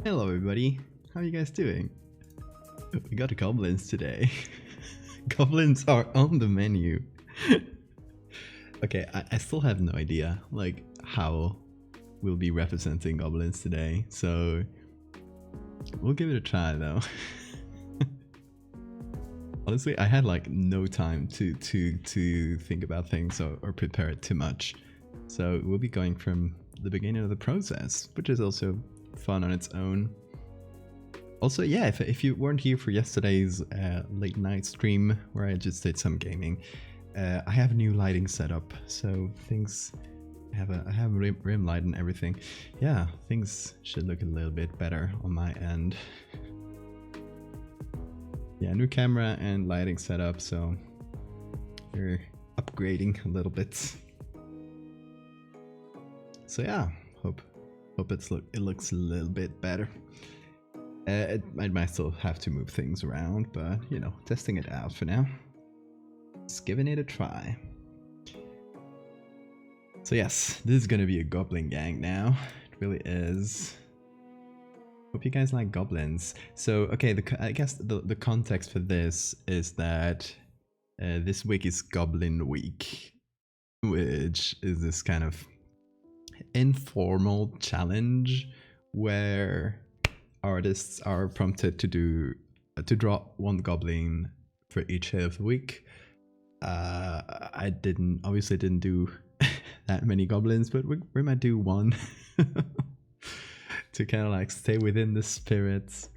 Hello everybody, how are you guys doing? We got goblins today. Goblins are on the menu. Okay, I still have no idea like how we'll be representing goblins today, so we'll give it a try though. Honestly, I had like no time to think about things or prepare it too much. So we'll be going from the beginning of the process, which is also fun on its own. Also, yeah, if you weren't here for yesterday's late night stream where I just did some gaming, I have a new lighting setup, so things I have a rim light and everything. Yeah, things should look a little bit better on my end. Yeah, new camera and lighting setup, so we're upgrading a little bit. So yeah, hope it looks a little bit better. I might still have to move things around, but you know, testing it out for now. Just giving it a try. So yes, this is gonna be a goblin gang now. It really is. Hope you guys like goblins. So okay, I guess the context for this is that this week is Goblin Week, which is this kind of informal challenge where artists are prompted to draw one goblin for each day of the week. I obviously didn't do that many goblins, but we might do one to kind of like stay within the spirit.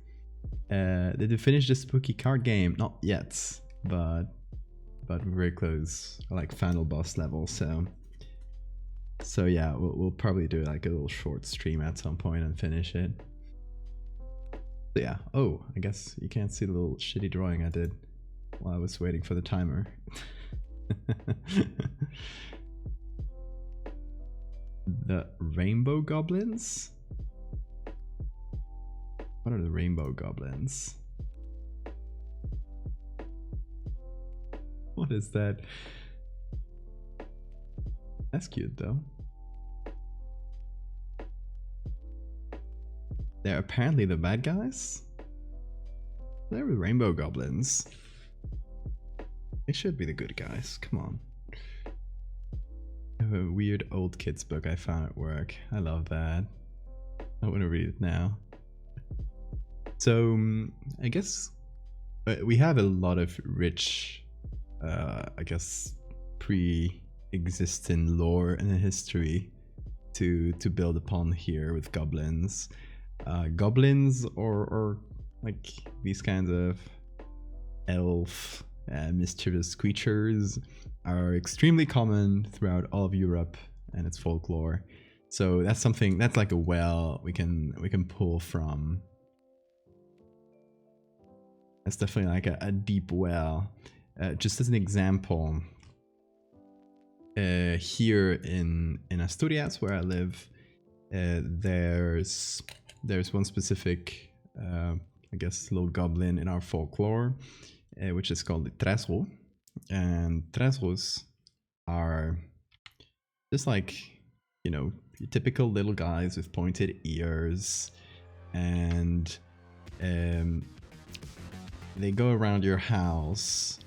Did you finish the spooky card game? Not yet, but we're very close, like final boss level. So yeah, we'll probably do like a little short stream at some point and finish it. So yeah. Oh, I guess you can't see the little shitty drawing I did while I was waiting for the timer. The rainbow goblins? What are the rainbow goblins? What is that? That's cute though. They're apparently the bad guys? They're the rainbow goblins. They should be the good guys, come on. I have a weird old kids book I found at work. I love that. I want to read it now. So, I guess we have a lot of rich, I guess, pre-existing lore and history to build upon here with goblins. Goblins or like these kinds of elf mischievous creatures are extremely common throughout all of Europe and its folklore. So that's something that's like a well we can pull from. That's definitely like a deep well. Just as an example, here in Asturias where I live, there's one specific I guess little goblin in our folklore, which is called the tresro. And tresros are just like, you know, your typical little guys with pointed ears, and they go around your house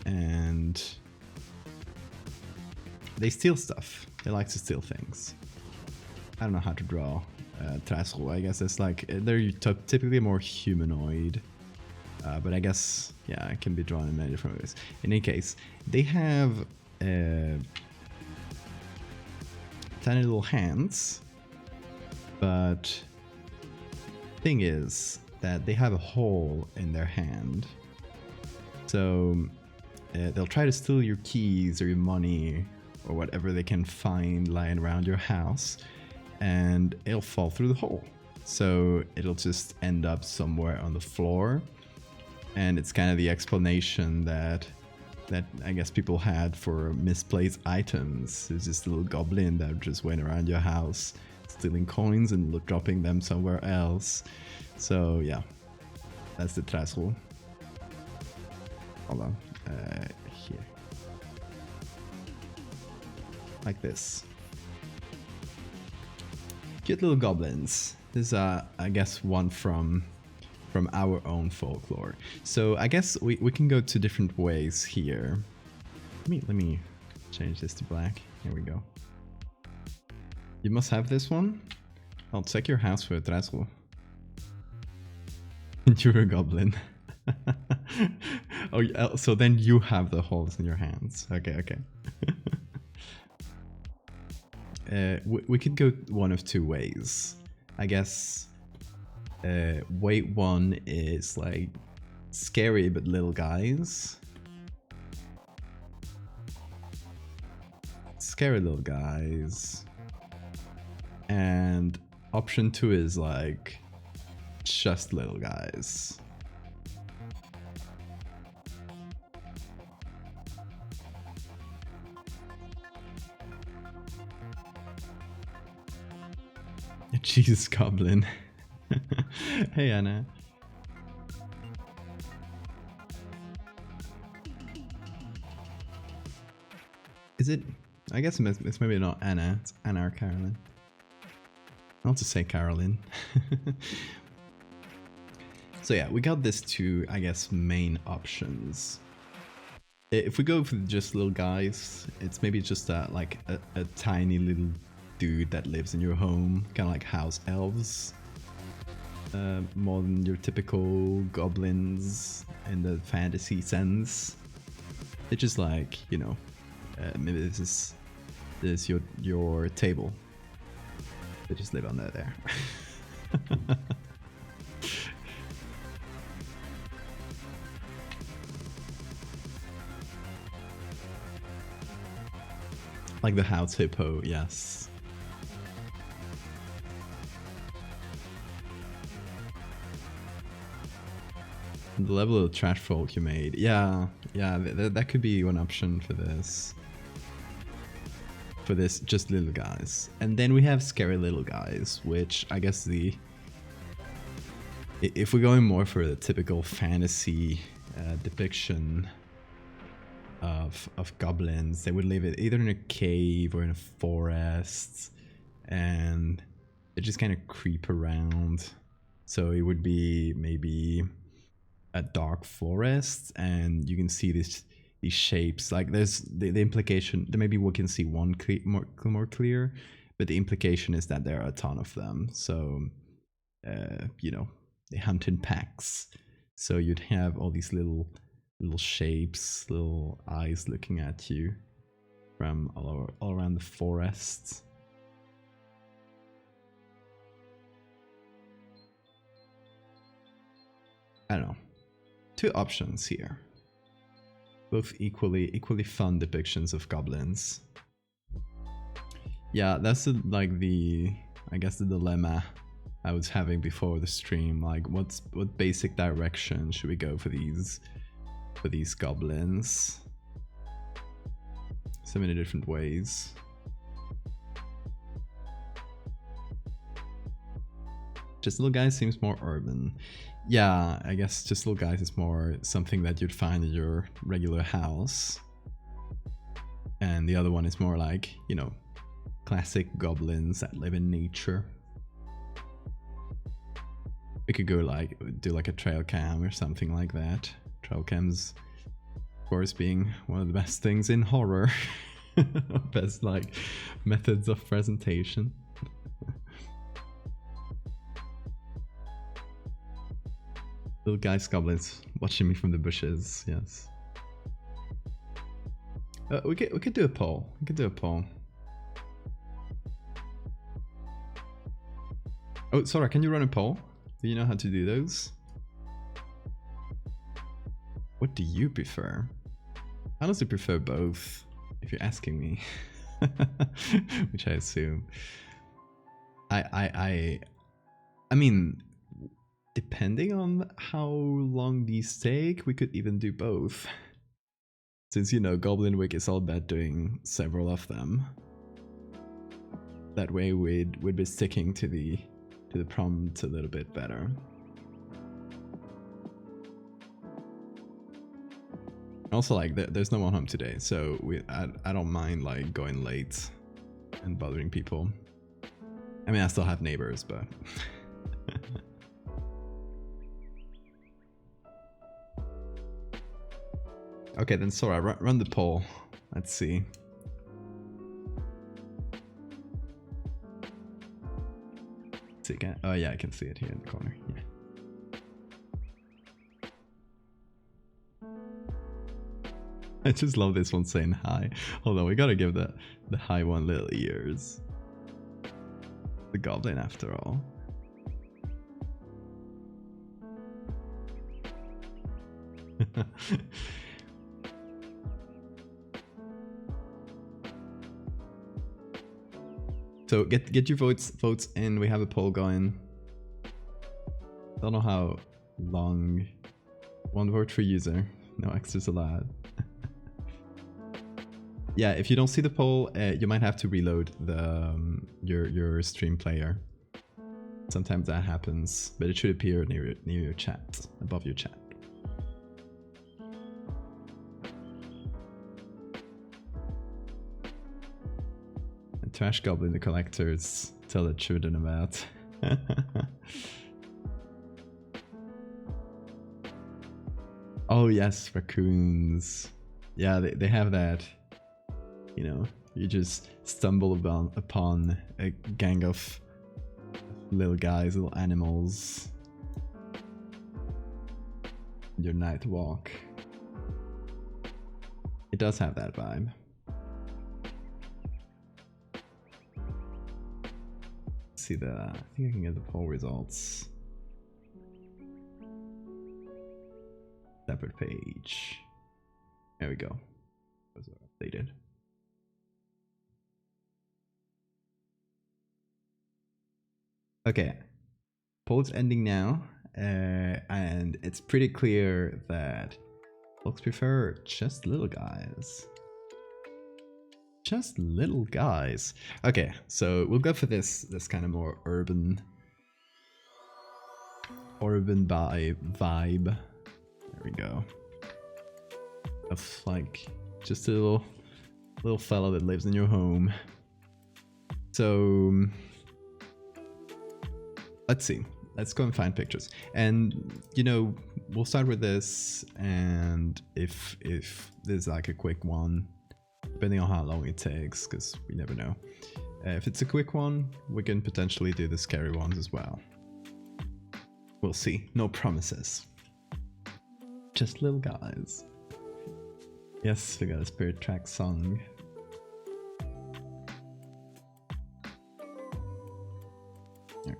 and they steal stuff. They like to steal things. I don't know how to draw tresro. I guess it's like they're typically more humanoid. But I guess, yeah, it can be drawn in many different ways. In any case, they have tiny little hands, but thing is that they have a hole in their hand. So they'll try to steal your keys or your money or whatever they can find lying around your house, and it'll fall through the hole. So it'll just end up somewhere on the floor. And it's kind of the explanation that I guess people had for misplaced items. It's just a little goblin that just went around your house stealing coins and dropping them somewhere else. So yeah, that's the tresro. Hold on, here, like this. Cute little goblins. This is I guess one from our own folklore. So I guess we can go two different ways here. Let me change this to black. Here we go. You must have this one. I'll check your house for a Tresco. You're a goblin. Oh, yeah, so then you have the holes in your hands. Okay, okay. We could go one of two ways. I guess way one is like scary but little guys. Scary little guys. And option two is like just little guys. Jesus, goblin. Hey, Anna. Is it? I guess it's maybe not Anna. It's Anna or Carolyn. I'll just say Carolyn. So yeah, we got these two, I guess, main options. If we go for just little guys, it's maybe just like a tiny little dude that lives in your home, kind of like house elves. More than your typical goblins in the fantasy sense. They're just like, you know, maybe this is your table. They just live under there. Like the house hippo, yes. The level of trash folk you made. Yeah, that could be one option for this. For this, just little guys. And then we have scary little guys, which I guess if we're going more for the typical fantasy depiction of goblins, they would live either in a cave or in a forest, and they just kind of creep around. So it would be maybe a dark forest, and you can see these shapes. Like there's the implication that maybe we can see one more clear, but the implication is that there are a ton of them. So you know, they hunt in packs. So you'd have all these little shapes, little eyes looking at you from all around the forest. I don't know. Two options here. Both equally fun depictions of goblins. Yeah, that's I guess the dilemma I was having before the stream. Like, what basic direction should we go for these goblins? So many different ways. Just Little Guys seems more urban. Yeah, I guess Just Little Guys is more something that you'd find in your regular house. And the other one is more like, you know, classic goblins that live in nature. We could go do like a trail cam or something like that. Trail cams, of course, being one of the best things in horror. Best like methods of presentation. Little guys, goblins watching me from the bushes. Yes. We could do a poll. We could do a poll. Oh, sorry. Can you run a poll? Do you know how to do those? What do you prefer? I honestly prefer both, if you're asking me. Which I assume. I mean, depending on how long these take, we could even do both. Since, you know, Goblin Week is all about doing several of them. That way we'd be sticking to the prompt a little bit better. Also, like, there's no one home today, so I don't mind like going late and bothering people. I mean, I still have neighbors, but... Okay, then Sora, run the poll. Let's see. See again. Oh yeah, I can see it here in the corner. Yeah. I just love this one saying hi. Hold on, we gotta give the hi one little ears. The goblin, after all. So get your votes in. We have a poll going. Don't know how long. One vote per user. No extras allowed. Yeah, if you don't see the poll, you might have to reload the your stream player. Sometimes that happens, but it should appear near your chat, above your chat. And Trash Goblin the collectors tell the children about. Oh yes, raccoons. Yeah, they have that. You know, you just stumble upon a gang of little guys, little animals. Your night walk. It does have that vibe. Let's see I think I can get the poll results. Separate page. There we go. Those are updated. Okay, poll's ending now, and it's pretty clear that folks prefer just little guys. Just little guys. Okay, so we'll go for this kind of more urban vibe. There we go. Of like just a little fella that lives in your home. So let's see. Let's go and find pictures. And you know, we'll start with this, and if there's like a quick one, depending on how long it takes, because we never know. If it's a quick one, we can potentially do the scary ones as well. We'll see. No promises. Just little guys. Yes, we got a Spirit Track song.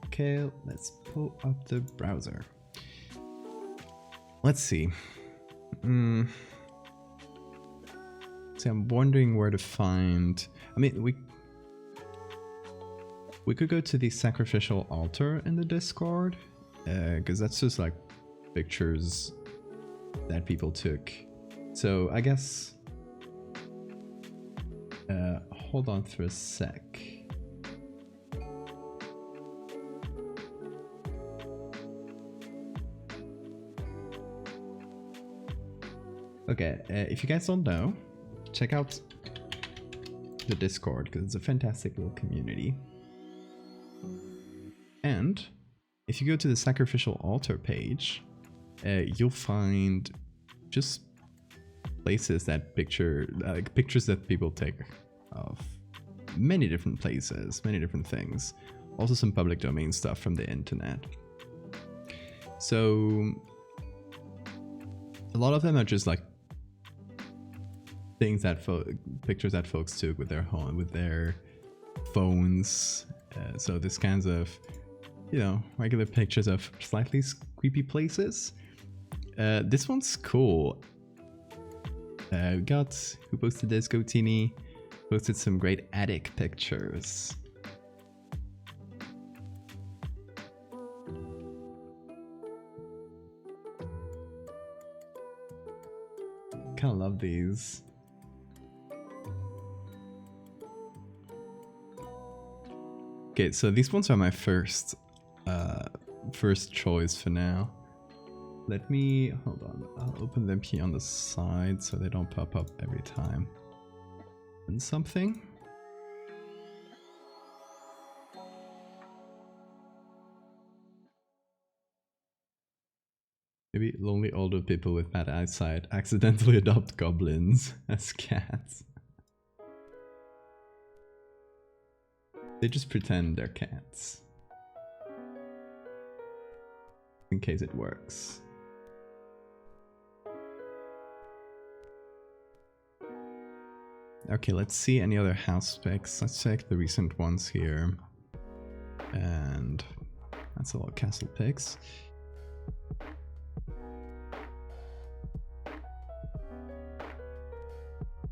Okay, let's pull up the browser. Let's see. See, I'm wondering where to find... I mean, we could go to the sacrificial altar in the Discord, because that's just like pictures that people took. So I guess... hold on for a sec. Okay, if you guys don't know, check out the Discord, because it's a fantastic little community. And if you go to the sacrificial altar page, you'll find just places that pictures that people take of many different places, many different things. Also some public domain stuff from the internet. So a lot of them are just like things that pictures that folks took with their phones. So this kinds of, you know, regular pictures of slightly creepy places. This one's cool. We got, who posted this? Gotini posted some great attic pictures. Kinda love these. Okay, so these ones are my first choice for now. Let me, hold on, I'll open them here on the side so they don't pop up every time. And something. Maybe lonely older people with bad eyesight accidentally adopt goblins as cats. They just pretend they're cats. In case it works. Okay, let's see any other house specs. Let's check the recent ones here. And that's a lot of castle picks.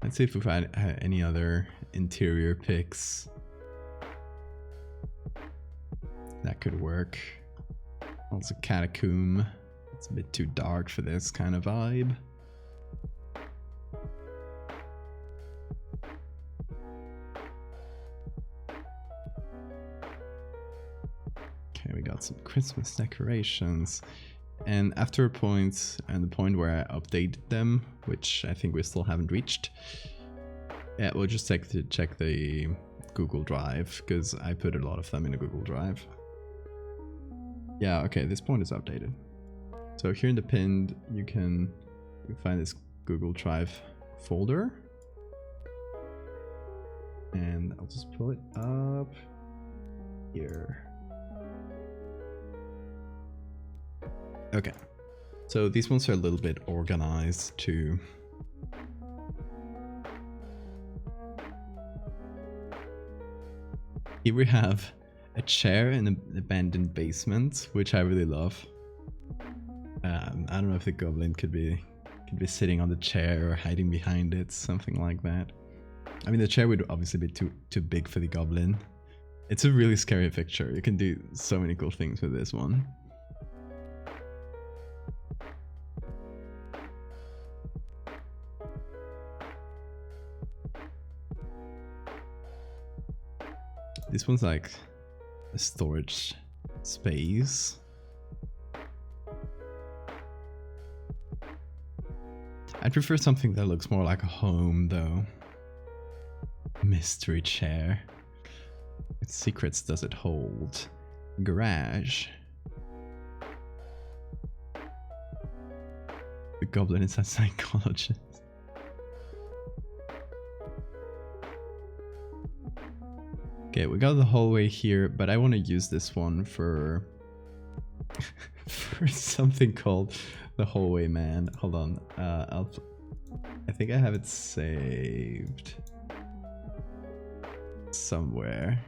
Let's see if we've had any other interior picks that could work. Also catacomb. It's a bit too dark for this kind of vibe. Okay, we got some Christmas decorations. And after a point, and the point where I updated them, which I think we still haven't reached, yeah, we'll just check the Google Drive, because I put a lot of them in the Google Drive. Yeah, okay, this point is updated. So here in the pinned, you can find this Google Drive folder. And I'll just pull it up here. Okay, so these ones are a little bit organized too. Here we have a chair in an abandoned basement, which I really love. I don't know if the goblin could be sitting on the chair or hiding behind it, something like that. I mean, the chair would obviously be too big for the goblin. It's a really scary picture. You can do so many cool things with this one. This one's like a storage space. I prefer something that looks more like a home though. Mystery chair. What secrets does it hold? Garage. The goblin is a psychologist. Okay, we got the hallway here, but I want to use this one for for something called the hallway man. Hold on, I think I have it saved somewhere.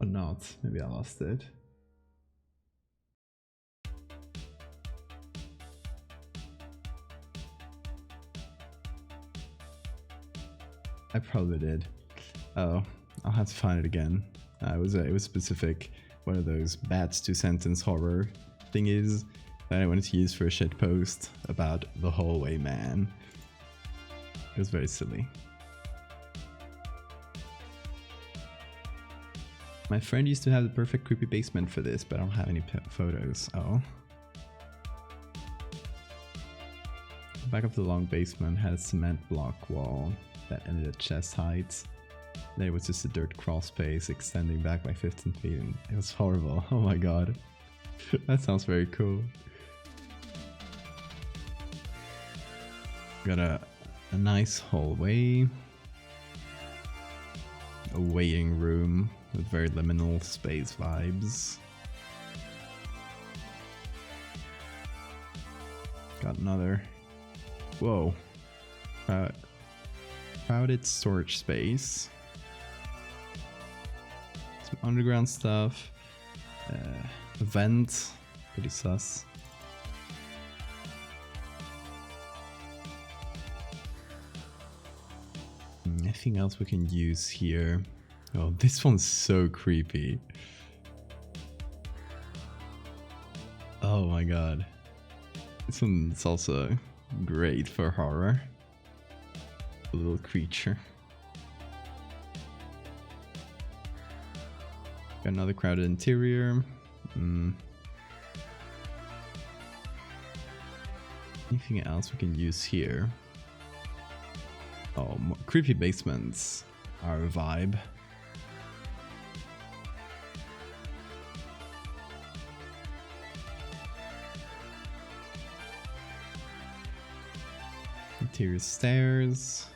Or not, maybe I lost it. I probably did. Oh, I'll have to find it again. It was specific, one of those bats to sentence horror thingies that I wanted to use for a shitpost about the hallway man. It was very silly. My friend used to have the perfect creepy basement for this, but I don't have any photos. Oh. The back of the long basement had a cement block wall that ended at chest height. Then it was just a dirt crawl space extending back by 15 feet, and it was horrible. Oh my god. That sounds very cool. Got a nice hallway. A weighing room with very liminal space vibes. Got another. Whoa. Crowded storage space. Some underground stuff. A vent. Pretty sus. Anything else we can use here? Oh, this one's so creepy. Oh my god. This one's also great for horror. A little creature. Got another crowded interior. Anything else we can use here? Oh, creepy basements are a vibe. Interior stairs.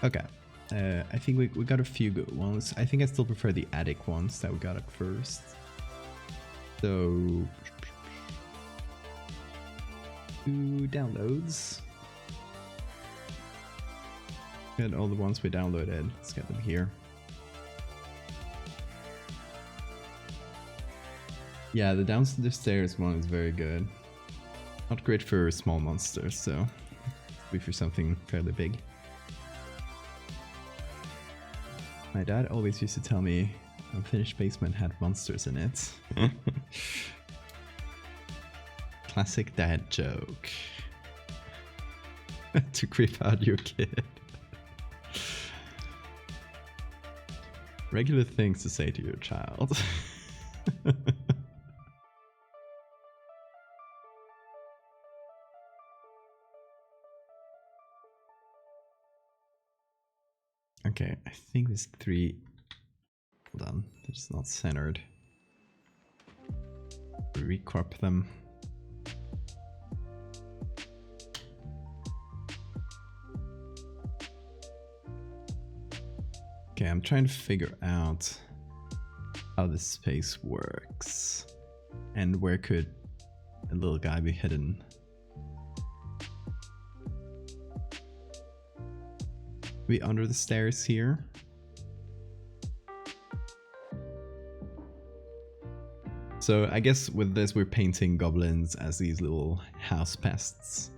Okay. I think we got a few good ones. I think I still prefer the attic ones that we got at first. So... 2 downloads. Get all the ones we downloaded. Let's get them here. Yeah, the downstairs one is very good. Not great for small monsters, so be for something fairly big. My dad always used to tell me unfinished basement had monsters in it. Classic dad joke. To creep out your kid. Regular things to say to your child. Okay, I think there's 3. Hold on, they're just not centered. Recrop them. Okay, I'm trying to figure out how this space works and where could a little guy be hidden. Maybe under the stairs here. So I guess with this we're painting goblins as these little house pests,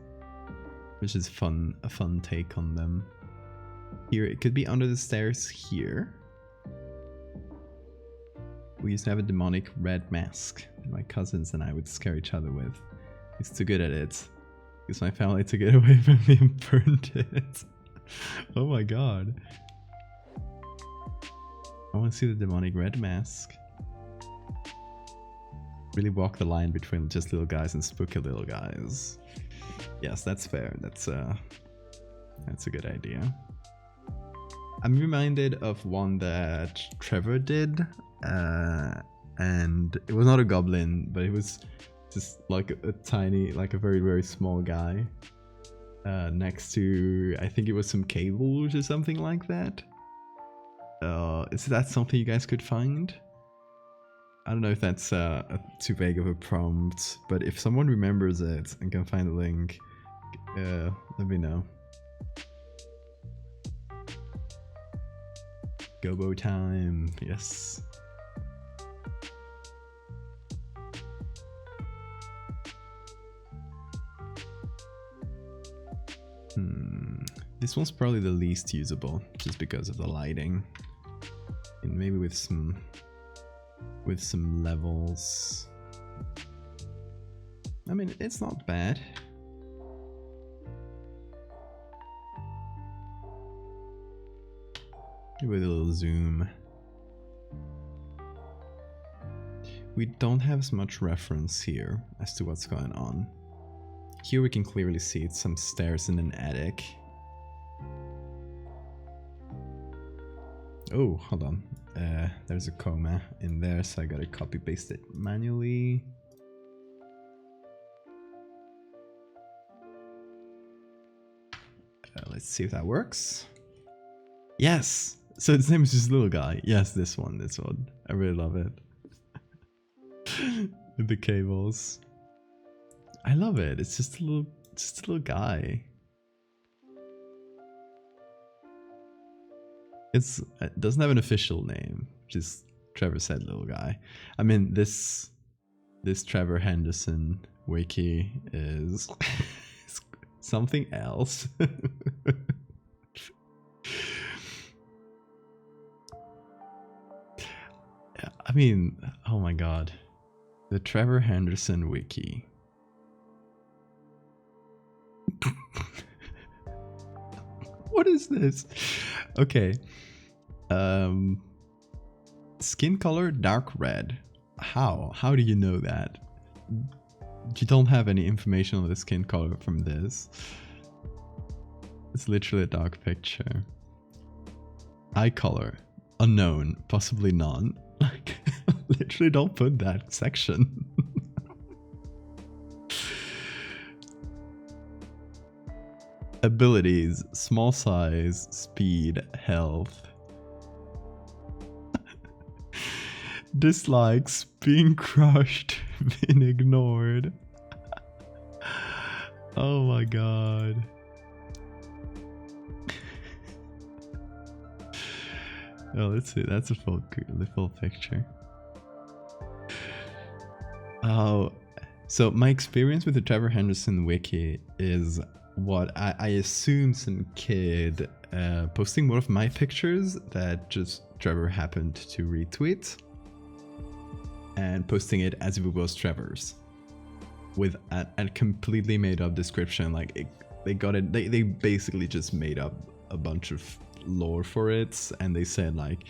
which is fun, a fun take on them. Here it could be under the stairs here. We used to have a demonic red mask that my cousins and I would scare each other with. He's too good at it. Because my family took it away from me and burned it. Oh my god. I want to see the demonic red mask. Really walk the line between just little guys and spooky little guys. Yes, that's fair. That's a good idea. I'm reminded of one that Trevor did, and it was not a goblin, but it was just like a tiny, like a very, very small guy. Next to, I think it was some cables or something like that. Is that something you guys could find? I don't know if that's too vague of a prompt, but if someone remembers it and can find the link, let me know. Gobo time, yes. This one's probably the least usable, just because of the lighting. And maybe with some levels. I mean, it's not bad. With a little zoom. We don't have as much reference here as to what's going on. Here we can clearly see it's some stairs in an attic. Oh, hold on. There's a comma in there, so I gotta copy paste it manually. Let's see if that works. Yes! So its name is just little guy. Yes, this one. I really love it. With the cables. I love it. It's just a little guy. It doesn't have an official name, just Trevor said little guy. I mean, this Trevor Henderson wiki is something else. I mean, oh my god. The Trevor Henderson wiki. What is this? Okay. Skin color dark red. How? How do you know that? You don't have any information on the skin color from this. It's literally a dark picture. Eye color unknown, possibly none. Like Literally don't put that section. Abilities, small size, speed, health. Dislikes, being crushed, being ignored. Oh my god. Oh, let's see. That's the full picture. Oh, so my experience with the Trevor Henderson wiki is what I assume some kid posting one of my pictures that just Trevor happened to retweet and posting it as if it was Trevor's with a completely made up description. Like they got it. They basically just made up a bunch of lore for it, and they said, like,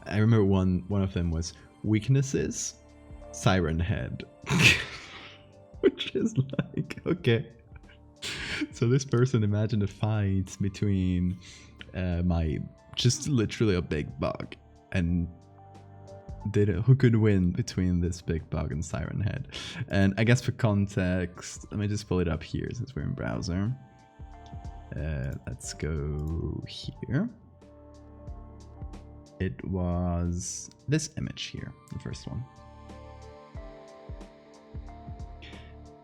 I remember one of them was weaknesses, siren head. Which is like, okay, so this person imagined a fight between my just literally a big bug, and who could win between this big bug and siren head. And I guess for context, let me just pull it up here since we're in browser. Let's go here. It was this image here, the first one.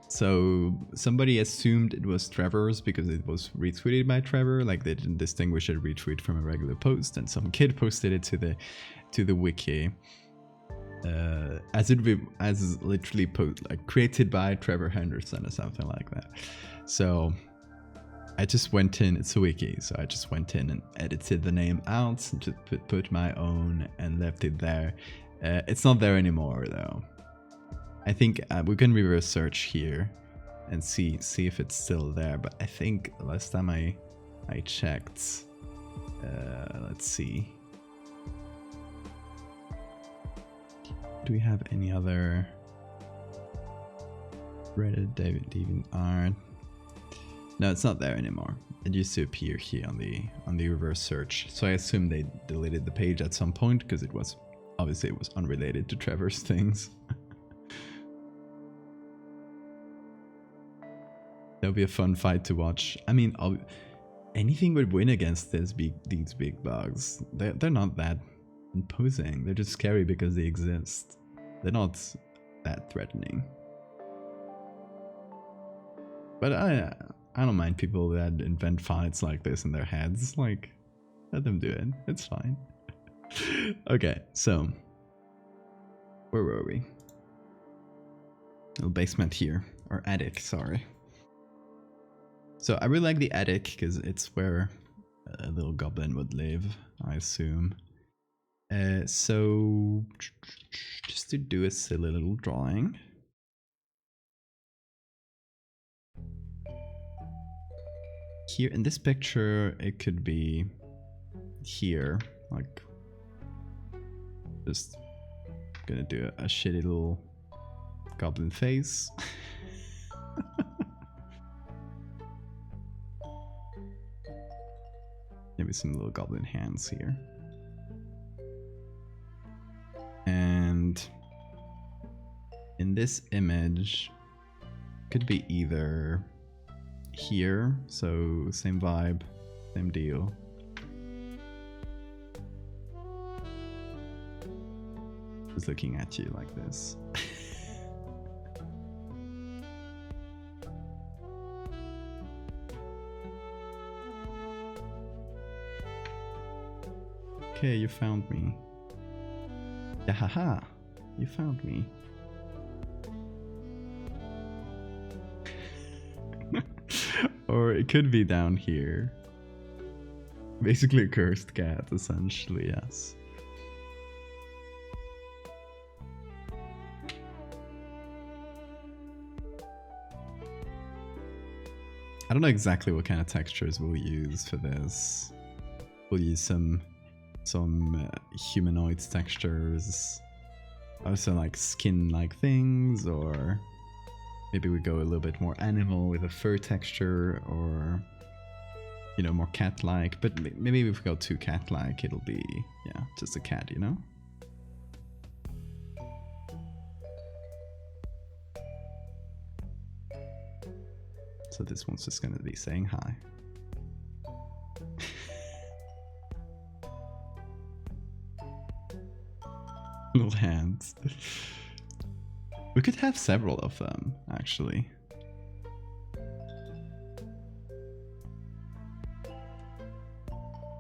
So somebody assumed it was Trevor's because it was retweeted by Trevor, like they didn't distinguish a retweet from a regular post, and some kid posted it to the wiki as literally like created by Trevor Henderson or something like that. So I just went in, it's a wiki, so I just went in and edited the name out and just put my own and left it there. It's not there anymore though. I think we can reverse search here and see if it's still there, but I think last time I checked, let's see. Do we have any other Reddit DeviantArt? No, it's not there anymore. It used to appear here on the reverse search. So I assume they deleted the page at some point because it was obviously it was unrelated to Trevor's things. That would be a fun fight to watch. I mean, anything would win against these big bugs. They're not that imposing. They're just scary because they exist. They're not that threatening. But I don't mind people that invent fights like this in their heads. Like, let them do it. It's fine. Okay, so where were we? Little basement here, or attic. Sorry. So I really like the attic because it's where a little goblin would live, I assume. So just to do a silly little drawing. Here in this picture, it could be here, like just gonna do a shitty little goblin face. Maybe some little goblin hands here. And in this image, could be either here, so same vibe, same deal. Just looking at you like this. Okay, you found me. Yeah, haha, you found me. Or it could be down here. Basically a cursed cat, essentially, yes. I don't know exactly what kind of textures we'll use for this. We'll use some humanoid textures, also like skin-like things, or maybe we go a little bit more animal with a fur texture, or you know, more cat-like. But maybe if we go too cat-like, it'll be, yeah, just a cat, you know. so this one's just gonna be saying hi. Little hands. We could have several of them, actually.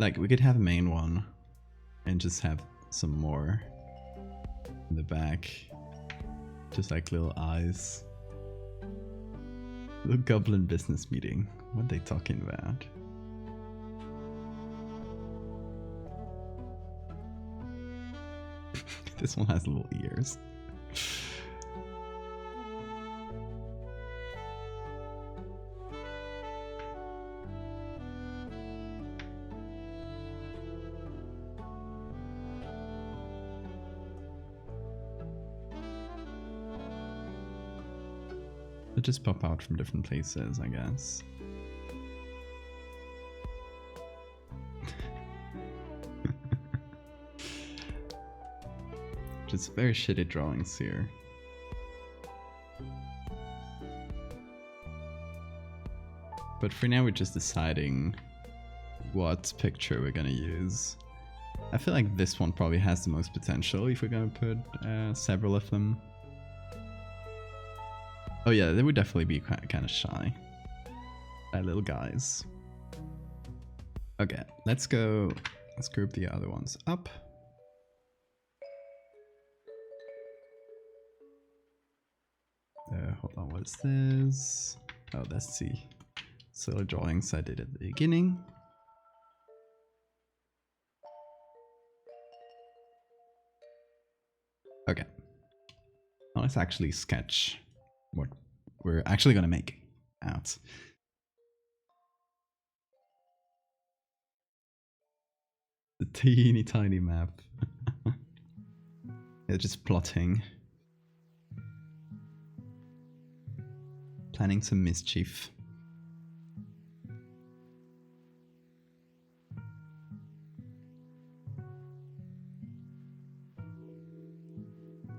Like, we could have a main one and just have some more in the back. Just like little eyes. Little goblin business meeting. What are they talking about? This one has little ears. They just pop out from different places, I guess. Just very shitty drawings here. But for now we're just deciding what picture we're gonna use. I feel like this one probably has the most potential if we're gonna put several of them. Oh yeah, they would definitely be kind of shy. Little guys. Okay, let's group the other ones up. Hold on, what is this? Oh, that's the silly drawings I did at the beginning. Okay. Now let's actually sketch what we're actually gonna make out. The teeny tiny map. They're just plotting. Planning some mischief.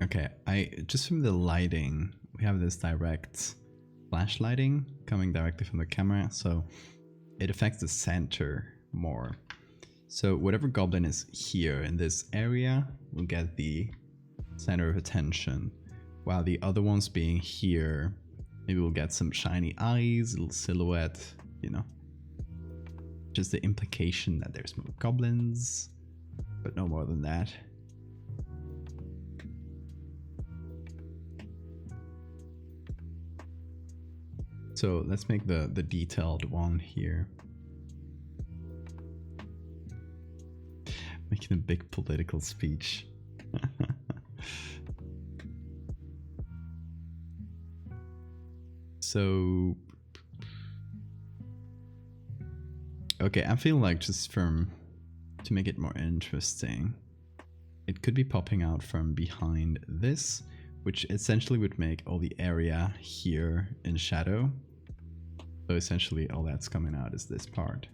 Okay, just from the lighting, we have this direct flash lighting coming directly from the camera, so it affects the center more. So whatever goblin is here in this area will get the center of attention, while the other ones being here, maybe we'll get some shiny eyes, a little silhouette, you know. Just the implication that there's more goblins, but no more than that. So let's make the detailed one here. Making a big political speech. So, okay, I feel like just to make it more interesting, it could be popping out from behind this, which essentially would make all the area here in shadow. So essentially all that's coming out is this part.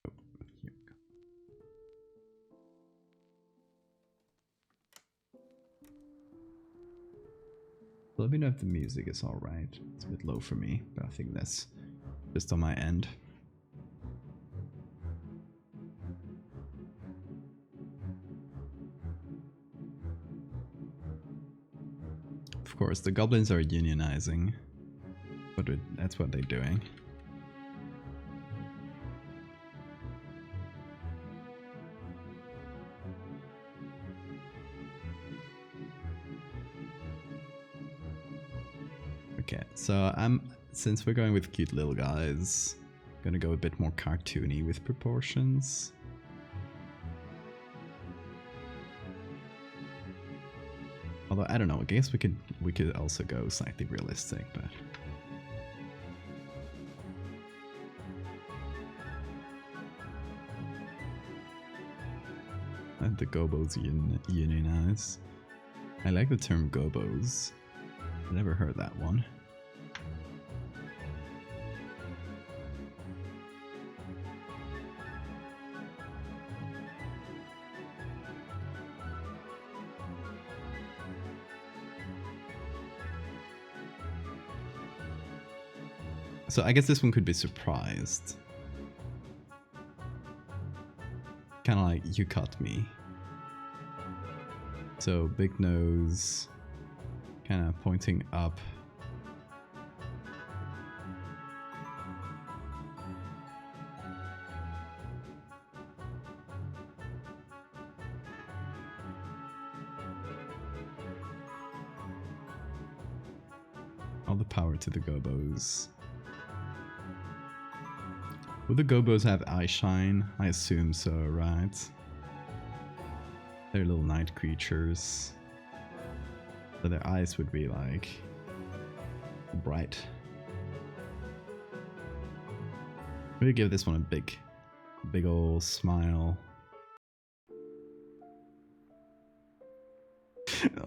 Oh, here we go. Let me know if the music is alright. It's a bit low for me, but I think that's just on my end. Of course, the goblins are unionizing, but that's what they're doing. Okay, so since we're going with cute little guys, I'm gonna go a bit more cartoony with proportions. Although I don't know, I guess we could also go slightly realistic, but and the gobos unionize. I like the term gobos. I never heard that one. So I guess this one could be surprised. Kind of like, you caught me. So big nose, kind of pointing up. All the power to the gobos. Would the gobos have eye shine? I assume so, right? They're little night creatures. So their eyes would be like bright. Maybe give this one a big old smile.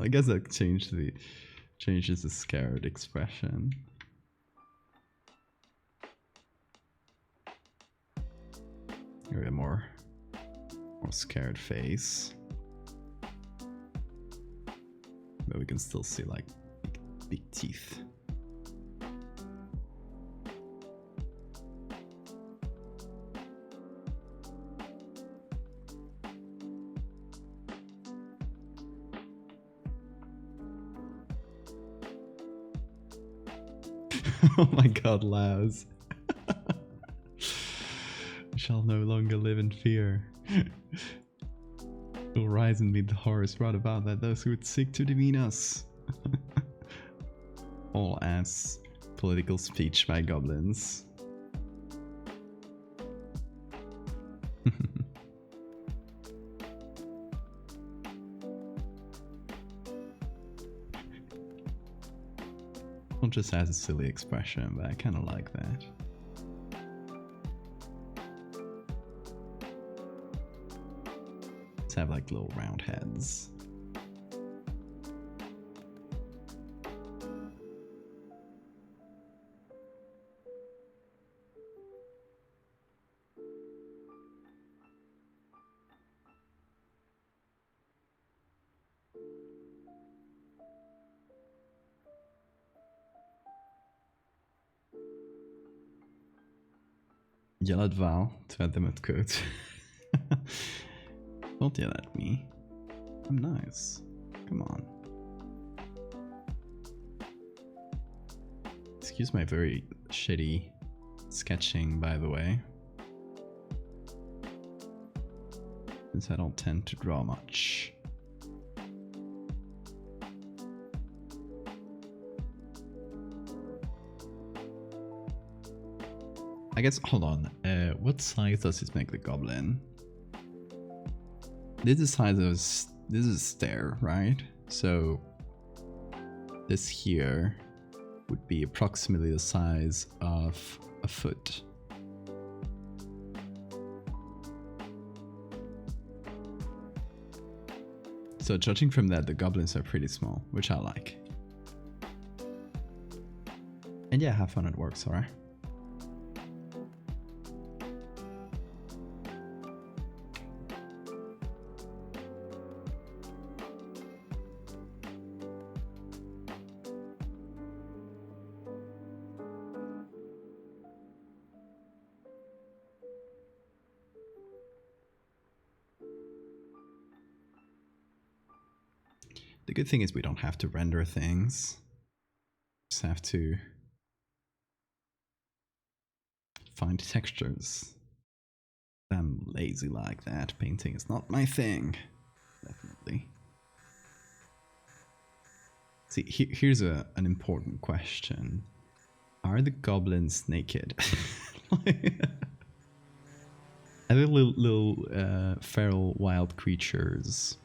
I guess that changes the scared expression. Here a more scared face. But we can still see like big teeth. Oh my god, Laz. We shall no longer live in fear. Will rise and meet the horrors brought about by those who would seek to demean us. All ass political speech by goblins. Not just as a silly expression, but I kind of like that. Let's have like little round heads. Yell at Val to add them at code. Don't yell at me. I'm nice. Come on. Excuse my very shitty sketching, by the way. Since I don't tend to draw much. I guess, hold on, what size does this make the goblin? This is size of, this is a stair, right? So this here would be approximately the size of a foot. So judging from that, the goblins are pretty small, which I like. And yeah, have fun, it works, alright? The good thing is we don't have to render things. Just have to find textures. I'm lazy like that. Painting is not my thing. Definitely. See, here's an important question. Are the goblins naked? Are they little feral wild creatures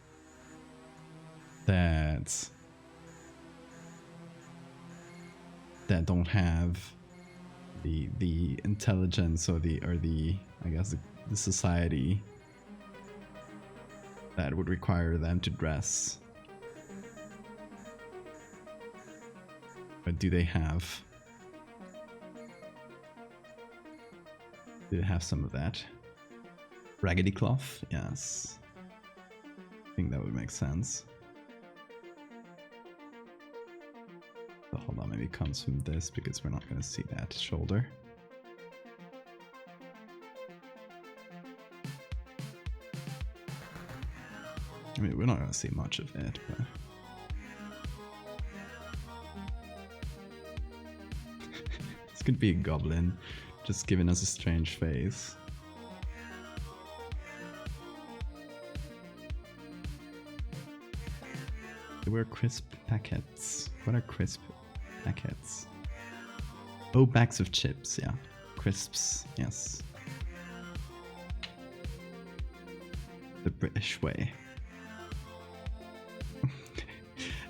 that don't have the intelligence or the I guess the society that would require them to dress? But do they have some of that? Raggedy cloth? Yes. I think that would make sense. So hold on, maybe it comes from this because we're not going to see that shoulder. I mean, we're not going to see much of it, but... This could be a goblin, just giving us a strange face. They were crisp packets. What are crisp packets? Oh, bags of chips, yeah. Crisps, yes. The British way.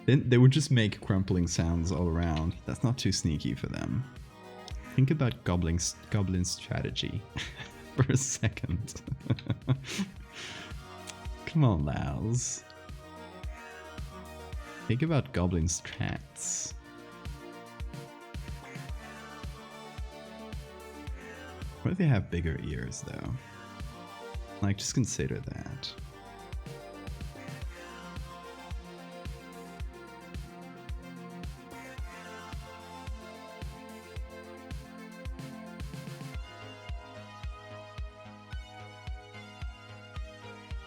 Then they would just make crumpling sounds all around. That's not too sneaky for them. Think about goblin strategy for a second. Come on, Laos. Think about goblin strats. What if they have bigger ears, though? Like, just consider that.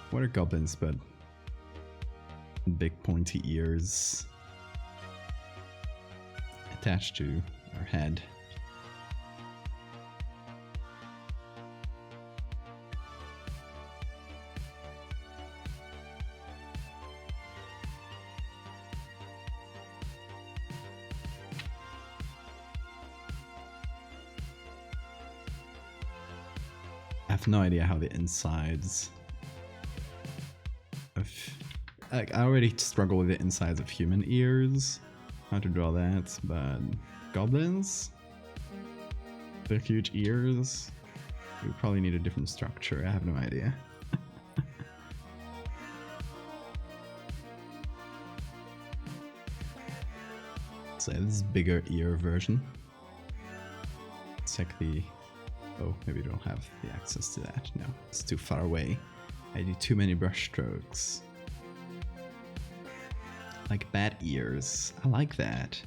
What are goblins but big pointy ears attached to our head? I have no idea how the insides of... Like, I already struggle with the insides of human ears, how to draw that, but goblins? Their huge ears? We probably need a different structure, I have no idea. So this is bigger ear version. Check the... Oh, maybe we don't have the access to that. No, it's too far away. I do too many brush strokes. Like bat ears. I like that.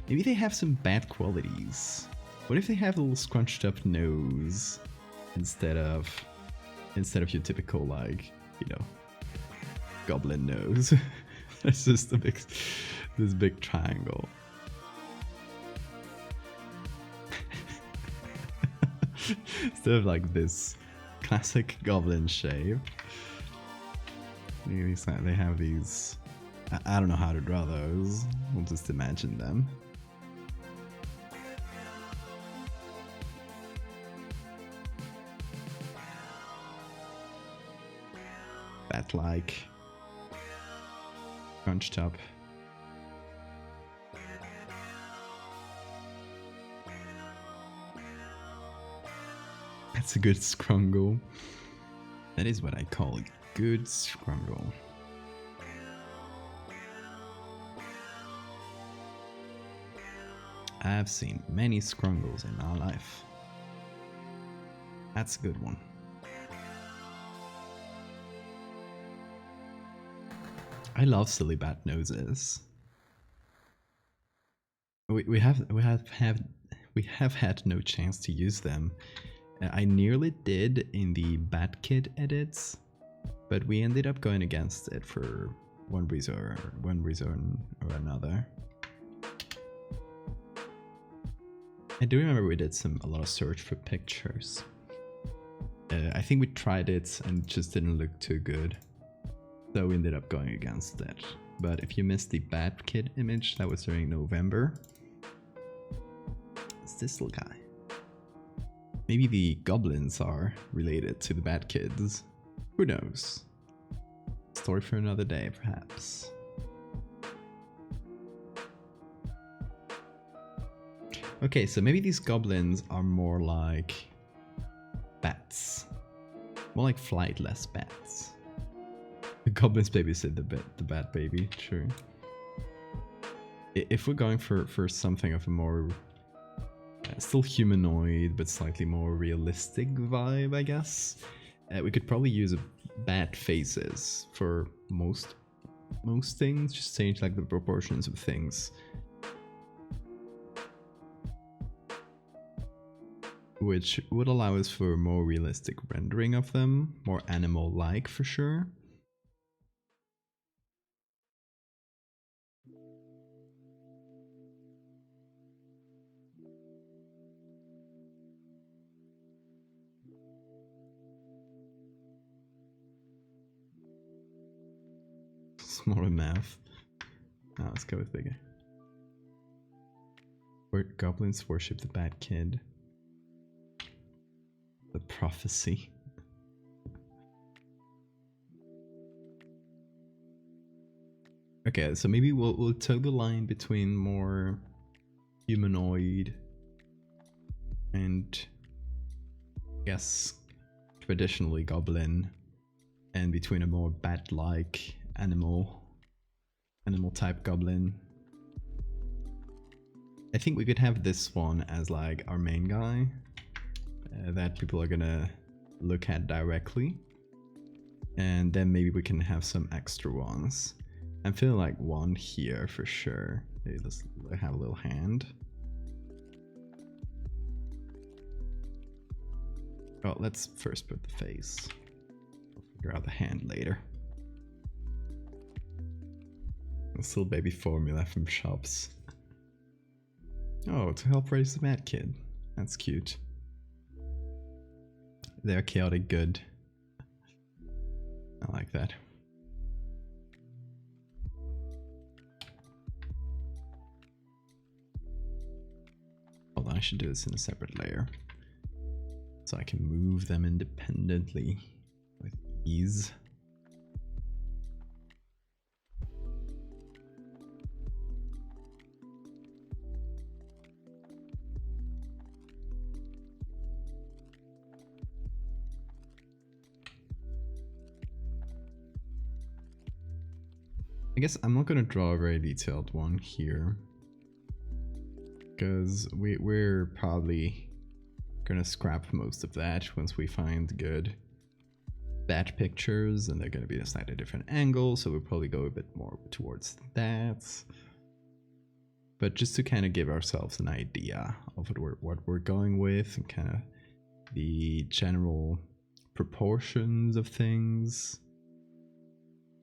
Maybe they have some bad qualities. What if they have a little scrunched up nose instead of your typical, like, you know, goblin nose? It's just this big triangle. Instead of like this classic goblin shape, maybe they have these. I don't know how to draw those. We'll just imagine them. Bat-like, crunched up. That's a good scrungle. That is what I call a good scrungle. I've seen many scrungles in my life. That's a good one. I love silly bat noses. We have had no chance to use them. I nearly did in the Bat Kid edits, but we ended up going against it for one reason or another. I do remember we did a lot of search for pictures. I think we tried it and it just didn't look too good, so we ended up going against it. But if you missed the Bat Kid image, that was during November. It's this little guy. Maybe the goblins are related to the Bat Kids. Who knows? Story for another day, perhaps. Okay, so maybe these goblins are more like bats. More like flightless bats. The goblins babysit the bat baby, true. If we're going for something of a more still humanoid but slightly more realistic vibe, I guess, we could probably use bat faces for most things. Just change like the proportions of things. which would allow us for more realistic rendering of them, more animal-like for sure. Smaller mouth. Oh, let's go with bigger. Where goblins worship the bad kid. The prophecy. Okay, so maybe we'll toe the line between more humanoid and I guess traditionally goblin, and between a more bat-like animal type goblin. I think we could have this one as like our main guy that people are gonna look at directly, and then maybe we can have some extra ones. I'm feeling like one here for sure. Maybe let's have a little hand. Well, let's first put the face. We'll figure out the hand later. Still baby formula from shops. Oh, to help raise the mad kid. That's cute. They're chaotic good. I like that. Hold on, I should do this in a separate layer, so I can move them independently with ease. I guess I'm not going to draw a very detailed one here, because we're probably going to scrap most of that once we find good bat pictures, and they're going to be a slightly different angle, so we'll probably go a bit more towards that. But just to kind of give ourselves an idea of what we're going with, and kind of the general proportions of things.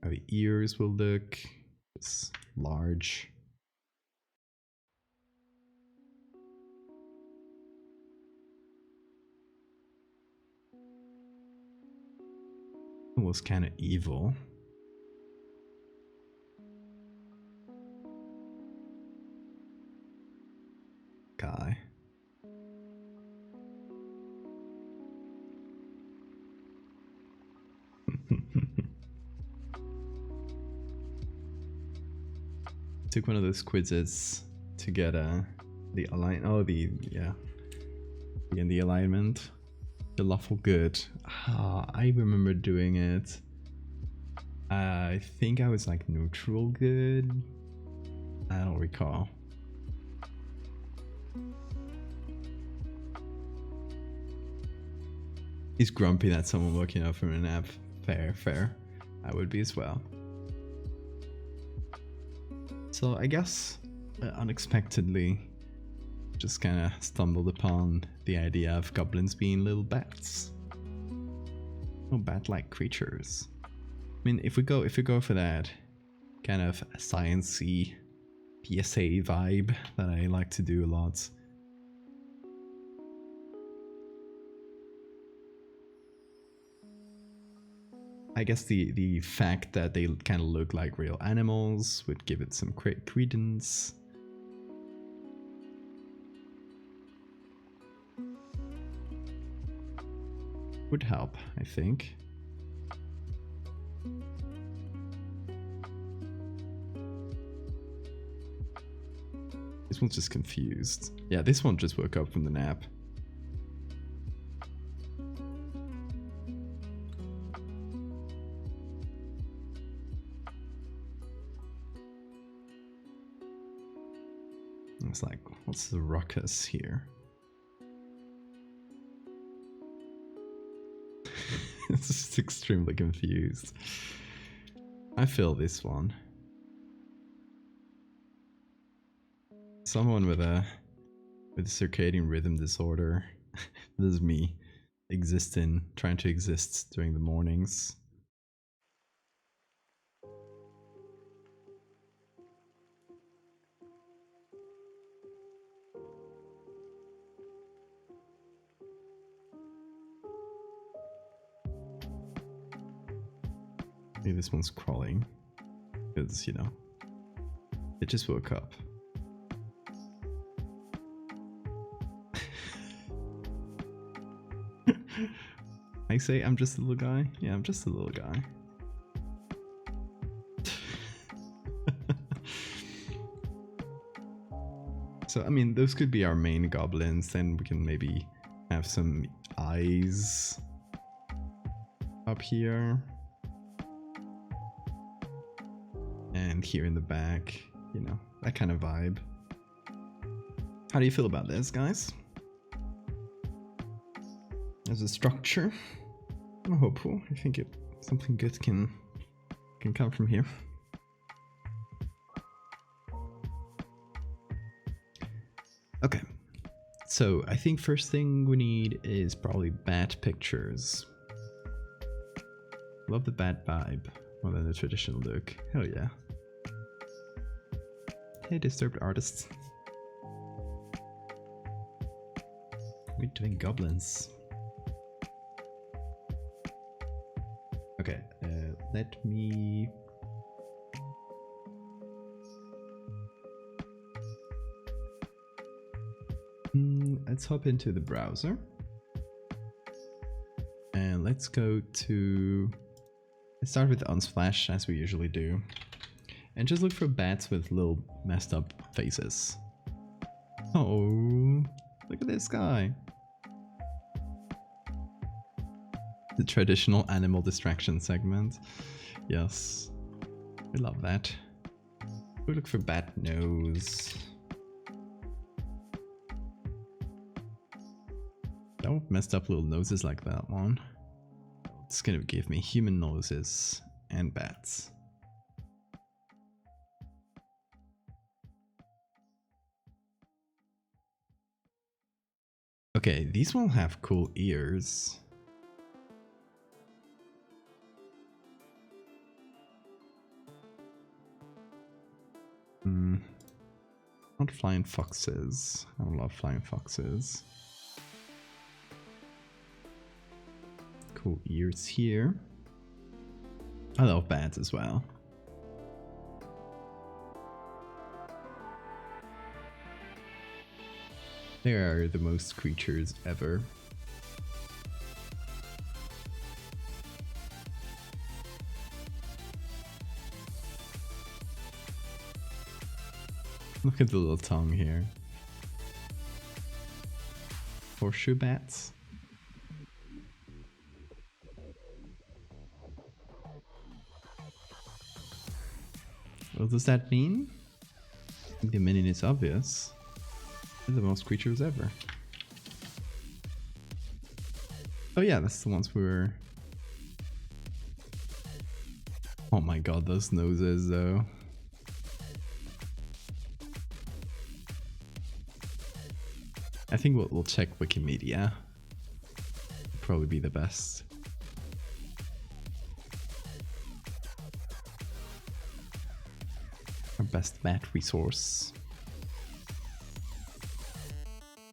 How the ears will look. It's large. It was kind of evil. Guy. Took one of those quizzes to get the align. Oh, again, the alignment, the lawful good. I remember doing it. I think I was like neutral good. I don't recall. He's grumpy that someone woke up from a nap. Fair. I would be as well. So I guess unexpectedly just kind of stumbled upon the idea of goblins being little bats. Oh, bat-like creatures. I mean, if we go for that kind of science-y PSA vibe that I like to do a lot. I guess the fact that they kind of look like real animals would give it some credence. Would help, I think. This one's just confused. Yeah, this one just woke up from the nap. It's like, what's the ruckus here? It's just extremely confused. I feel this one. Someone with a circadian rhythm disorder This is me trying to exist during the mornings. Maybe this one's crawling because, you know, it just woke up. I say I'm just a little guy. Yeah, I'm just a little guy. So, I mean, those could be our main goblins. Then we can maybe have some eyes up here. And here in the back, you know, that kind of vibe. How do you feel about this, guys? As a structure, I'm hopeful. I think something good can come from here. Okay, so I think first thing we need is probably bat pictures. Love the bat vibe more than the traditional look. Hell yeah. Hey, disturbed artists. We're doing goblins. Okay, let me... let's hop into the browser. And let's go to... Let's start with Unsplash, as we usually do. And just look for bats with little messed up faces. Oh, look at this guy. The traditional animal distraction segment. Yes, we love that. We look for bat nose. Don't messed up little noses like that one. It's gonna give me human noses and bats. Okay, these will have cool ears. Not flying foxes. I don't love flying foxes. Cool ears here. I love bats as well. They are the most creatures ever. Look at the little tongue here. Horseshoe bats. What does that mean? I think the meaning is obvious. They're the most creatures ever. Oh yeah, that's the ones we were... Oh my god, those noses though. I think we'll check Wikimedia. Probably be the best. Our best bat resource.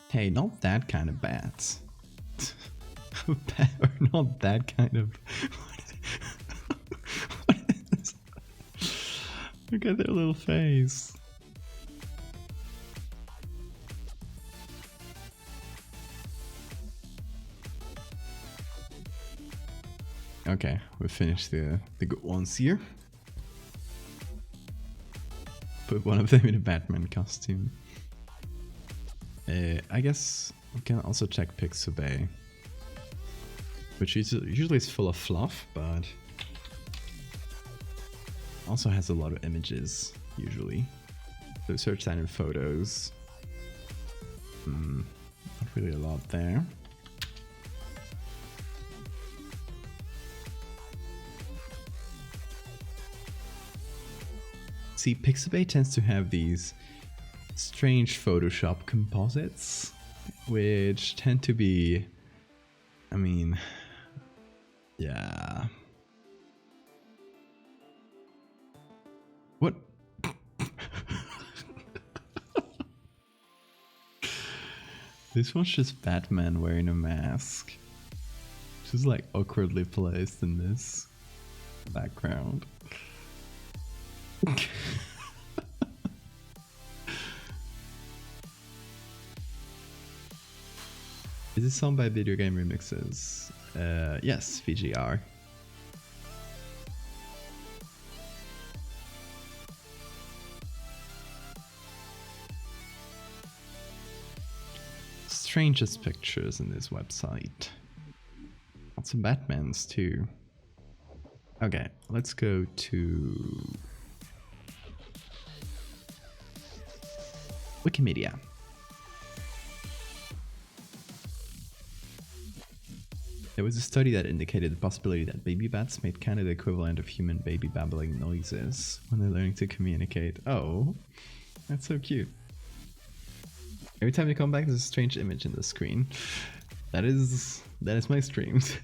Hey, not that kind of bat. Bat or not that kind of... What is... Look at their little face. Okay, we finished the good ones here. Put one of them in a Batman costume. I guess we can also check Pixabay, which usually is full of fluff, but also has a lot of images, usually. So search that in photos. Not really a lot there. See, Pixabay tends to have these strange Photoshop composites which tend to be, I mean, yeah. What? This one's just Batman wearing a mask. Just like awkwardly placed in this background. Is this song by Video Game Remixes? Yes, VGR. Strangest pictures in this website. Lots of Batmans too. Okay, let's go to Wikimedia. There was a study that indicated the possibility that baby bats made kind of the equivalent of human baby babbling noises when they're learning to communicate. Oh, that's so cute. Every time you come back, there's a strange image in the screen. That is my streams.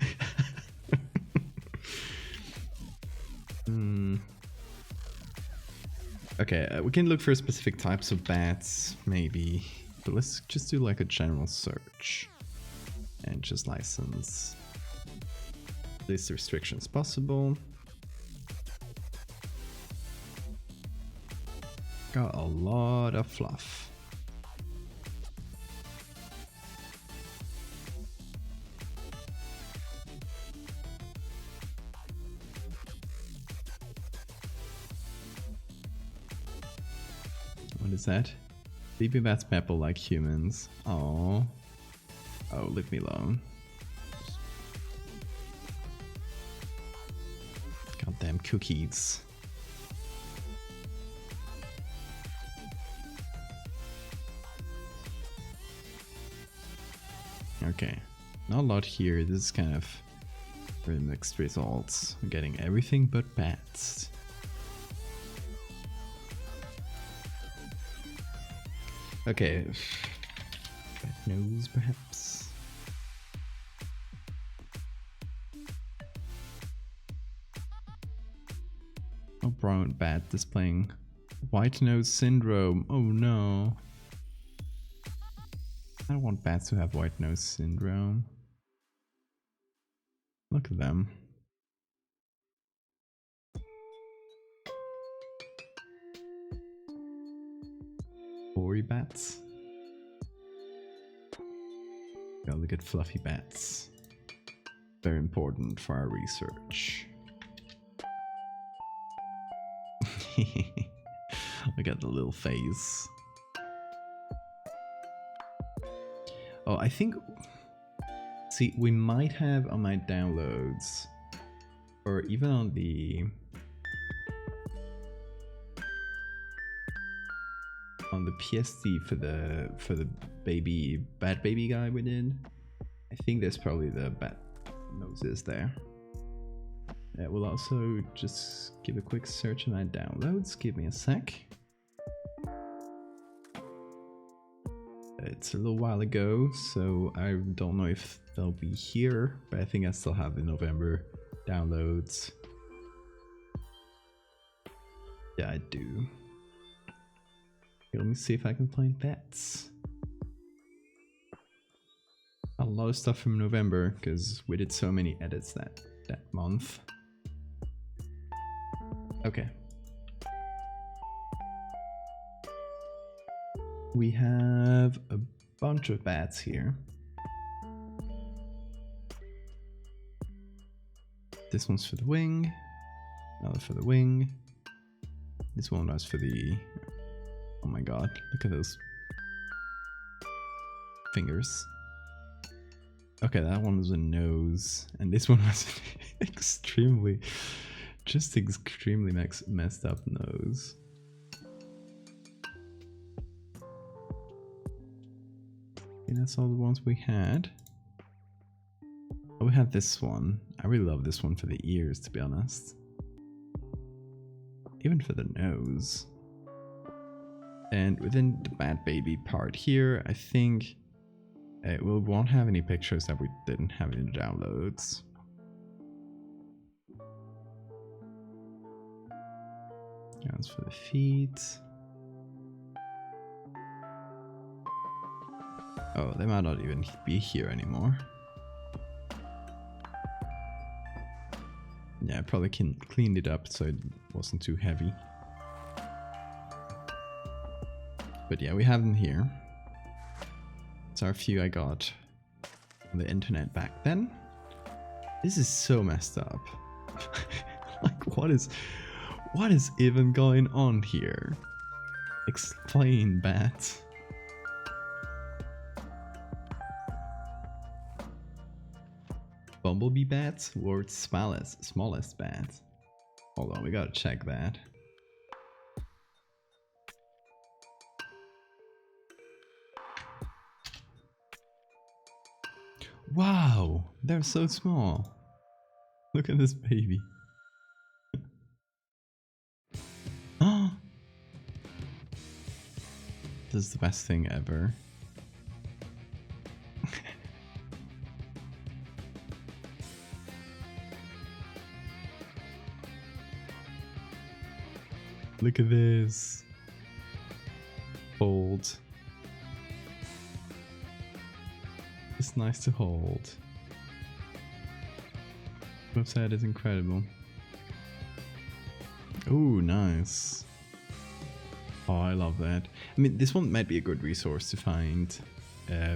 Okay, we can look for specific types of bats, maybe, but let's just do like a general search and just license least restrictions possible. Got a lot of fluff. What is that? Baby bats pepper like humans. Oh, leave me alone. Goddamn cookies. Okay, not a lot here. This is kind of very mixed results. I'm getting everything but bats. Okay, bat nose perhaps. Oh, brown bat displaying white nose syndrome. Oh no. I don't want bats to have white nose syndrome. Look at them. Bory bats. Gotta look at fluffy bats. Very important for our research. Look at the little face. Oh, I think... See, we might have on my downloads, or even on the... PSD for the bat baby guy we did. I think there's probably the bat noses there. Yeah, we'll also just give a quick search on my downloads. Give me a sec. It's a little while ago, so I don't know if they'll be here, but I think I still have the November downloads. Yeah, I do. Okay, let me see if I can find bats. A lot of stuff from November, because we did so many edits that month. Okay. We have a bunch of bats here. This one's for the wing, another for the wing. This one was for the... Oh my god, look at those fingers. Okay, that one was a nose, and this one was extremely messed up nose. Okay, that's all the ones we had. Oh, we have this one. I really love this one for the ears, to be honest. Even for the nose. And within the bat baby part here, I think We won't have any pictures that we didn't have in the downloads. That's for the feet. Oh, they might not even be here anymore. Yeah, I probably cleaned it up so it wasn't too heavy. But yeah, we have them here. These are a few I got on the internet back then. This is so messed up. Like, what is even going on here? Explain, bat. Bumblebee bat? World's smallest bat. Hold on, we gotta check that. Wow, they're so small. Look at this baby. Oh, this is the best thing ever. Look at this. Hold. It's nice to hold. Website is incredible. Ooh, nice. Oh, I love that. I mean, this one might be a good resource to find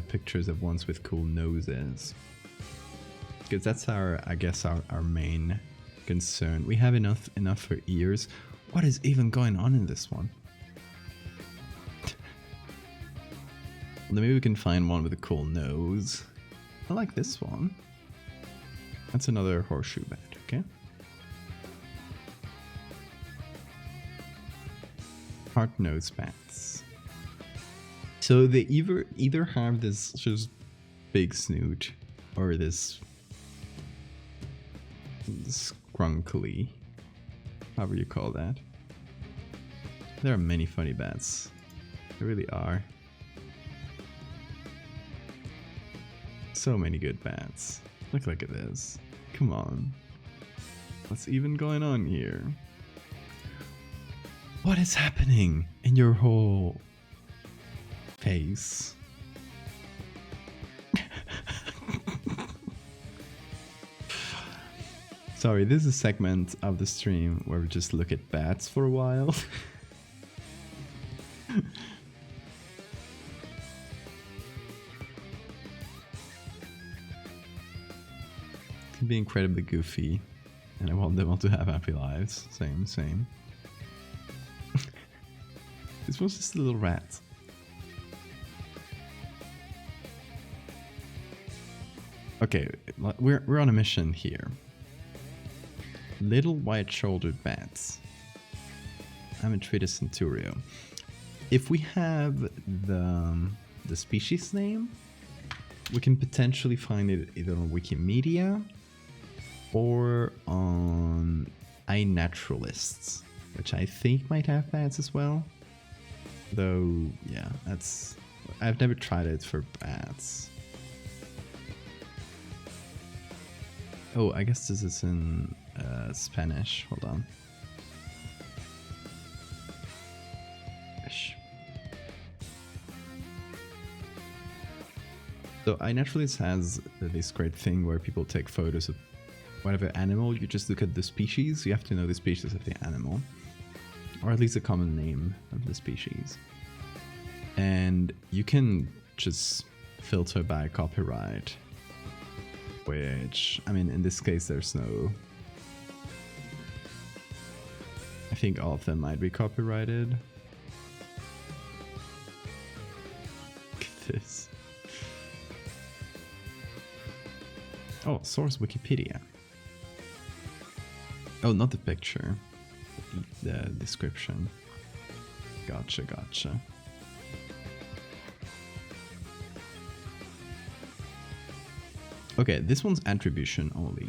pictures of ones with cool noses. Because that's I guess our main concern. We have enough for ears. What is even going on in this one? Maybe we can find one with a cool nose. I like this one. That's another horseshoe bat, okay? Heart nose bats. So they either have this just big snoot or this scrunkly, however you call that. There are many funny bats. There really are. So many good bats. Look at this. Come on. What's even going on here? What is happening in your whole face? Sorry, this is a segment of the stream where we just look at bats for a while. Can be incredibly goofy, and they want to have happy lives. Same. This was just a little rat. Okay, we're on a mission here. Little white-shouldered bats. Ametridus centurio. If we have the species name, we can potentially find it either on Wikimedia or on iNaturalists, which I think might have bats as well. Though, yeah, I've never tried it for bats. Oh, I guess this is in Spanish. Hold on. So iNaturalist has this great thing where people take photos of whatever animal. You just look at the species. You have to know the species of the animal, or at least a common name of the species. And you can just filter by copyright, which, I mean, in this case, there's no... I think all of them might be copyrighted. Look at this. Oh, source Wikipedia. Oh, not the picture. The description. Gotcha. Okay, this one's attribution only.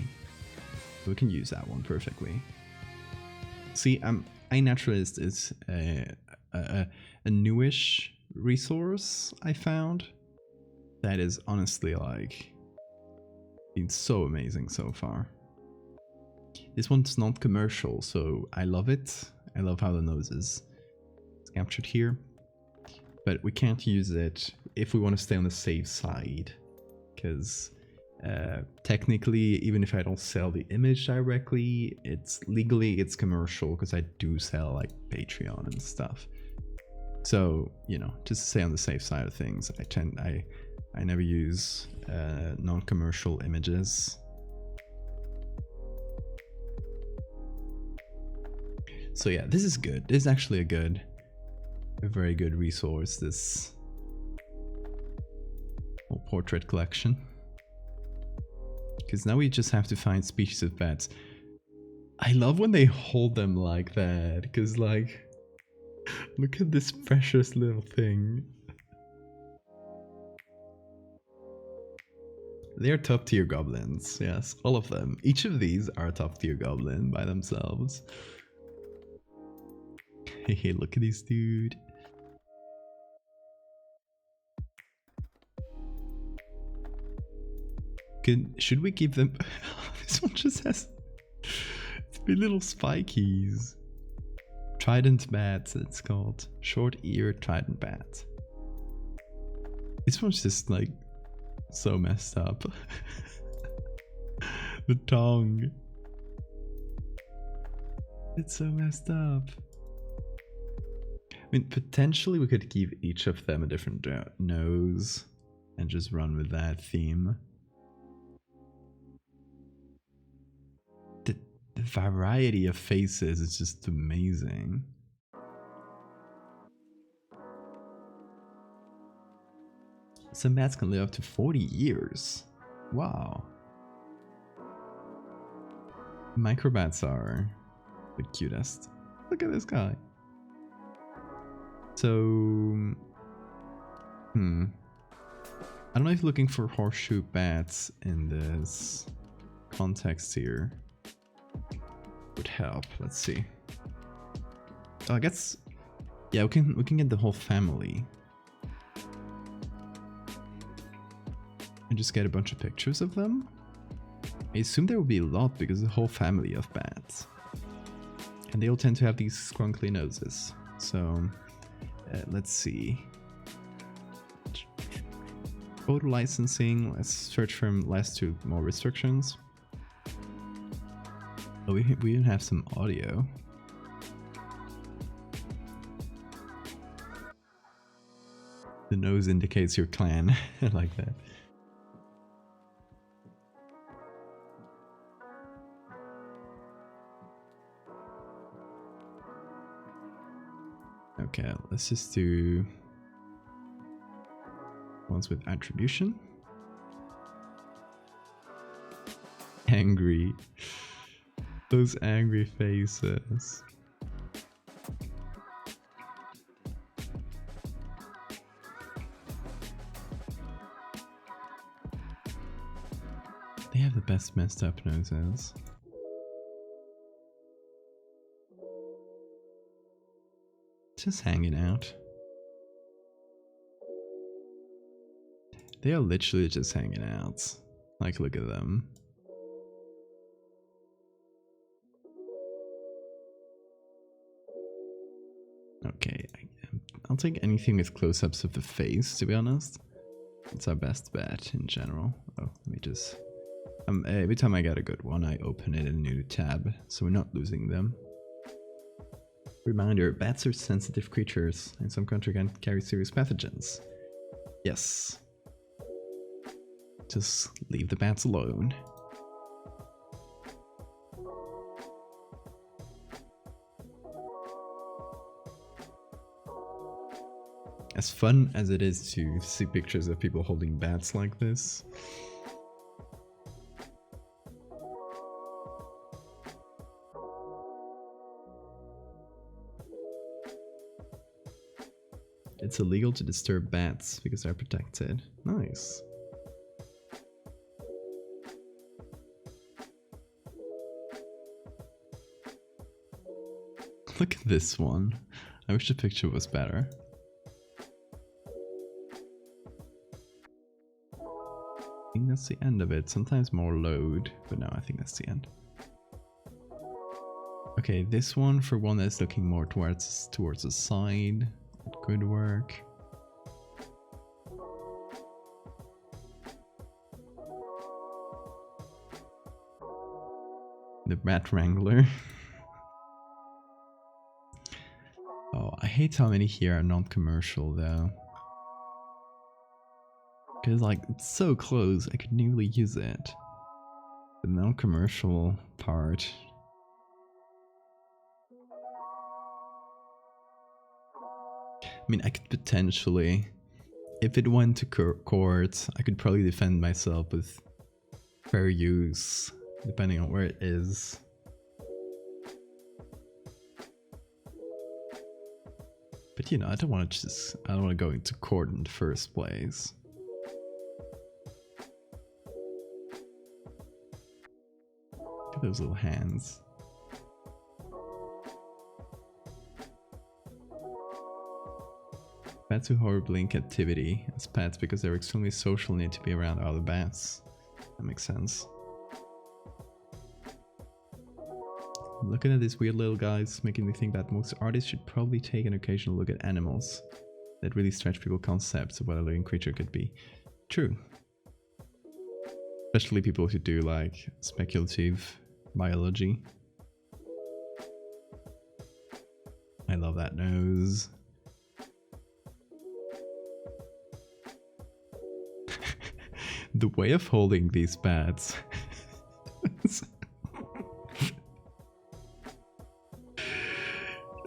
We can use that one perfectly. See, iNaturalist is a newish resource I found. that is honestly like been so amazing so far. This one's not commercial, so I love it. I love how the nose is captured here, but we can't use it if we want to stay on the safe side, because technically, even if I don't sell the image directly, it's legally it's commercial because I do sell like Patreon and stuff. So, you know, just to stay on the safe side of things, I never use non-commercial images. So yeah, this is good. This is actually a very good resource, this whole portrait collection. Because now we just have to find species of bats. I love when they hold them like that, because like, look at this precious little thing. They're top tier goblins, yes, all of them. Each of these are a top tier goblin by themselves. Hey, look at this dude. Should we give them... This one just has 3 little spikies. Trident bats, it's called. Short-eared trident bat. This one's just like so messed up. The tongue. It's so messed up. I mean, potentially we could give each of them a different nose and just run with that theme. The variety of faces is just amazing. Some bats can live up to 40 years. Wow. Microbats are the cutest. Look at this guy. So, I don't know if looking for horseshoe bats in this context here would help. Let's see. Oh, I guess, yeah, we can get the whole family and just get a bunch of pictures of them. I assume there will be a lot because the whole family of bats, and they all tend to have these scrunkly noses. So let's see. Photo licensing. Let's search from less to more restrictions. Oh, we even have some audio. The nose indicates your clan. I like that. Okay, let's just do ones with attribution. Angry. Those angry faces. They have the best messed up noses. Just hanging out. They are literally just hanging out. Like, look at them. Okay, I'll take anything with close-ups of the face, to be honest. It's our best bet in general. Oh, let me just... every time I get a good one, I open it in a new tab, so we're not losing them. Reminder, bats are sensitive creatures, and some country can carry serious pathogens. Yes. Just leave the bats alone. As fun as it is to see pictures of people holding bats like this, it's illegal to disturb bats because they're protected. Nice. Look at this one. I wish the picture was better. think that's the end of it. Sometimes more load, but no, I think that's the end. Okay, this one for one that's looking more towards the side. Good work. The Bat Wrangler. Oh, I hate how many here are non-commercial though. Because like, it's so close, I could nearly use it. The non-commercial part. I mean, I could potentially, if it went to court, I could probably defend myself with fair use, depending on where it is. But you know, I don't want to go into court in the first place. Look at those little hands. Bats who horribly in captivity as pets because they're extremely social and need to be around other bats. That makes sense. Looking at these weird little guys making me think that most artists should probably take an occasional look at animals that really stretch people's concepts of what a living creature could be. True. Especially people who do like speculative biology. I love that nose. The way of holding these bats.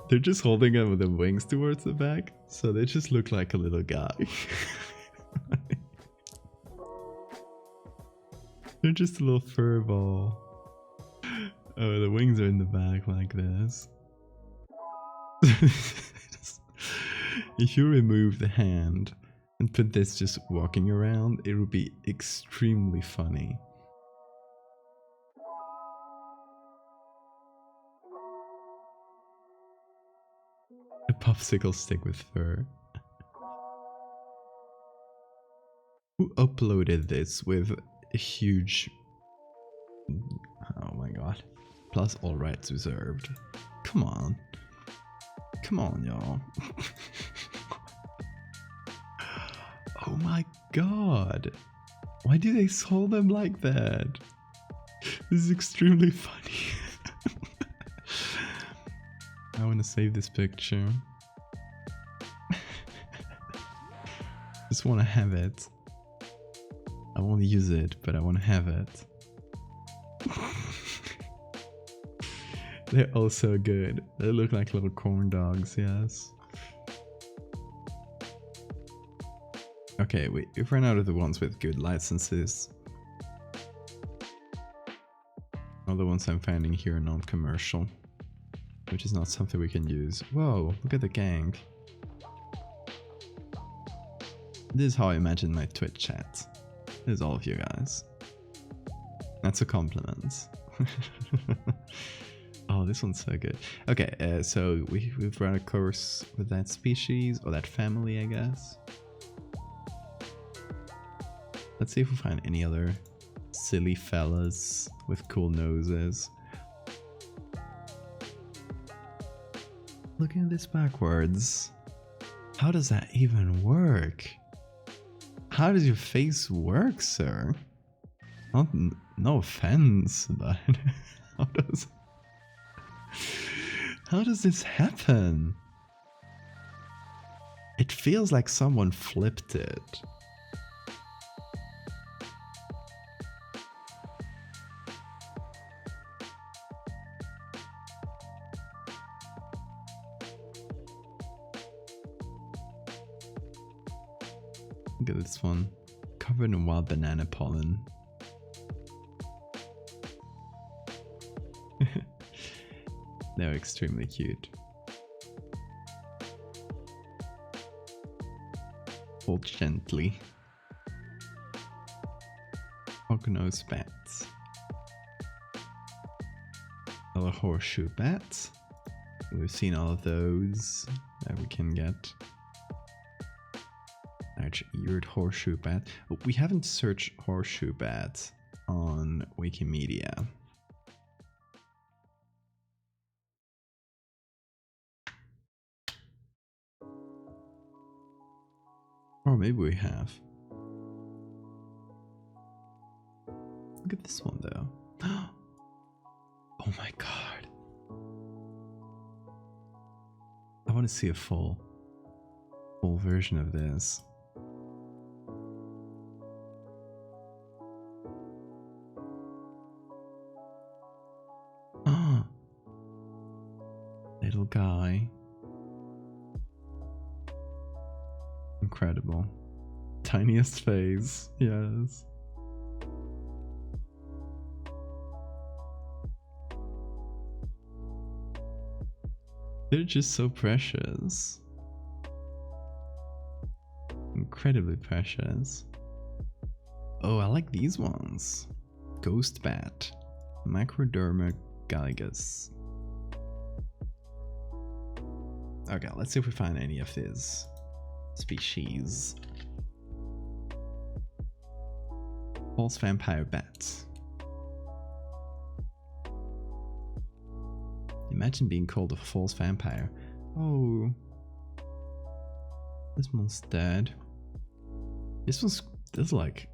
They're just holding them with the wings towards the back, so they just look like a little guy. They're just a little fur ball. Oh, the wings are in the back like this. If you remove the hand and put this just walking around, it would be extremely funny. A popsicle stick with fur. Who uploaded this with a huge... Oh my god. Plus all rights reserved. Come on. Come on, y'all. Oh my god. Why do they hold them like that? This is extremely funny. I want to save this picture. Just want to have it. I won't use it, but I want to have it. They're all so good. They look like little corn dogs, yes. Okay, we've run out of the ones with good licenses. All the ones I'm finding here are non-commercial, which is not something we can use. Whoa, look at the gang. This is how I imagine my Twitch chat. This is all of you guys. That's a compliment. Oh, this one's so good. Okay, so we've run a course with that species, or that family, I guess. Let's see if we find any other silly fellas with cool noses. Looking at this backwards. How does that even work? How does your face work, sir? No offense, but how does this happen? It feels like someone flipped it. Look at this one, covered in wild banana pollen. They're extremely cute. Hold gently. Hognose bats. Another horseshoe bat. We've seen all of those that we can get. Large-eared horseshoe bat. Oh, we haven't searched horseshoe bat on Wikimedia. Or maybe we have. Look at this one though. Oh my god. I want to see a full version of this. Ah, little guy. Incredible. Tiniest face, yes. They're just so precious. Incredibly precious. Oh, I like these ones. Ghost bat. Microderma galligus. Okay, let's see if we find any of these species. False vampire bats. Imagine being called a false vampire. Oh. This one's dead. There's like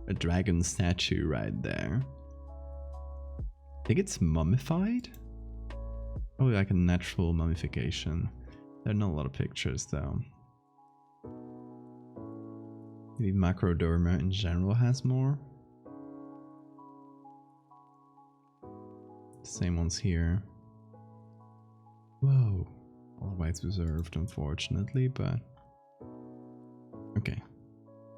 a dragon statue right there. I think it's mummified? Probably like a natural mummification. There are not a lot of pictures though. Maybe Macroderma in general has more. Same ones here. Whoa. All rights reserved, unfortunately, but... Okay.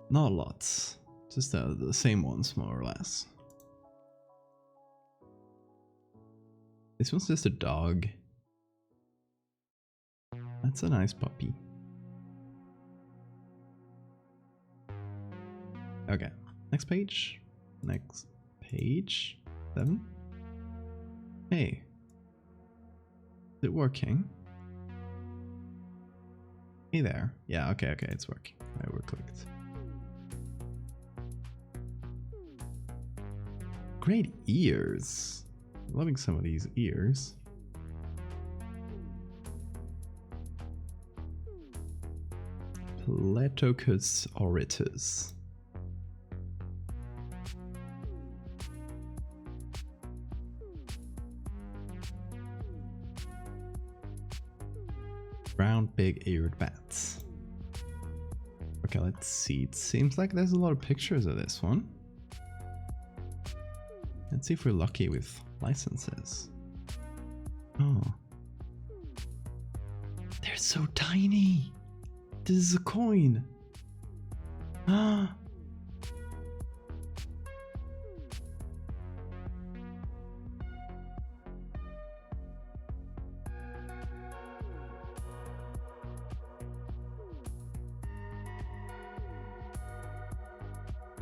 Not lots. Just the same ones, more or less. This one's just a dog. That's a nice puppy. Okay. Next page. Next page. 7. Hey. Is it working? Hey there. Yeah, okay, it's working. I overclicked. Great ears. Loving some of these ears. Pletocus auritus. Brown big-eared bats. Okay, let's see. It seems like there's a lot of pictures of this one. Let's see if we're lucky with licenses. Oh. They're so tiny! This is a coin! Ah!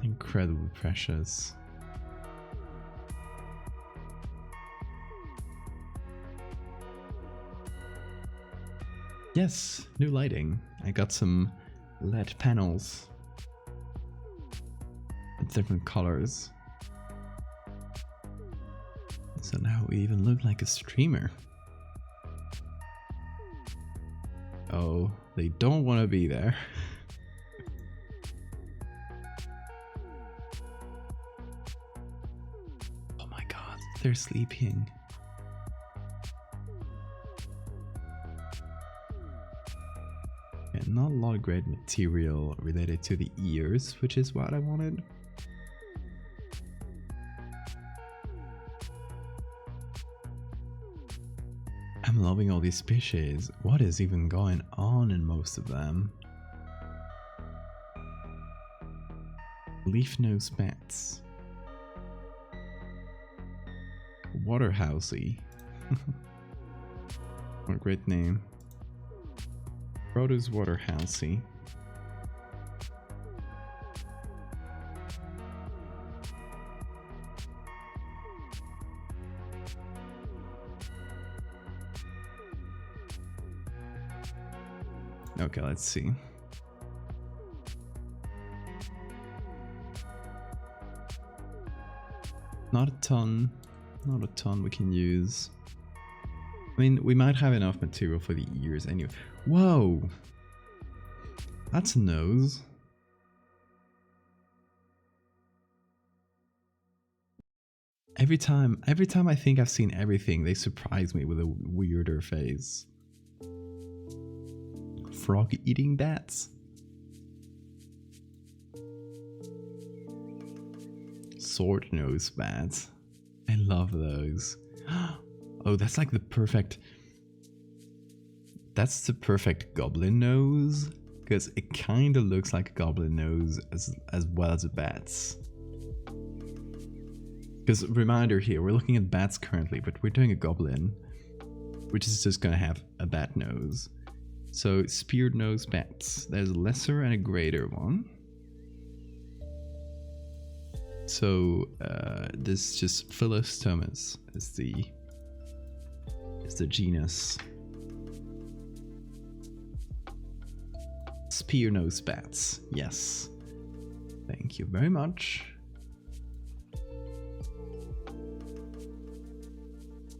Incredibly precious. Yes, new lighting. I got some LED panels with different colors. So now we even look like a streamer. Oh, they don't want to be there. Oh my god, they're sleeping. Not a lot of great material related to the ears, which is what I wanted. I'm loving all these species. What is even going on in most of them? Leaf-nose bats. Waterhousey. What a great name. Rhodes Waterhousey. Okay, let's see. Not a ton. Not a ton we can use. I mean, we might have enough material for the ears anyway. Whoa! That's a nose. Every time I think I've seen everything, they surprise me with a weirder face. Frog eating bats. Sword nose bats. I love those. Oh, that's like the perfect... That's the perfect goblin nose. Because it kind of looks like a goblin nose as well as a bat's. Because reminder here, we're looking at bats currently, but we're doing a goblin, which is just gonna have a bat nose. So speared nose bats. There's a lesser and a greater one. So this just Philostomus is the genus. Spear nose bats. Yes. Thank you very much.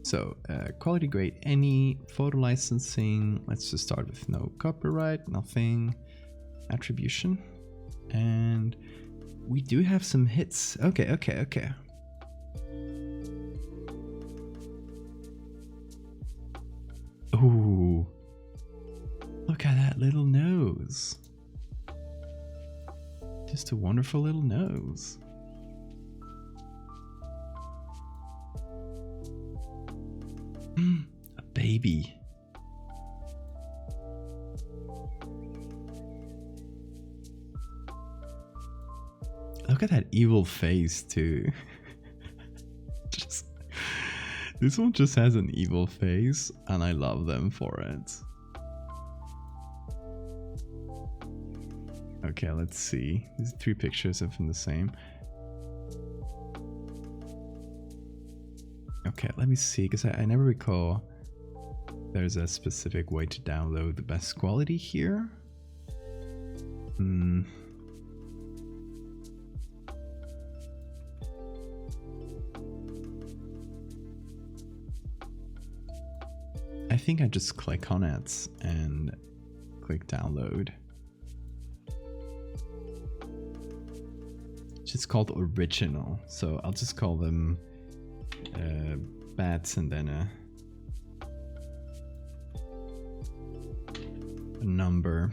So, quality grade any, photo licensing, let's just start with no copyright, nothing, attribution, and we do have some hits. Okay. Ooh, look at that little nose. Just a wonderful little nose. A baby. Look at that evil face too. This one just has an evil face and I love them for it. Okay, let's see. These 3 pictures of them the same. Okay, let me see, because I never recall there's a specific way to download the best quality here. I think I just click on it and click download. It's just called original, so I'll just call them bats and then a number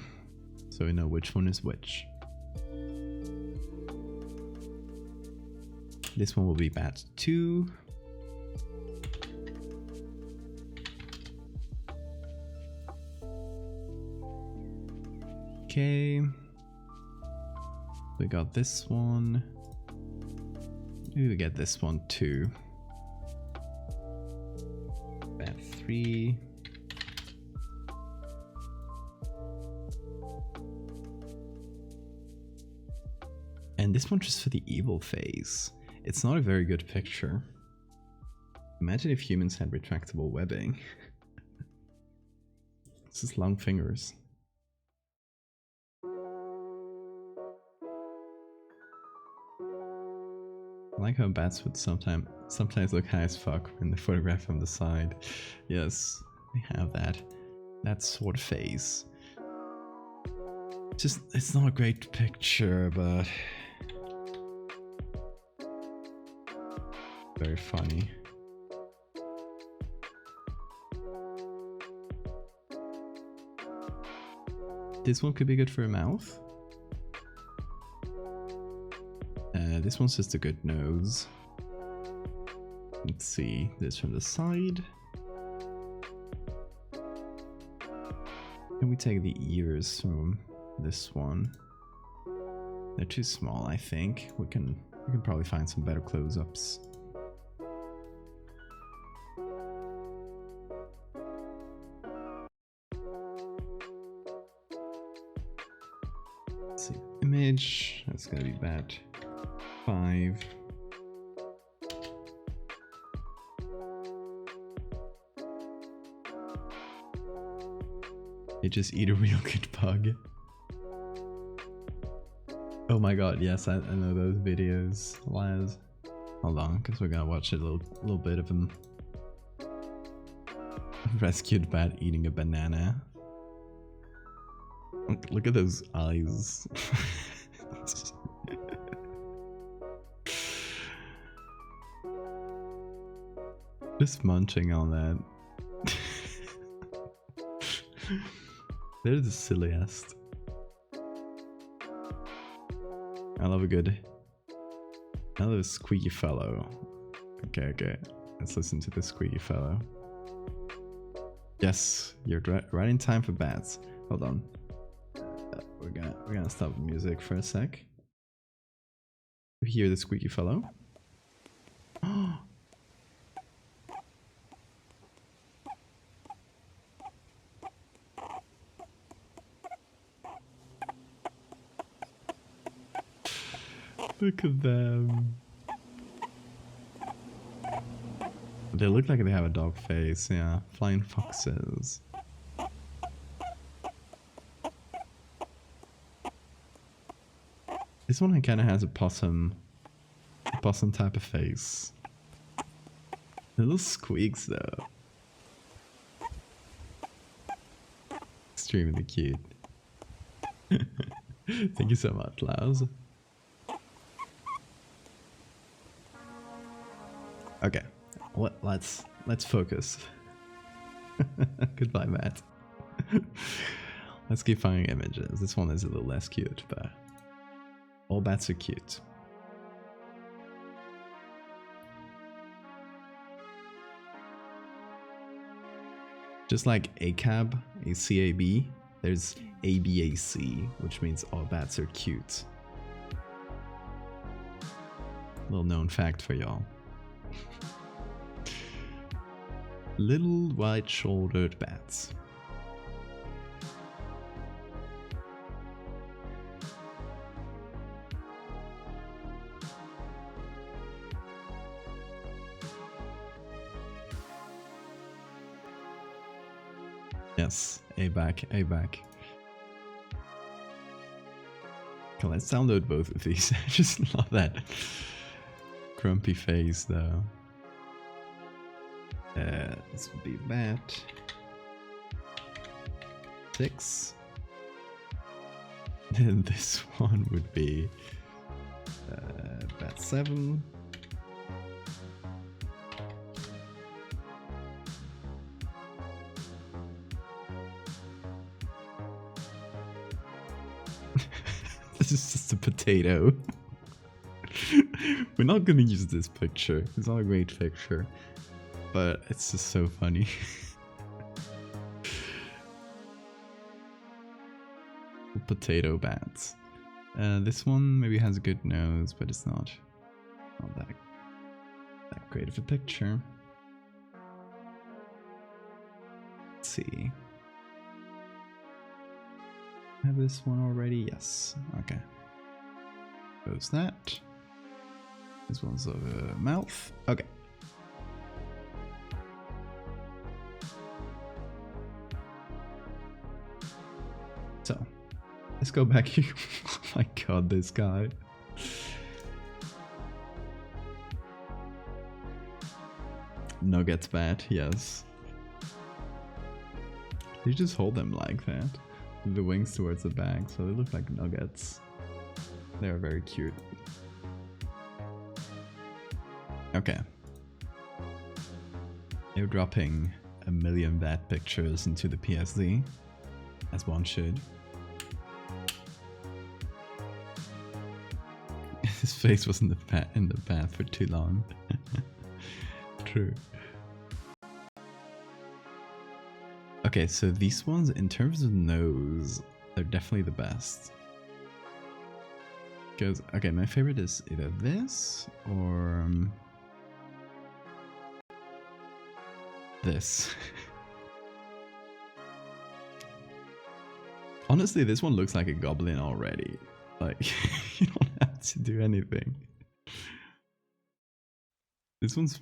so we know which one is which. This one will be bat 2. Okay, we got this one. Maybe we get this one too. Bat 3. And this one just for the evil face. It's not a very good picture. Imagine if humans had retractable webbing. This is long fingers. I like how bats would sometimes look high as fuck in the photograph from the side. Yes, they have that sort of face. Just, it's not a great picture, but very funny. This one could be good for a mouth. This one's just a good nose. Let's see this from the side. Can we take the ears from this one? They're too small, I think. We can probably find some better close-ups. Let's see, image. That's gonna be bad. 5. They just eat a real good bug. Oh my god, yes, I know those videos, Laz. Hold on, because we're gonna watch a little bit of him. Rescued bat eating a banana. Look at those eyes. Just munching on that. They're the silliest. I love a squeaky fellow. Okay. Let's listen to the squeaky fellow. Yes, you're right in time for bats. Hold on. We're gonna stop the music for a sec. You hear the squeaky fellow? Look at them. They look like they have a dog face, yeah. Flying foxes. This one kind of has a possum type of face. Little squeaks though. Extremely cute. Thank you so much, Laus. Okay, let's focus. Goodbye, Matt. Let's keep finding images. This one is a little less cute, but all bats are cute. Just like ACAB, ACAB, there's ABAC, which means all bats are cute. Little known fact for y'all. Little white-shouldered bats. Yes, A back. Okay, let's download both of these. I just love that grumpy face though. This would be bat 6. And this one would be bat 7. This is just a potato. We're not gonna use this picture. It's not a great picture. But it's just so funny. Potato bats. This one maybe has a good nose, but it's not that great of a picture. Let's see. Have this one already? Yes. Okay. Goes that. This one's a mouth. Okay. So, let's go back here. Oh my god, this guy. Nuggets bat, yes. You just hold them like that. With the wings towards the back, so they look like nuggets. They are very cute. Okay. They're dropping 1 million bat pictures into the PSD. As one should. His face was in the bath for too long. True. Okay, so these ones, in terms of nose, they're definitely the best. Because, okay, my favorite is either this or this. Honestly, this one looks like a goblin already. Like, you don't have to do anything. This one's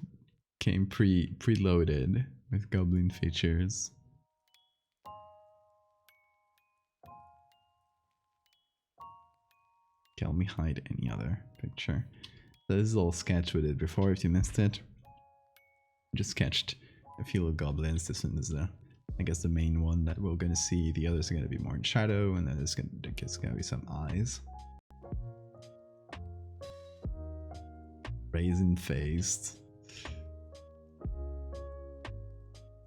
came preloaded with goblin features. Okay, let me hide any other picture. There's a little sketch we did before if you missed it. Just sketched a few little goblins. This one is the, I guess, the main one that we're gonna see. The others are gonna be more in shadow, and then there's gonna be some eyes. Raisin faced.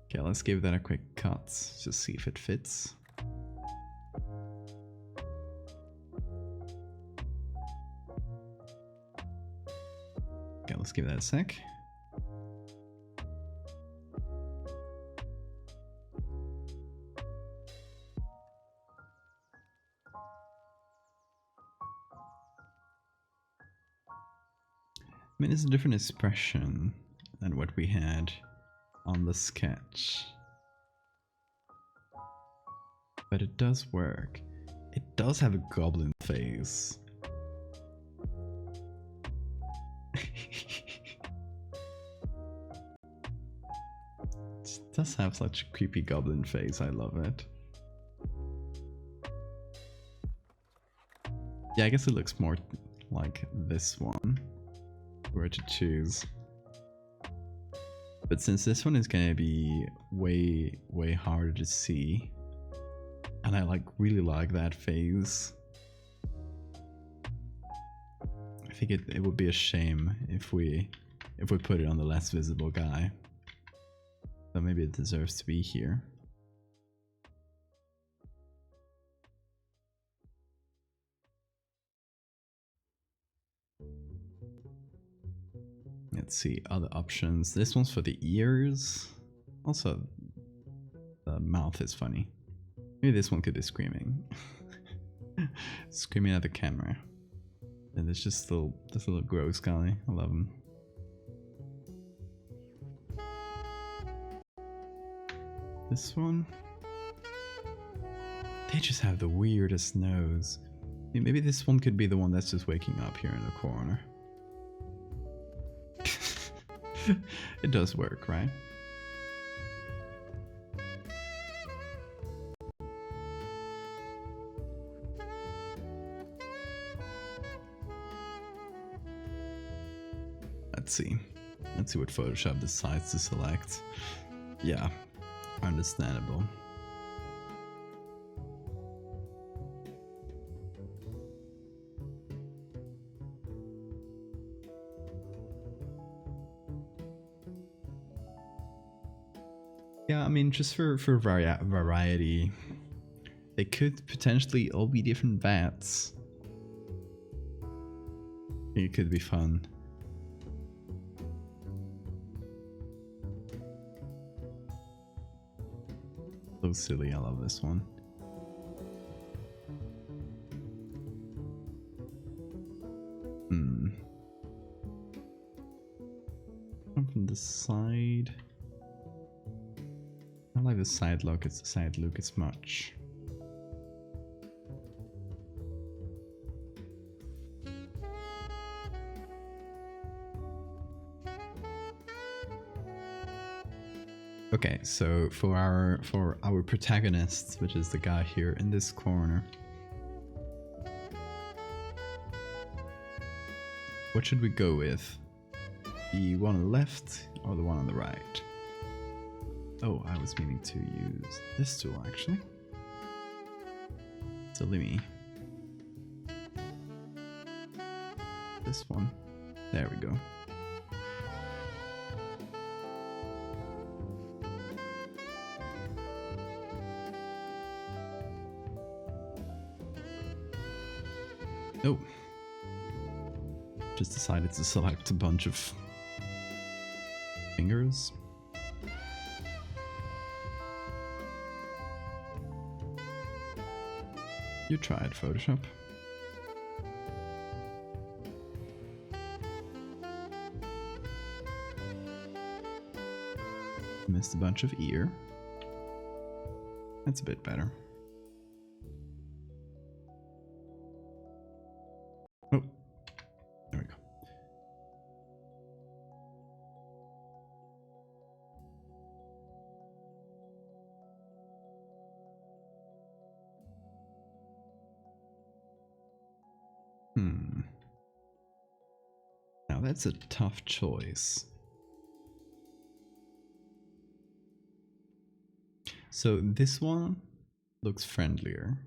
Okay, let's give that a quick cut. Just see if it fits. Okay, let's give that a sec. I mean, it's a different expression than what we had on the sketch. But it does work. It does have a goblin face. It does have such a creepy goblin face, I love it. Yeah, I guess it looks more like this one, were to choose. But since this one is gonna be way harder to see, and I really like that phase, I think it would be a shame if we put it on the less visible guy. So maybe it deserves to be here. Let's see, other options. This one's for the ears. Also, the mouth is funny. Maybe this one could be screaming. Screaming at the camera. And there's just this little gross guy. I love him. This one? They just have the weirdest nose. Maybe this one could be the one that's just waking up here in the corner. It does work, right? Let's see. Let's see what Photoshop decides to select. Yeah, understandable. Yeah, I mean, just for variety, they could potentially all be different bats. It could be fun. So silly, I love this one. From the side. I like the side look, it's the side look, it's much. Okay, so for our protagonist, which is the guy here in this corner, what should we go with? The one on the left or the one on the right? Oh, I was meaning to use this tool actually. So let me... this one. There we go. Oh. Just decided to select a bunch of fingers. You try it, Photoshop. Missed a bunch of ear. That's a bit better. Oh, there we go. Now that's a tough choice. So this one looks friendlier.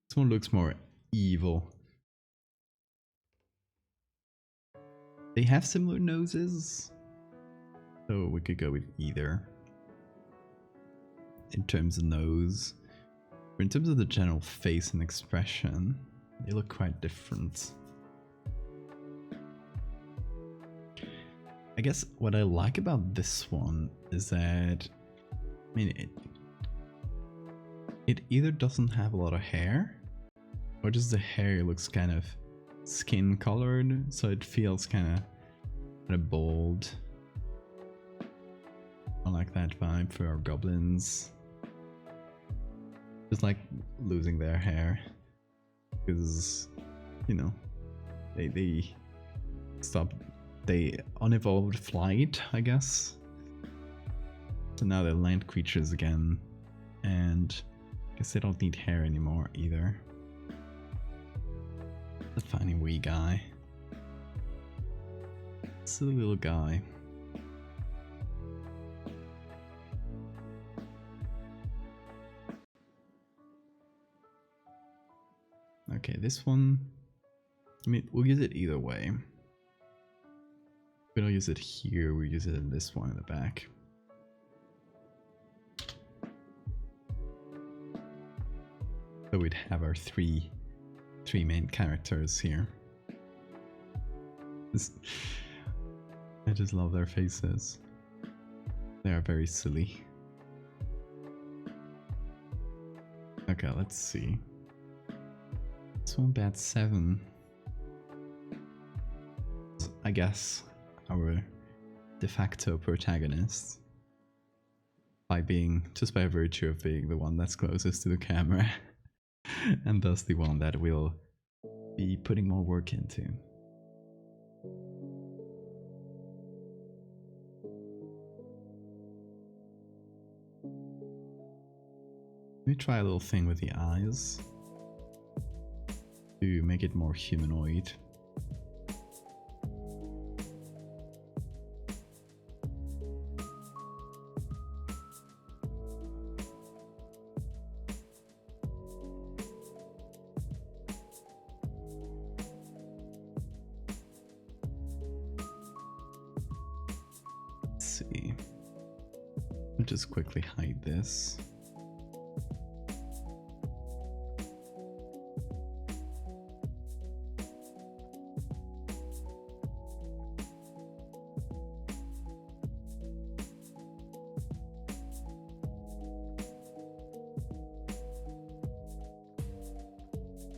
This one looks more evil. They have similar noses, so we could go with either. In terms of nose, but in terms of the general face and expression, they look quite different. I guess what I like about this one is that, I mean, it either doesn't have a lot of hair, or just the hair looks kind of skin colored, so it feels kind of bold. I like that vibe for our goblins. Just like losing their hair, because, you know, they stopped, they unevolved flight, I guess. So now they're land creatures again, and I guess they don't need hair anymore either. The funny wee guy. Silly little guy. Okay, this one, I mean, we'll use it either way. We don't use it here, we use it in this one in the back. So we'd have our three main characters here. I just love their faces. They are very silly. Okay, let's see. This one bad 7. I guess our de facto protagonist, by virtue of being the one that's closest to the camera, and thus the one that we'll be putting more work into. Let me try a little thing with the eyes to make it more humanoid. Let's see. I'll just quickly hide this.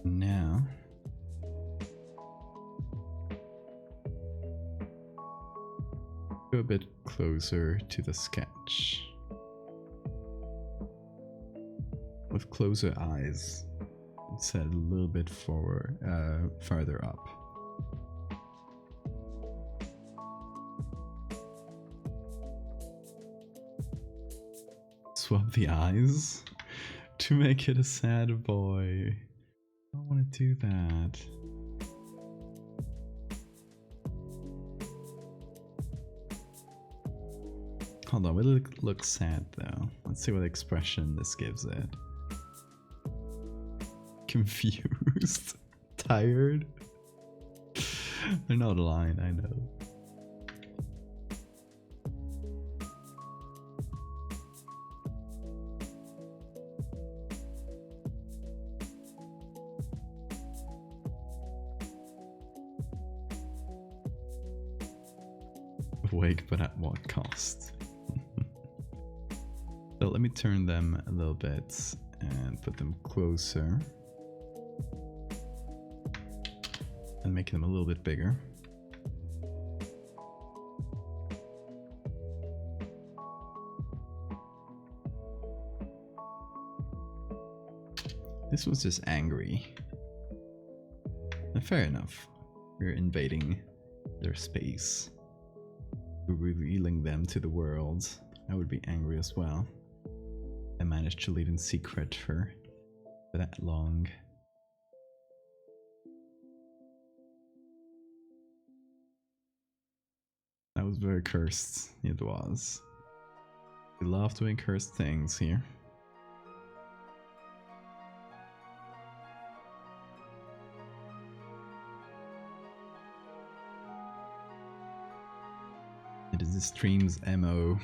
Now, go a bit closer to the sketch. With closer eyes, set a little bit forward, farther up. Swap the eyes to make it a sad boy. I don't want to do that. Hold on, will it look sad though? Let's see what expression this gives it. Confused? Tired? They're not lying, I know. Awake, but at what cost? So let me turn them a little bit and put them closer. And make them a little bit bigger. This was just angry. Fair enough. We're invading their space. We're revealing them to the world. I would be angry as well. I managed to live in secret for that long. That was very cursed. It was. We love doing cursed things here. It is the stream's MO.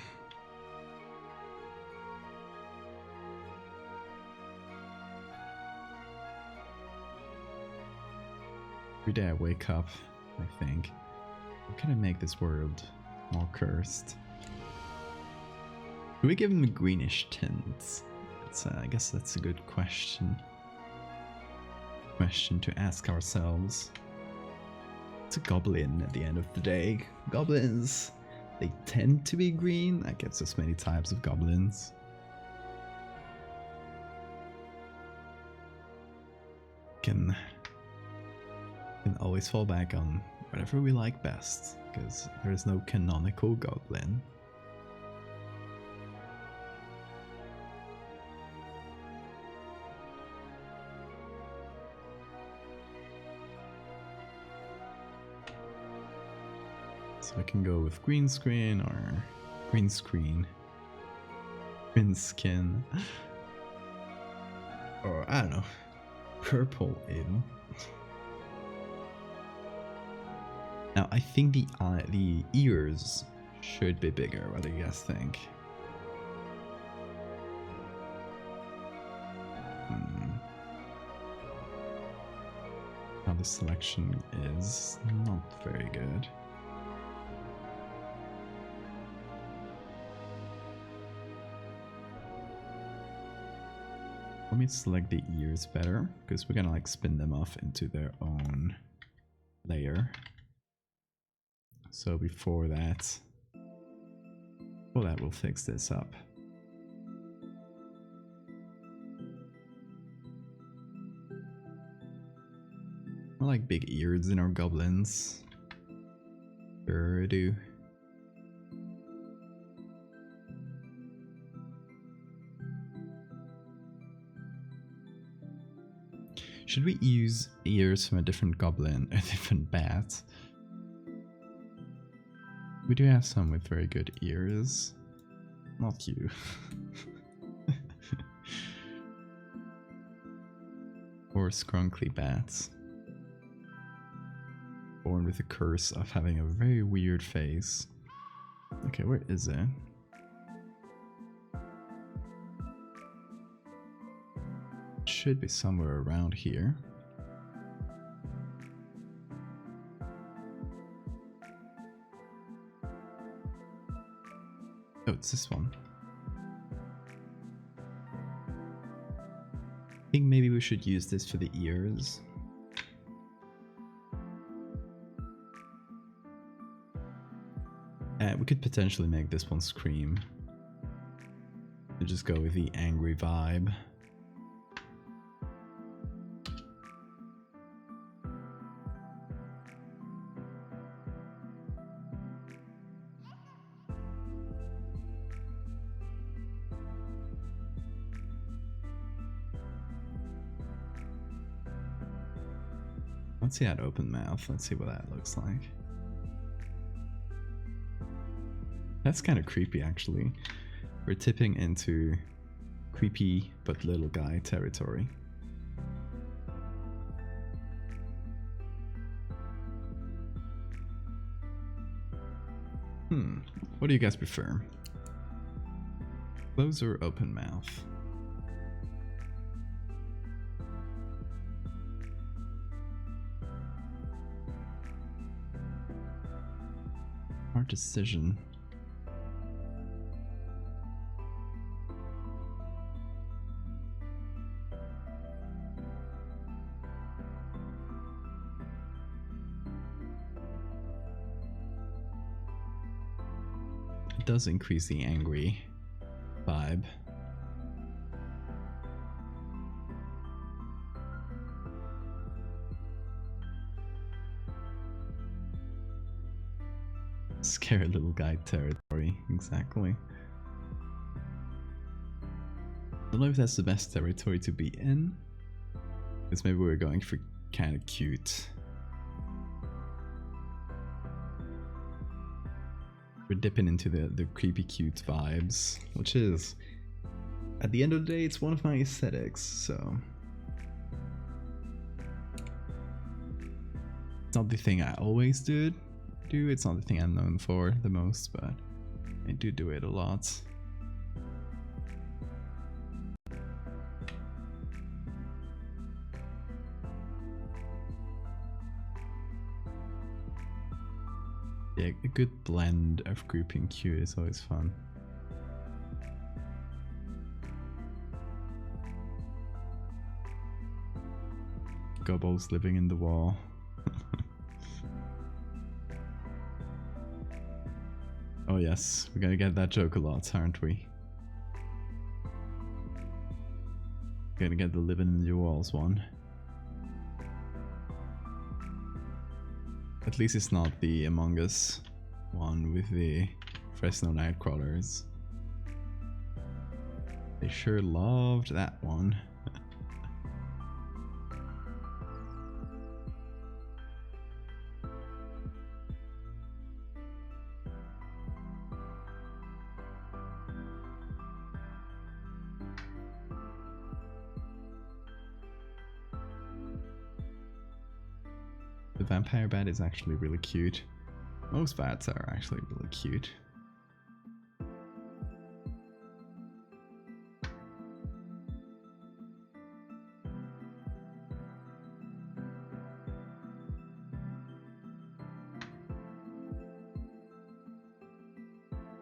Every day I wake up, I think, how can I make this world more cursed? Do we give them greenish tints? I guess that's a good question. To ask ourselves. It's a goblin at the end of the day. Goblins, they tend to be green. I guess there's many types of goblins. Can always fall back on whatever we like best, because there is no canonical goblin. So I can go with green screen or green screen, green skin, or I don't know, purple even. Now I think the ears should be bigger. What do you guys think? Now the selection is not very good. Let me select the ears better, because we're gonna like spin them off into their own layer. So before that we'll fix this up. I like big ears in our goblins. Sure do. Should we use ears from a different goblin, a different bat? We do have some with very good ears. Not you. Or skrunkly bats. Born with a curse of having a very weird face. Okay, where is it? It should be somewhere around here. Oh, it's this one. I think maybe we should use this for the ears. We could potentially make this one scream. And just go with the angry vibe. Let's see that open mouth. Let's see what that looks like. That's kind of creepy, actually. We're tipping into creepy but little guy territory. What do you guys prefer? Close or open mouth? Hard decision. It does increase the angry vibe. Scary little guy territory, exactly. I don't know if that's the best territory to be in, because maybe we're going for kind of cute. we're dipping into the creepy cute vibes, which is, at the end of the day, it's one of my aesthetics, so it's not the thing I always do, it's not the thing I'm known for the most, but I do it a lot. Yeah, a good blend of grouping cute is always fun. Goblins living in the wall. Oh yes, we're gonna get that joke a lot, aren't we? Gonna get the living in your walls one. At least it's not the Among Us one with the Fresno Nightcrawlers. They sure loved that one. The vampire bat is actually really cute. Most bats are actually really cute.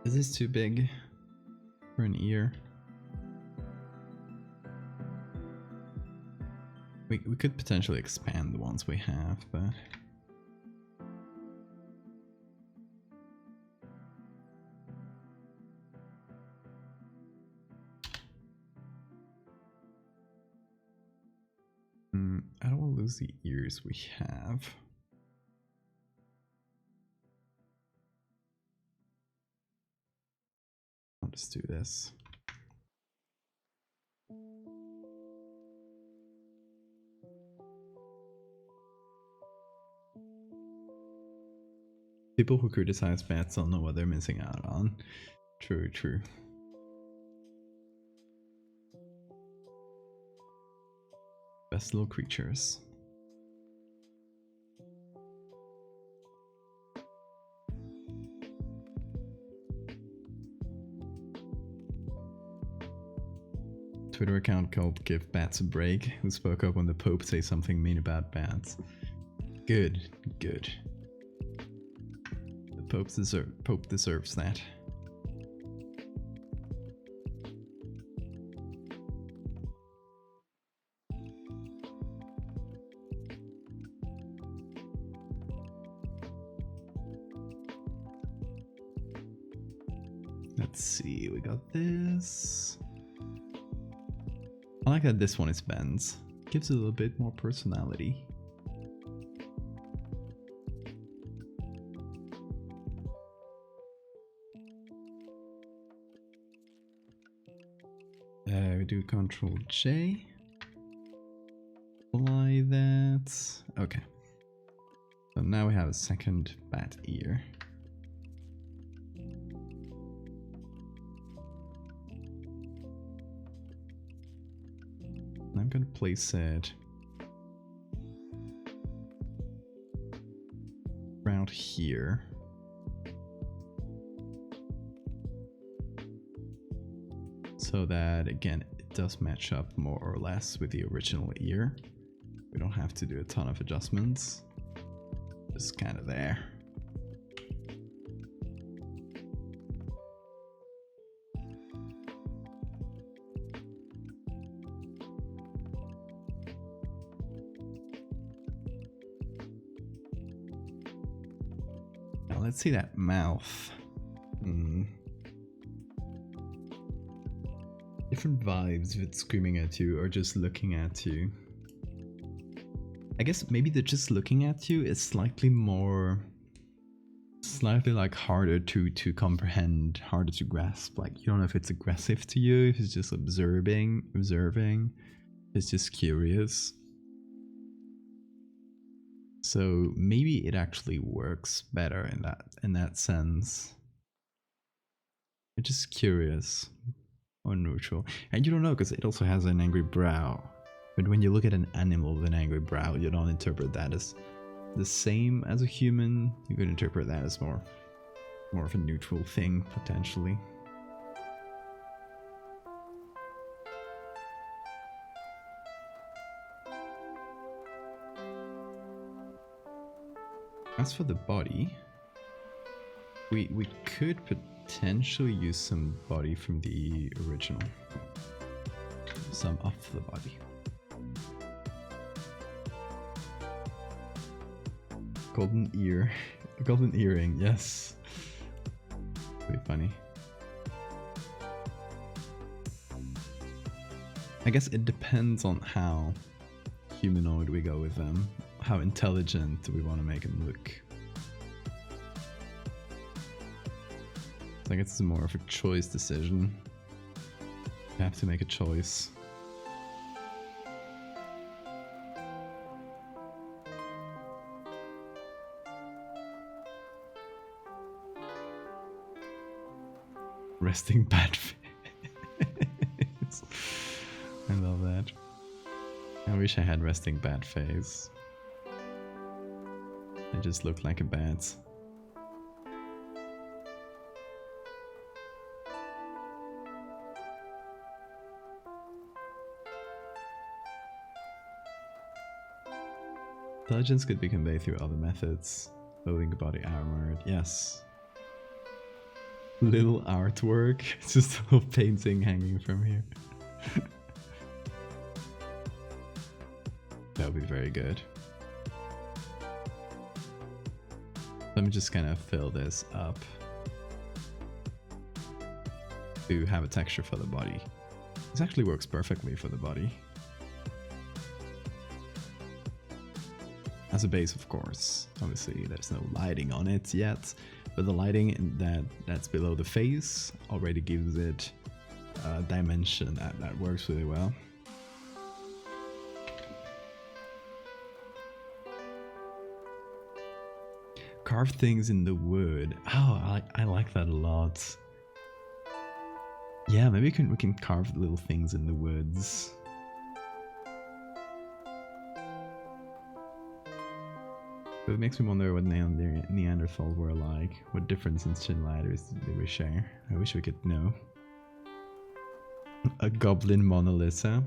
Is this too big for an ear? We could potentially expand the ones we have, but I don't want to lose the ears we have. I'll just do this. People who criticize bats don't know what they're missing out on. True, true. Best little creatures. Twitter account called Give Bats a Break, who spoke up when the Pope said something mean about bats. Good, good. The Pope deserves that. Let's see, we got this. I like that this one is Ben's. Gives it a little bit more personality. We do Control J. Apply that. Okay. So now we have a second bat ear. I'm gonna place it around here. So that, again, it does match up more or less with the original ear. We don't have to do a ton of adjustments. Just kind of there. Now let's see that mouth. Different vibes if it's screaming at you or just looking at you. I guess maybe the just looking at you is slightly like harder to comprehend, harder to grasp. Like, you don't know if it's aggressive to you, if it's just observing, if it's just curious. So maybe it actually works better in that sense. I'm just curious. Or neutral. And you don't know because it also has an angry brow. But when you look at an animal with an angry brow, you don't interpret that as the same as a human. You could interpret that as more of a neutral thing, potentially. As for the body, we could potentially use some body from the original. Some of the body. Golden ear. Golden earring, yes. Pretty funny. I guess it depends on how humanoid we go with them. How intelligent we want to make them look. I guess it's more of a choice decision. You have to make a choice. Resting bat face. I love that. I wish I had resting bat face. I just look like a bat. Intelligence could be conveyed through other methods. Clothing, body armored, yes. Little artwork, it's just a little painting hanging from here. That would be very good. Let me just kind of fill this up to have a texture for the body. This actually works perfectly for the body. As a base, of course. Obviously, there's no lighting on it yet, but the lighting that's below the face already gives it a dimension that works really well. Carve things in the wood. Oh, I like that a lot. Yeah, maybe we can carve little things in the woods. But it makes me wonder what Neanderthals were like. What difference in similarities did we share? I wish we could know. A goblin monolitha.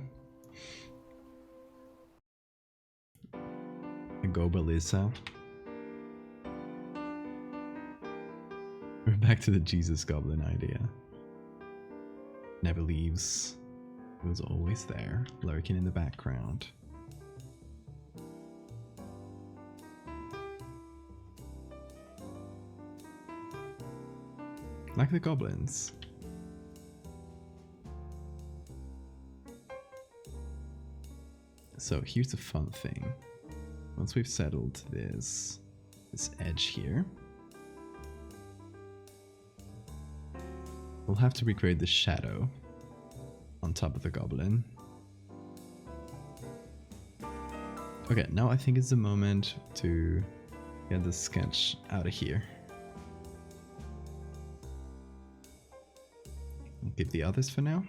A gobelissa. We're back to the Jesus goblin idea. Never leaves. It was always there, lurking in the background. Like the goblins. So here's the fun thing. Once we've settled this edge here, we'll have to recreate the shadow on top of the goblin. Okay, now I think it's the moment to get the sketch out of here. I'll keep the others for now.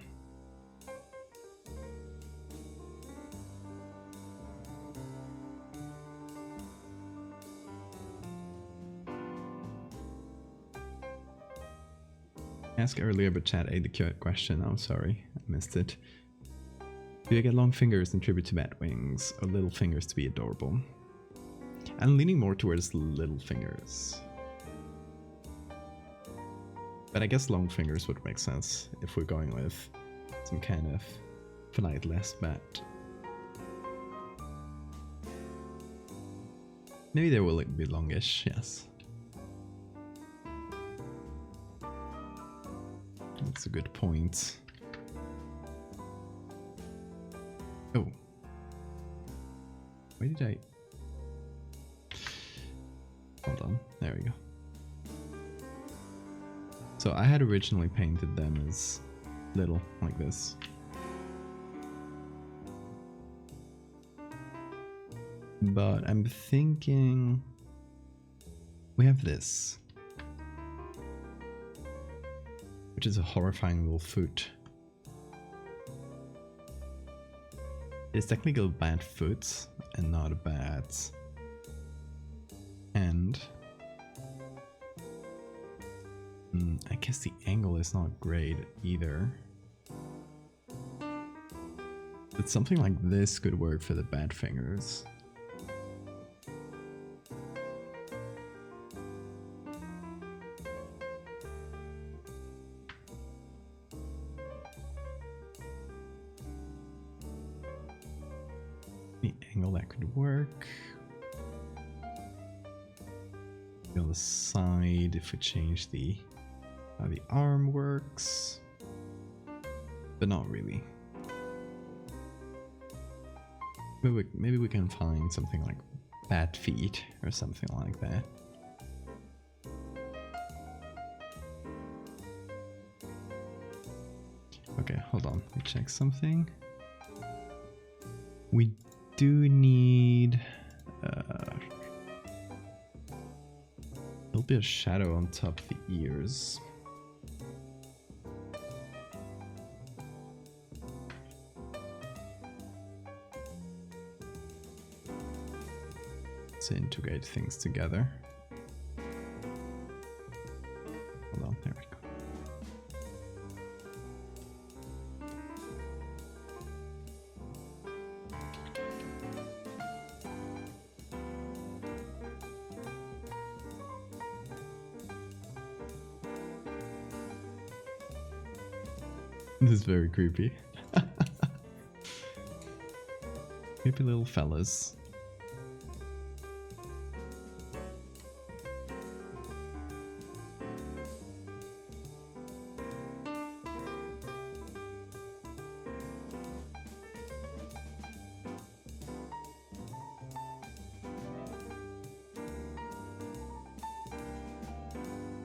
Asked earlier, but chat ate the question. I'm sorry, I missed it. Do you get long fingers in tribute to bat wings, or little fingers to be adorable? I'm leaning more towards little fingers. But I guess long fingers would make sense if we're going with some kind of flightless bat. Maybe they will be longish, yes. That's a good point. Oh. Where did I... Hold on, there we go. So I had originally painted them as little, like this. But I'm thinking... We have this. which is a horrifying little foot. It's technically a bad foot and not a bad hand. I guess the angle is not great either. But something like this could work for the bad fingers. The angle that could work. On the side, if we change the how the arm works, but not really. Maybe we can find something like bat feet or something like that. Okay, hold on. Let me check something. We do need a little bit of shadow on top of the ears. To integrate things together. Hold on, there we go. This is very creepy. Creepy little fellas.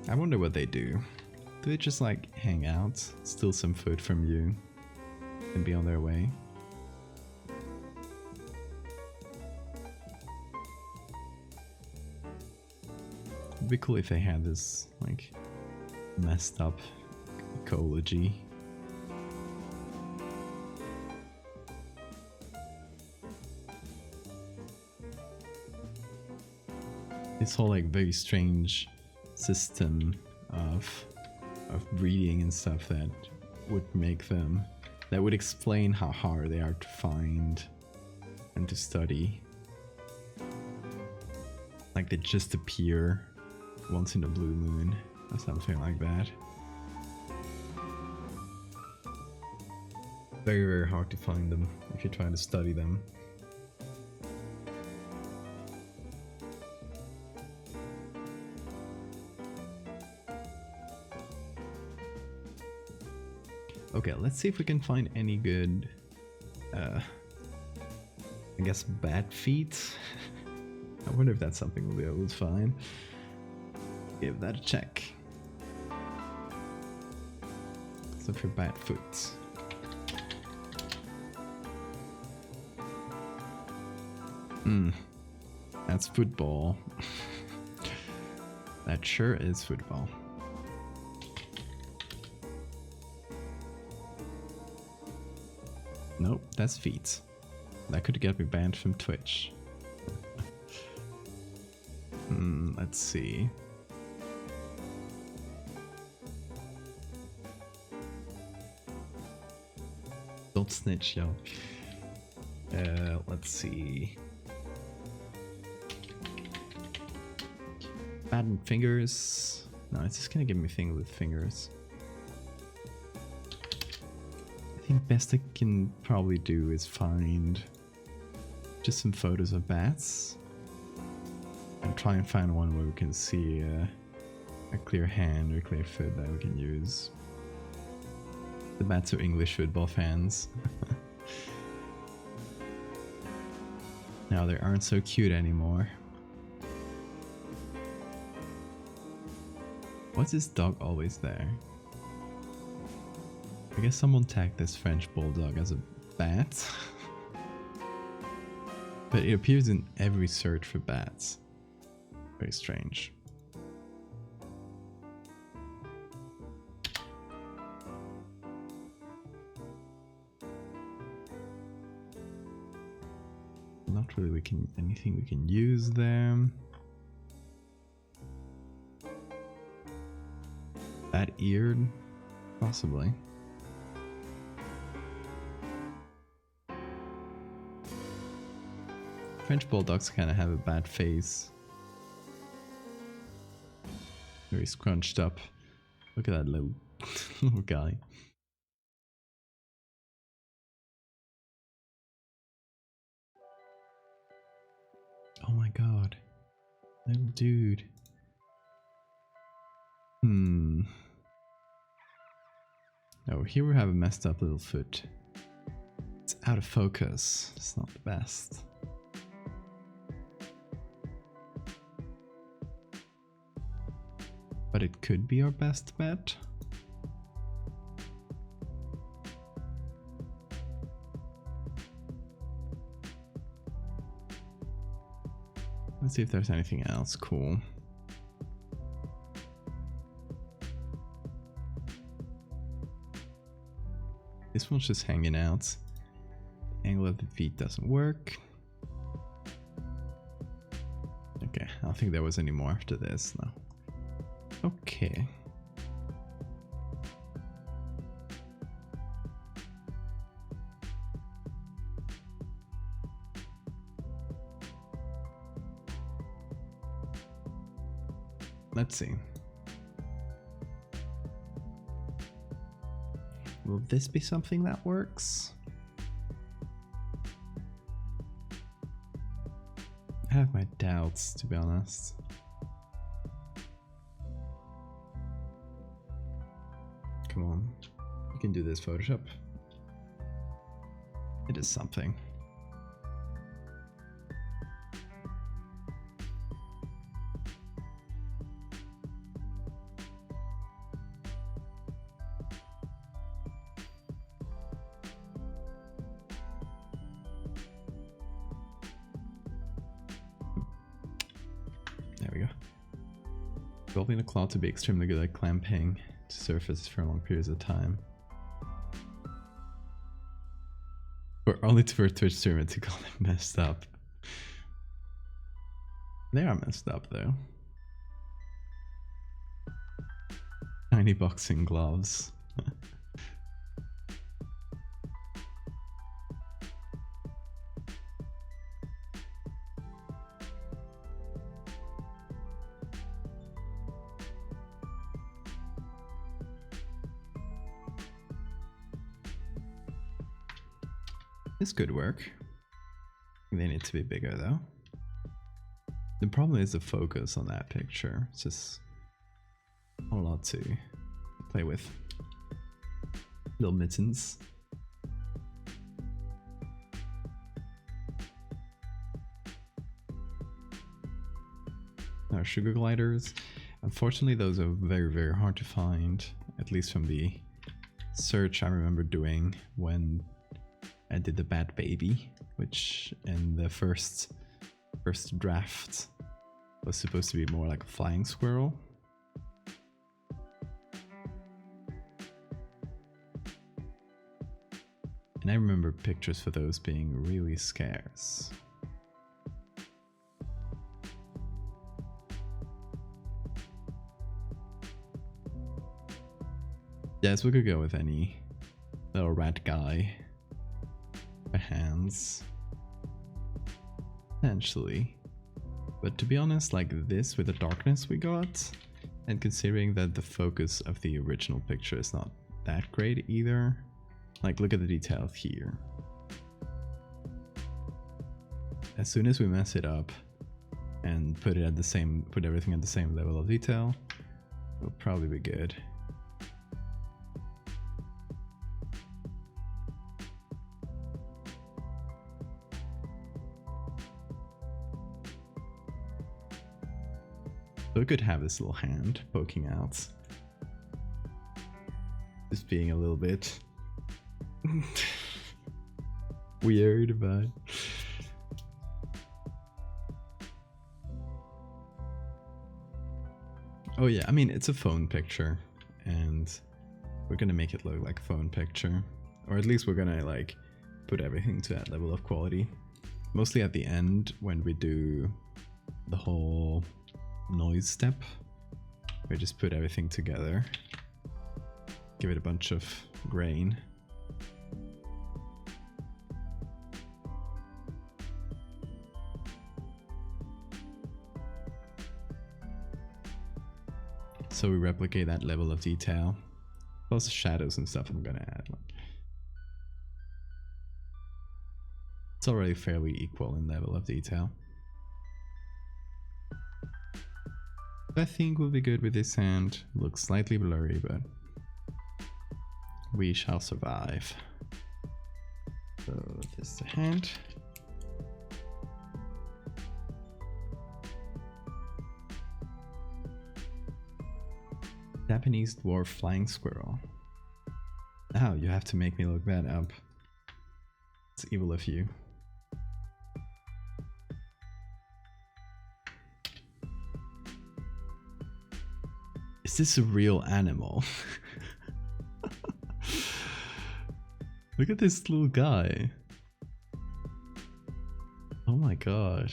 I wonder what they do. Do they just like hang out, steal some food from you, and be on their way? It'd be cool if they had this like messed up ecology. This whole like very strange system of breeding and stuff that would make them, that would explain how hard they are to find and to study. Like they just appear once in a blue moon or something like that. Very, very hard to find them if you're trying to study them. Okay, let's see if we can find any good, I guess, bat feet. I wonder if that's something we'll be able to find. Give that a check. So for bat foot. That's football. That sure is football. Nope, that's feet. That could get me banned from Twitch. Let's see. Don't snitch, yo. Let's see. Bat and fingers. No, it's just gonna give me things with fingers. I think best I can probably do is find just some photos of bats and try and find one where we can see a clear hand or clear foot that we can use. The bats are English football fans. Now they aren't so cute anymore. Why's this dog always there? I guess someone tagged this French bulldog as a bat. But it appears in every search for bats. Very strange. not really anything we can use there. That eared, possibly. French bulldogs kind of have a bad face. Very scrunched up. Look at that little little guy. Oh my god. Little dude. Oh, here we have a messed up little foot. It's out of focus. It's not the best. But it could be our best bet. Let's see if there's anything else cool. This one's just hanging out. The angle of the feet doesn't work. Okay, I don't think there was any more after this, no. Okay. Let's see. Will this be something that works? I have my doubts, to be honest. Come on. You can do this, Photoshop. It is something. There we go. Developing a claw to be extremely good at clamping to surface for long periods of time. Or only for a Twitch streamer to call it messed up. They are messed up though. Tiny boxing gloves. This could work. They need to be bigger though. The problem is the focus on that picture. It's just a lot to play with. Little mittens. Our sugar gliders. Unfortunately, those are very, very hard to find. At least from the search I remember doing when I did the Bad Baby, which in the first draft was supposed to be more like a flying squirrel. And I remember pictures for those being really scarce. Yes, we could go with any little rat guy. Hands. Potentially. But to be honest, like this with the darkness we got, and considering that the focus of the original picture is not that great either, like look at the detail here. As soon as we mess it up and put everything at the same level of detail, it'll probably be good. So we could have this little hand poking out. Just being a little bit weird, but oh yeah, I mean it's a phone picture and we're gonna make it look like a phone picture, or at least we're gonna like put everything to that level of quality. Mostly at the end when we do the whole noise step. We just put everything together. Give it a bunch of grain. So we replicate that level of detail. Plus shadows and stuff I'm gonna add. It's already fairly equal in level of detail. I think we'll be good with this hand. Looks slightly blurry, but we shall survive. So this is the hand. Japanese dwarf flying squirrel. Oh, you have to make me look that up. It's evil of you. Is this a real animal? Look at this little guy. Oh my god.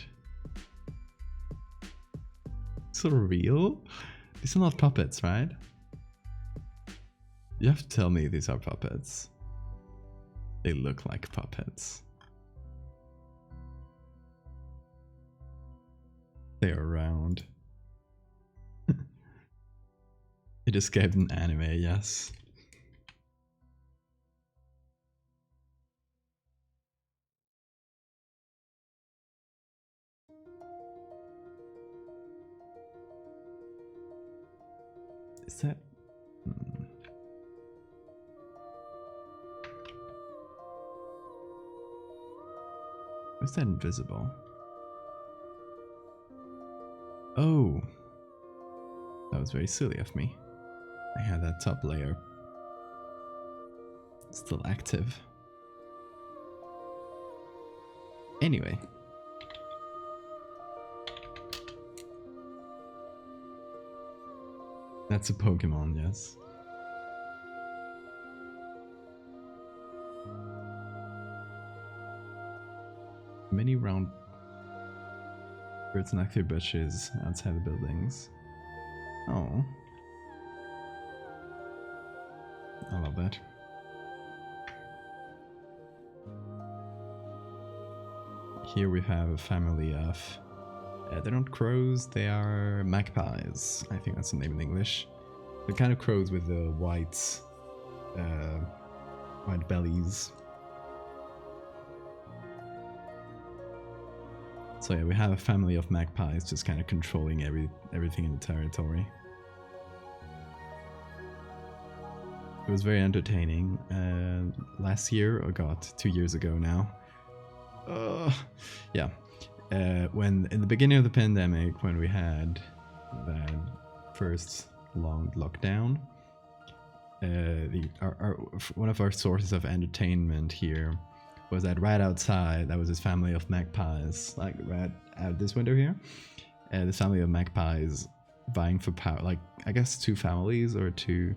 So real? These are not puppets, right? You have to tell me these are puppets. They look like puppets. They are round. It escaped an anime, yes. Is that... Is that invisible? Oh! That was very silly of me. I had that top layer still active. Anyway. That's a Pokemon, yes. Many round birds and active bushes outside the buildings. Oh. I love that. Here we have a family of... they're not crows, they are magpies. I think that's the name in English. The kind of crows with the white bellies. So yeah, we have a family of magpies just kind of controlling everything in the territory. It was very entertaining. Last year, oh god, 2 years ago now. Yeah. When in the beginning of the pandemic, when we had that first long lockdown, one of our sources of entertainment here was that right outside, that was this family of magpies, like right out this window here. This family of magpies vying for power, like I guess two families or two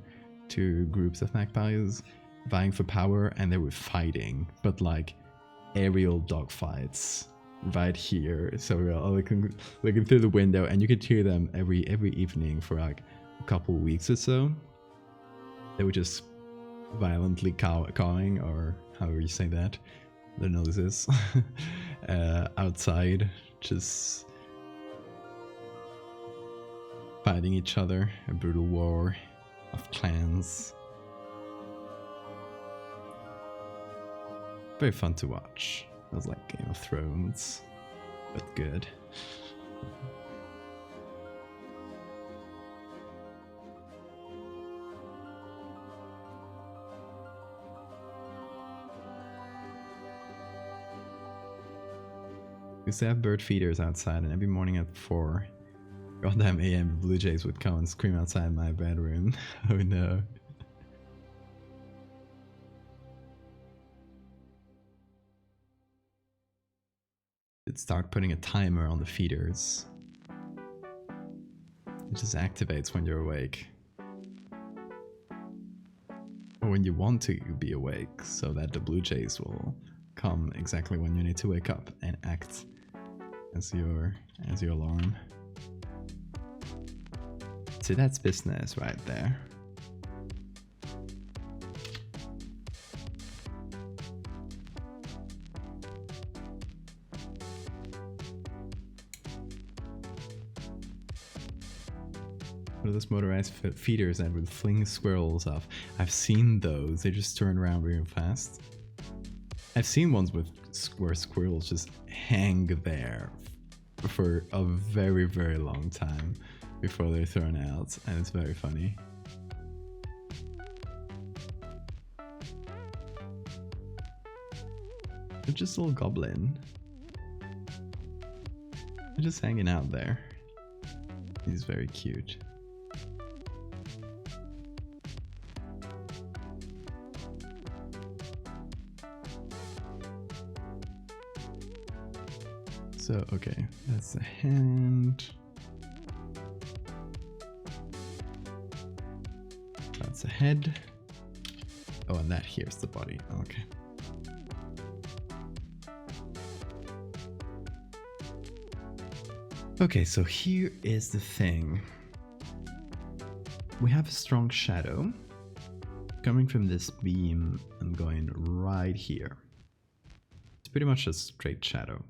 groups of magpies vying for power, and they were fighting, but like aerial dogfights right here. So we were all looking through the window, and you could hear them every evening for like a couple of weeks or so. They were just violently cawing, or however you say that, their noses, outside, just fighting each other, a brutal war of clans. Very fun to watch. It was like Game of Thrones, but good. We used to have bird feeders outside, and every morning at 4 goddamn AM, blue jays would come and scream outside my bedroom. Oh no. It'd start putting a timer on the feeders. It just activates when you're awake. Or when you want to be awake, so that the blue jays will come exactly when you need to wake up and act as your alarm. So that's business right there. What are those motorized feeders that would fling squirrels off? I've seen those. They just turn around real fast. I've seen ones where squirrels just hang there for a very, very long time before they're thrown out, and it's very funny. They're just a little goblin. They're just hanging out there. He's very cute. So, okay, that's the hand. That's the head. Oh, and that here's the body. Okay. Okay, so here is the thing. We have a strong shadow coming from this beam and going right here. It's pretty much a straight shadow.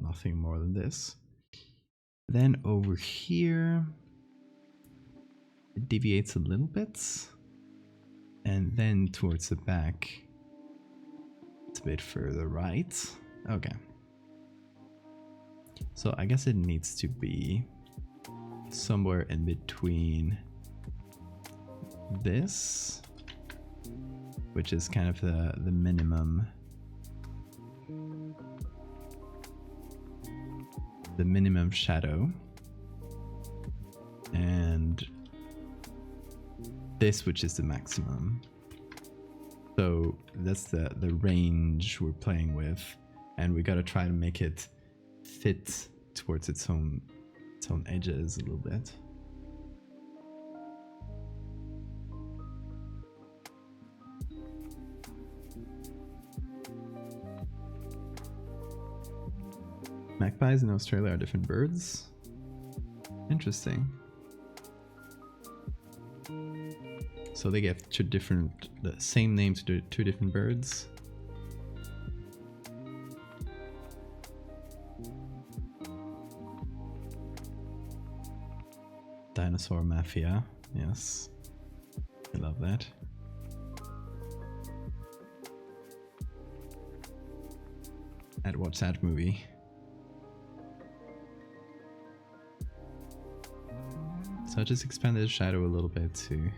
Nothing more than this. Then over here, it deviates a little bit. And then towards the back, it's a bit further right. Okay. So I guess it needs to be somewhere in between this, which is kind of the minimum. The minimum shadow, and this, which is the maximum. So that's the range we're playing with, and we gotta try to make it fit towards its own edges a little bit. Magpies in Australia are different birds. Interesting. So they get the same names to two different birds. Dinosaur Mafia, yes. I love that. I'd watch that movie. So I just expanded the shadow a little bit to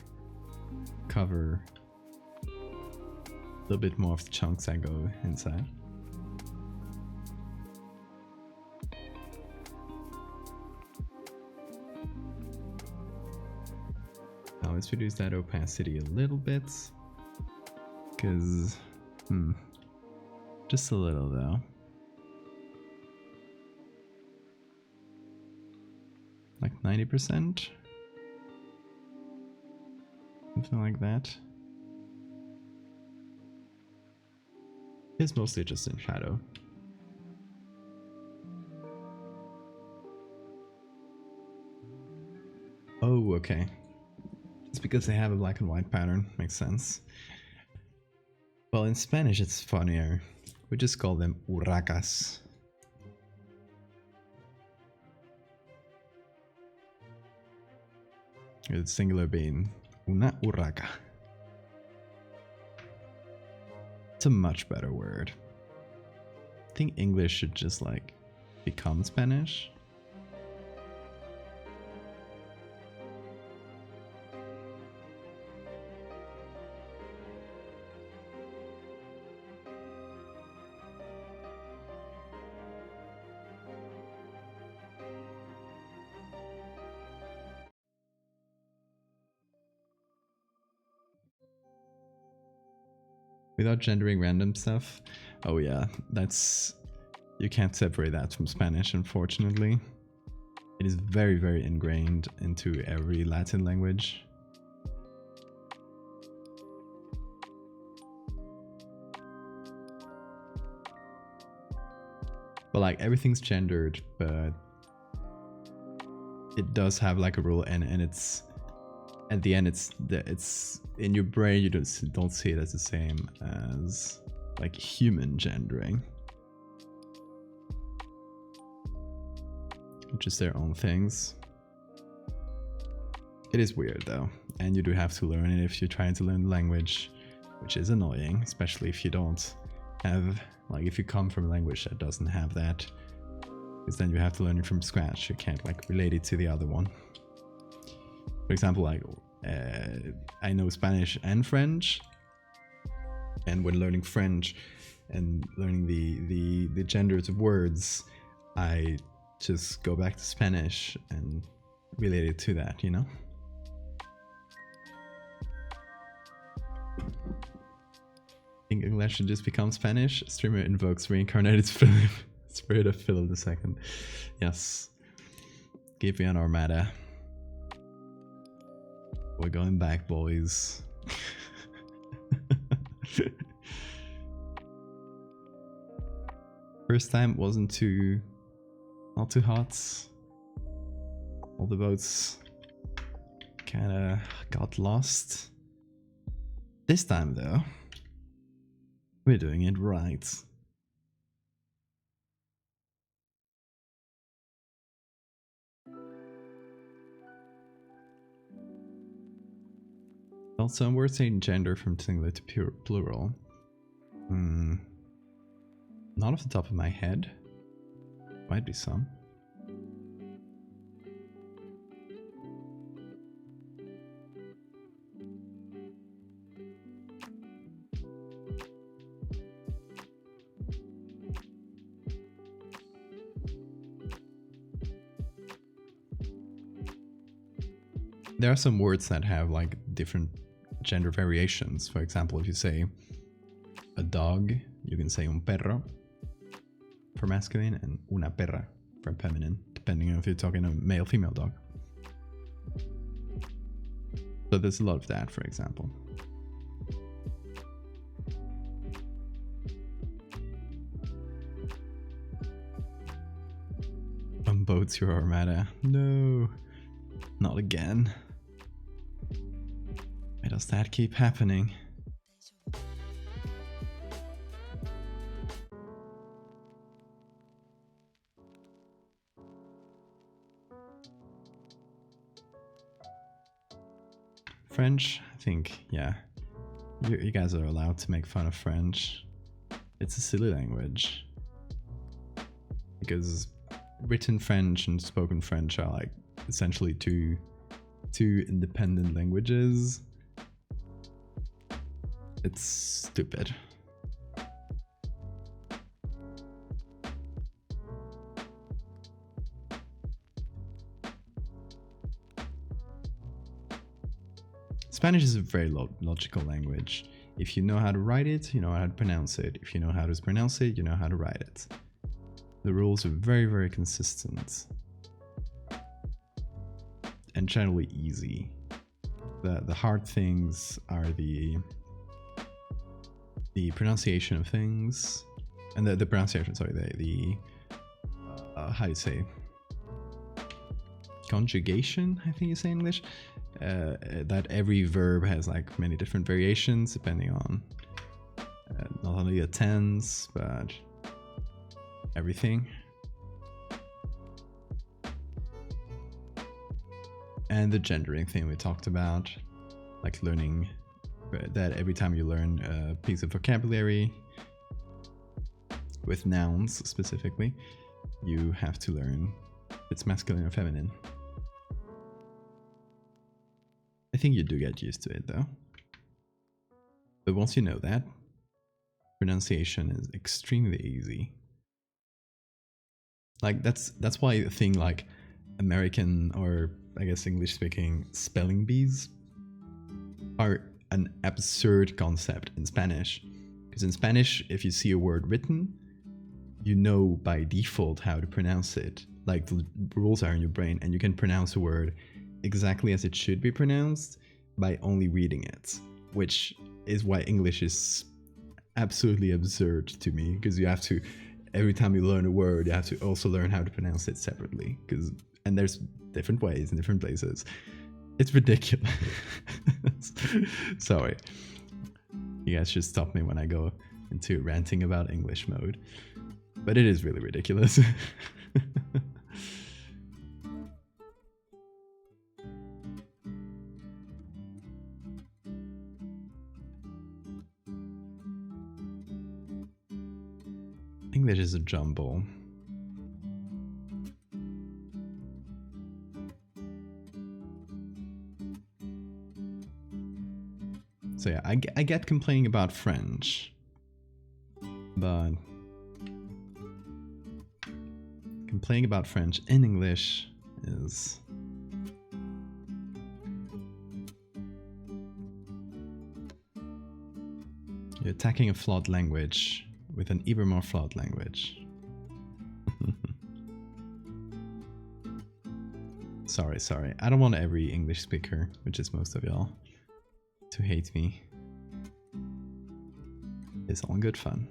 cover a little bit more of the chunks that go inside. Now let's reduce that opacity a little bit, because, just a little though. Like 90%? Something like that. It's mostly just in shadow. Oh, okay. It's because they have a black and white pattern. Makes sense. Well, in Spanish it's funnier. We just call them urracas. With singular being una urraca. It's a much better word. I think English should just like become Spanish. Without gendering random stuff. Oh yeah, that's... You can't separate that from Spanish, unfortunately. It is very, very ingrained into every Latin language. But like everything's gendered, but it does have like a rule, and it's at the end it's in your brain, you don't see it as the same as like human gendering, which is their own things. It is weird though, and you do have to learn it if you're trying to learn the language, which is annoying, especially if you don't have, like, if you come from a language that doesn't have that, because then you have to learn it from scratch. You can't like relate it to the other one. For example, like I know Spanish and French, and when learning French and learning the genders of words, I just go back to Spanish and relate it to that, you know? Think English should just become Spanish? Streamer invokes reincarnated spirit of Philip II. Yes. Give me an armada. We're going back, boys. First time wasn't not too hot. All the boats kinda got lost. This time though, we're doing it right. Also, I'm words saying gender from singular to plural. Not off the top of my head. Might be some. There are some words that have like different gender variations. For example, if you say a dog, you can say un perro for masculine and una perra for feminine, depending on if you're talking a male female dog. So there's a lot of that, for example. Unboats your armada. No, not again. Why does that keep happening? French, I think, yeah. You guys are allowed to make fun of French. It's a silly language. Because written French and spoken French are like essentially two independent languages. It's stupid. Spanish is a very logical language. If you know how to write it, you know how to pronounce it. If you know how to pronounce it, you know how to write it. The rules are very, very consistent. And generally easy. The hard things are the pronunciation of things, and the pronunciation, sorry, the how do you say, conjugation, I think you say in English, that every verb has like many different variations depending on not only the tense but everything. And the gendering thing we talked about, like learning that every time you learn a piece of vocabulary with nouns specifically, you have to learn if it's masculine or feminine. I think you do get used to it though. But once you know that, pronunciation is extremely easy. Like that's why a thing like American, or I guess English speaking, spelling bees are an absurd concept in Spanish. Because in Spanish, if you see a word written, you know by default how to pronounce it. Like the rules are in your brain, and you can pronounce a word exactly as it should be pronounced by only reading it, which is why English is absolutely absurd to me, because you have to every time you learn a word, you have to also learn how to pronounce it separately. And there's different ways in different places. It's ridiculous. Sorry. You guys should stop me when I go into ranting about English mode. But it is really ridiculous. English is a jumble. So yeah, I get complaining about French, but complaining about French in English is... You're attacking a flawed language with an even more flawed language. Sorry. I don't want every English speaker, which is most of y'all, to hate me. It's all good fun.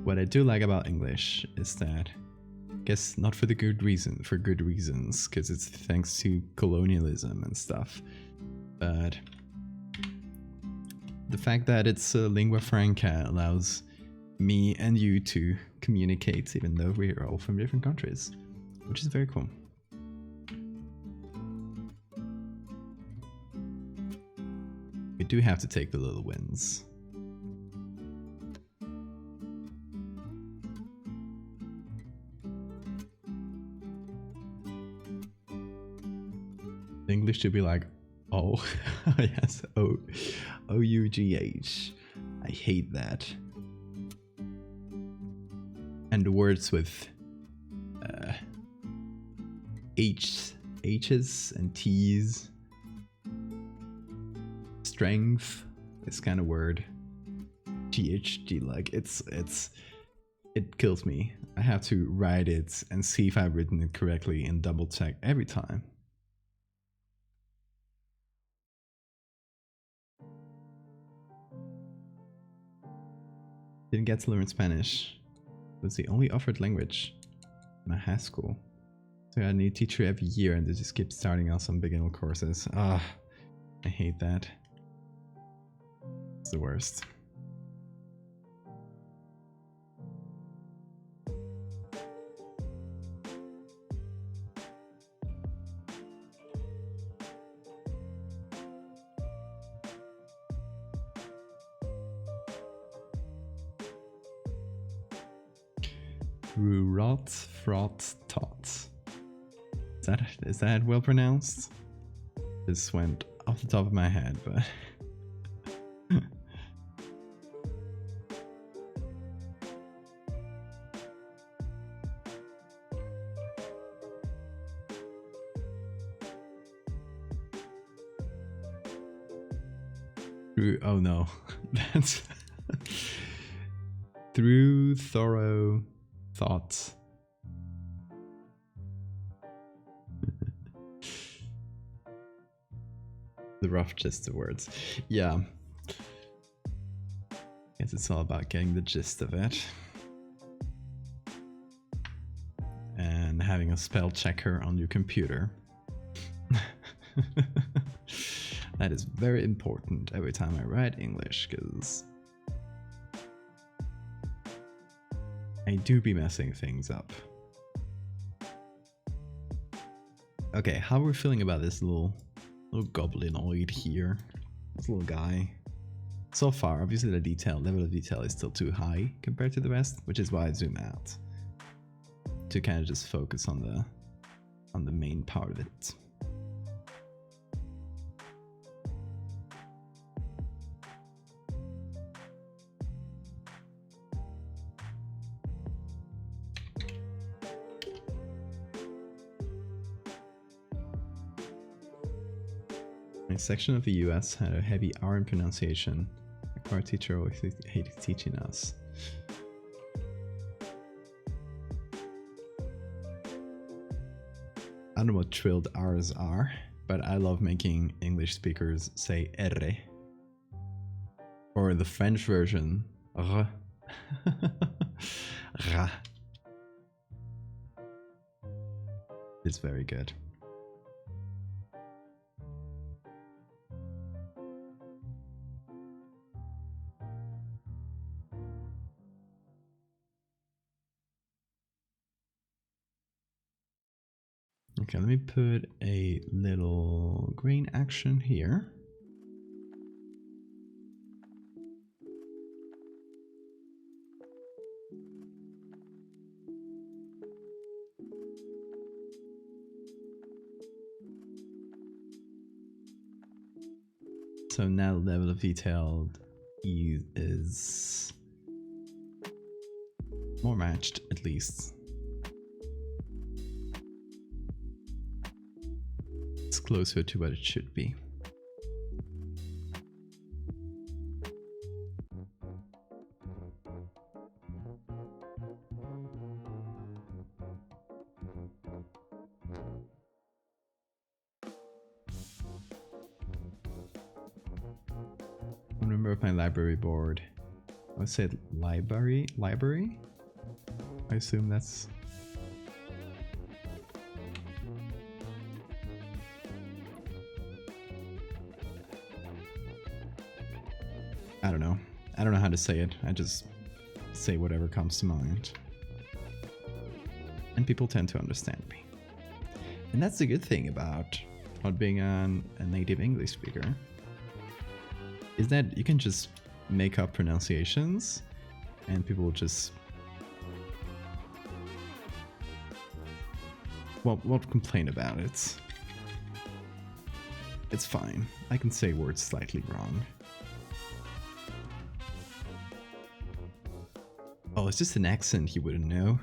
What I do like about English is that, I guess not for good reasons, because it's thanks to colonialism and stuff, but the fact that it's a lingua franca allows me and you to communicate, even though we're all from different countries, which is very cool. We do have to take the little wins. English should be like, oh, yes, O-U-G-H. I hate that. And the words with H's and T's. Strength, this kind of word. GHG, like it kills me. I have to write it and see if I've written it correctly and double check every time. Didn't get to learn Spanish. It was the only offered language in my high school. So I had a new teacher every year and they just keep starting out some beginner courses. I hate that. It's the worst. Rot, frot, tot. Is that well pronounced? This went off the top of my head, but oh no, that's through thorough thought. The rough gist of words. Yeah. Guess it's all about getting the gist of it. And having a spell checker on your computer. That is very important every time I write English, because I do be messing things up. Okay, how are we feeling about this little goblinoid here? This little guy. So far, obviously the level of detail is still too high compared to the rest, which is why I zoom out. To kind of just focus on the main part of it. A section of the US had a heavy R in pronunciation. A car teacher always hated teaching us. I don't know what trilled R's are, but I love making English speakers say R Or the French version. R. Ra. It's very good. Okay, let me put a little green action here. So now the level of detail is more matched, at least. It's closer to what it should be. Remember my library board. I would say library? I assume that's... I don't know. I don't know how to say it. I just say whatever comes to mind. And people tend to understand me. And that's the good thing about not being a native English speaker. Is that you can just make up pronunciations and people will just won't complain about it. It's fine. I can say words slightly wrong. Oh, it's just an accent you wouldn't know.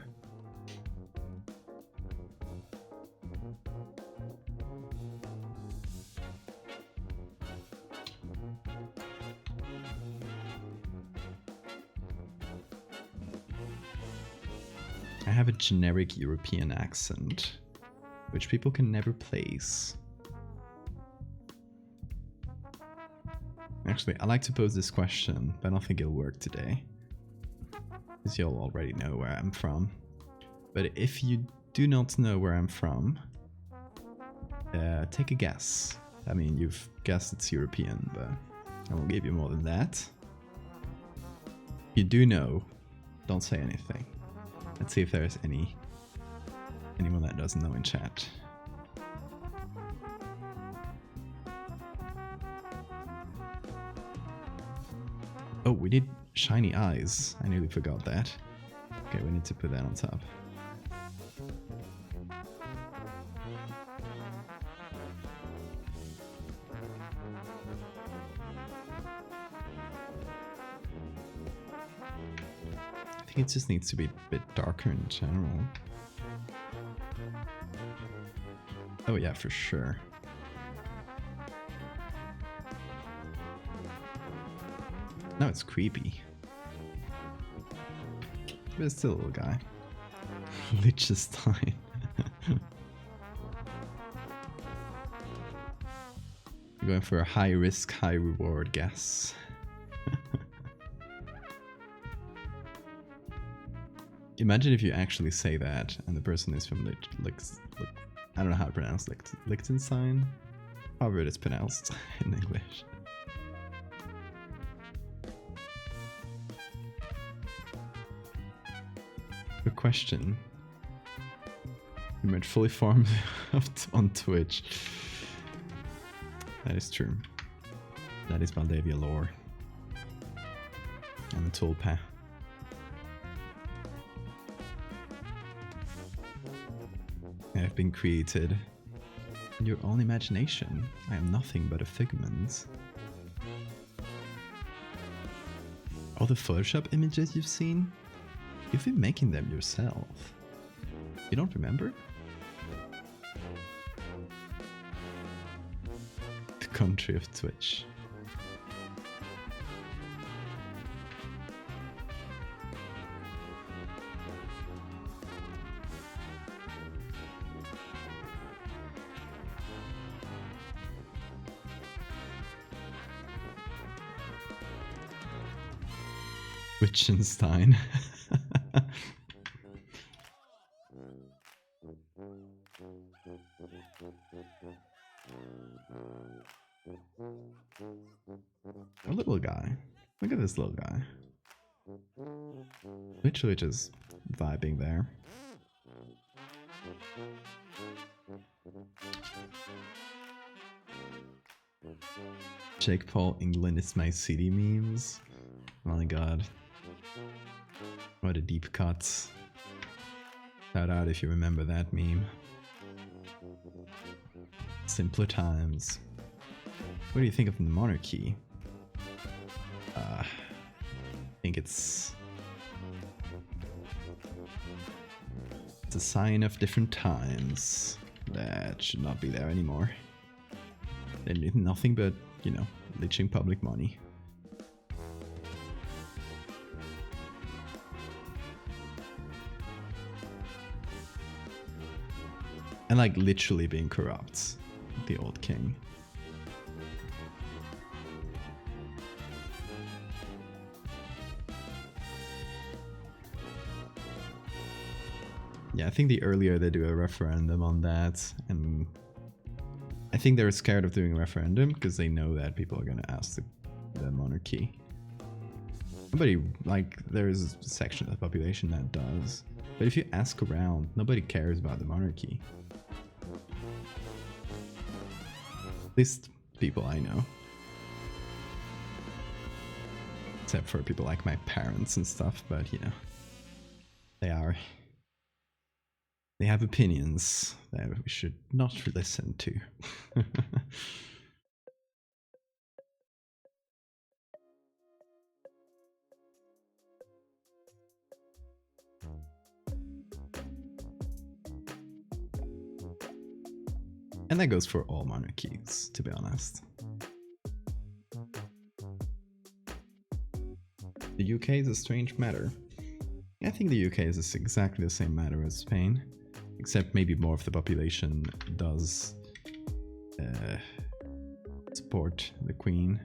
I have a generic European accent, which people can never place. Actually, I like to pose this question, but I don't think it'll work today, because you'll already know where I'm from. But if you do not know where I'm from, take a guess. I mean, you've guessed it's European, but I won't give you more than that. If you do know, don't say anything. Let's see if there's anyone that doesn't know in chat. Oh, we need shiny eyes. I nearly forgot that. Okay, we need to put that on top. I think it just needs to be a bit darker in general. Oh yeah, for sure. No, it's creepy. But it's still a little guy. Liechtenstein. You're going for a high risk, high reward guess. Imagine if you actually say that and the person is from I don't know how to pronounce Liechtenstein. However it is pronounced in English. Good question. You might fully formed on Twitch. That is true. That is Valdevia lore. I'm a tulpa. I have been created in your own imagination. I am nothing but a figment. All the Photoshop images you've seen? You've been making them yourself. You don't remember? The country of Twitch. Wittgenstein. A little guy. Look at this little guy. Literally just vibing there. Jake Paul, England is my city memes. Oh my god. What a deep cut. Shout out if you remember that meme. Simpler times. What do you think of the monarchy? I think it's a sign of different times that should not be there anymore. They need nothing but, you know, leeching public money. And like literally being corrupt, the old king. Yeah, I think the earlier they do a referendum on that, and I think they're scared of doing a referendum because they know that people are going to ask the monarchy. Nobody, like, there's a section of the population that does, but if you ask around, nobody cares about the monarchy. At least people I know. Except for people like my parents and stuff, but you know, they have opinions that we should not listen to. And that goes for all monarchies, to be honest. The UK is a strange matter. I think the UK is exactly the same matter as Spain, except maybe more of the population does support the Queen.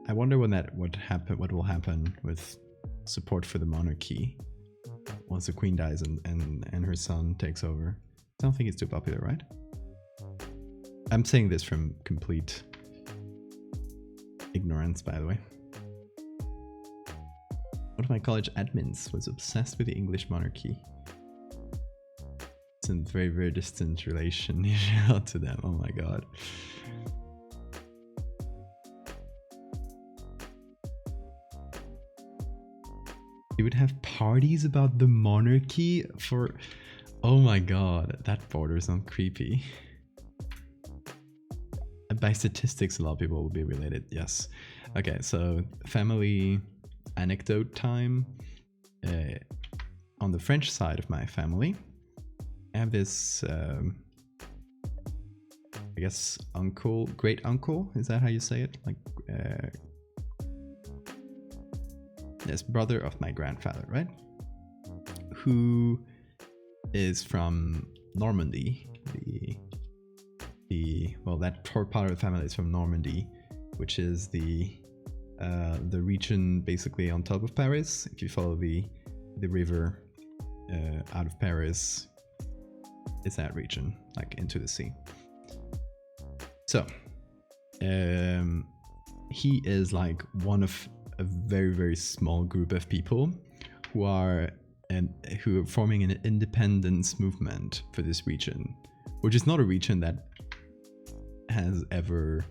I wonder when what will happen with support for the monarchy once the Queen dies and her son takes over. I don't think it's too popular, right? I'm saying this from complete ignorance, by the way. One of my college admins was obsessed with the English monarchy. It's in very, very distant relation to them. Oh my god. They would have parties about the monarchy for... Oh my god, that borders on creepy. By statistics, a lot of people will be related, yes. Okay, so family anecdote time. On the French side of my family, I have this, I guess, uncle, great uncle, is that how you say it? Like, yes, brother of my grandfather, right? Who is from Normandy, well, that part of the family is from Normandy, which is the region basically on top of Paris. If you follow the river out of Paris, it's that region, like into the sea. So he is like one of a very, very small group of people who are forming an independence movement for this region, which is not a region that has ever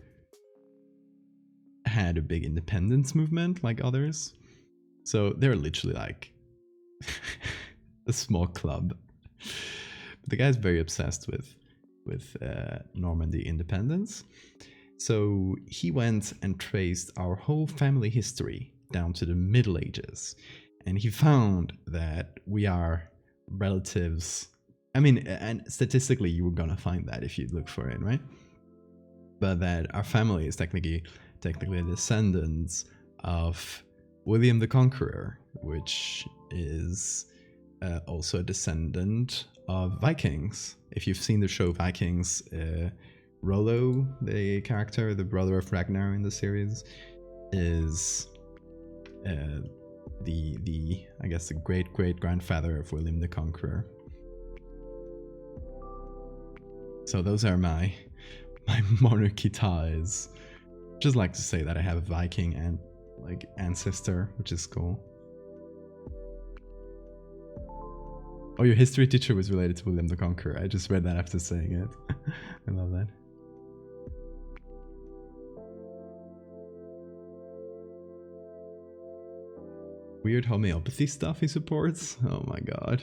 had a big independence movement like others. So they're literally like a small club. But the guy's very obsessed with Normandy independence. So he went and traced our whole family history down to the Middle Ages. And he found that we are relatives. I mean, and statistically you were gonna find that if you look for it, right? But that our family is technically descendants of William the Conqueror, which is also a descendant of Vikings. If you've seen the show Vikings, Rollo, the character, the brother of Ragnar in the series, is the I guess the great grandfather of William the Conqueror. So those are my monarchy ties. Just like to say that I have a Viking and like ancestor, which is cool. Oh, your history teacher was related to William the Conqueror. I just read that after saying it. I love that. Weird homeopathy stuff he supports? Oh my god.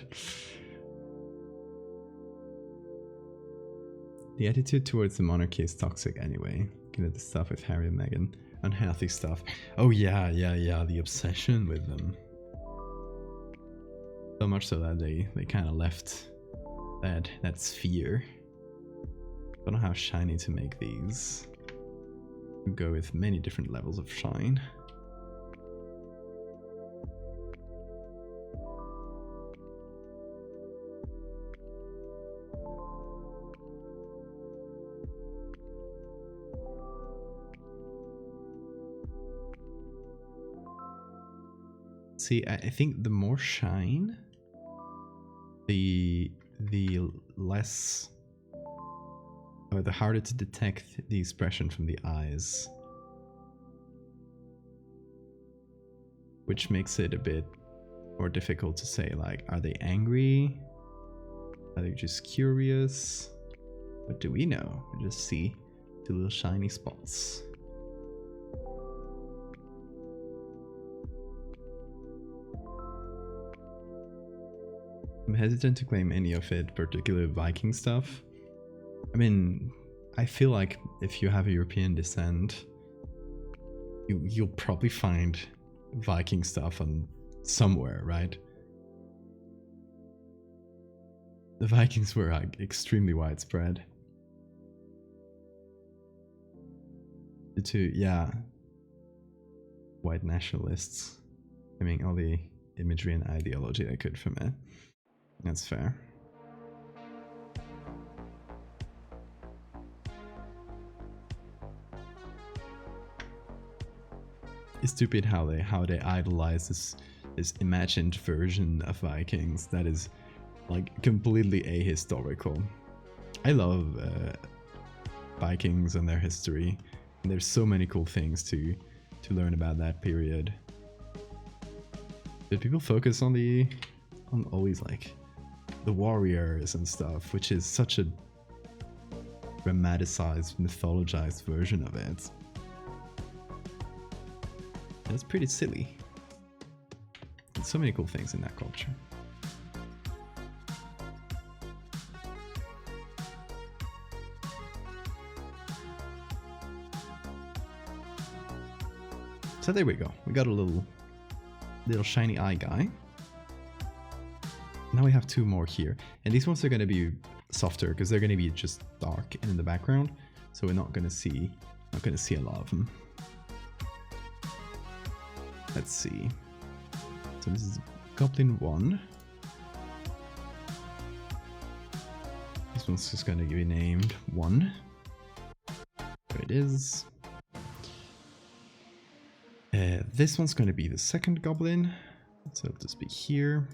The attitude towards the monarchy is toxic anyway. Looking at the stuff with Harry and Meghan. Unhealthy stuff. Oh yeah, the obsession with them. So much so that they kind of left that sphere. Don't know how shiny to make these. You go with many different levels of shine. See, I think the more shine, the less, or the harder to detect the expression from the eyes, which makes it a bit more difficult to say, like, are they angry? Are they just curious? What do we know? We just see the little shiny spots. I'm hesitant to claim any of it, particularly Viking stuff. I mean, I feel like if you have a European descent, you'll probably find Viking stuff on somewhere, right? The Vikings were like extremely widespread. Yeah, white nationalists. I mean, all the imagery and ideology I could from it. That's fair. It's stupid how they idolize this imagined version of Vikings that is like completely ahistorical. I love Vikings and their history, and there's so many cool things to learn about that period. But people focus on always like the warriors and stuff, which is such a dramatized, mythologized version of it. That's pretty silly. There's so many cool things in that culture. So there we go. We got a little shiny eye guy. Now we have two more here, and these ones are going to be softer because they're going to be just dark and in the background, so we're not going to see a lot of them. Let's see. So this is Goblin 1. This one's just going to be named 1. There it is. This one's going to be the second goblin, so it'll just be here.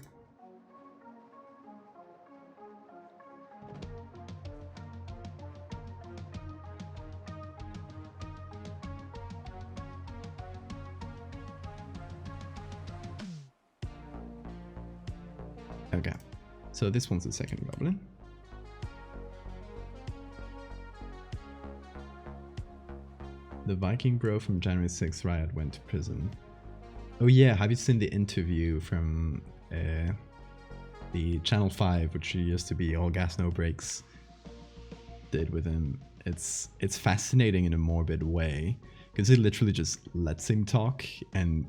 Okay, so this one's the second goblin. The Viking bro from January 6th riot went to prison. Oh yeah, have you seen the interview from the Channel 5, which used to be All Gas No Breaks, did with him? It's fascinating in a morbid way, because he literally just lets him talk, and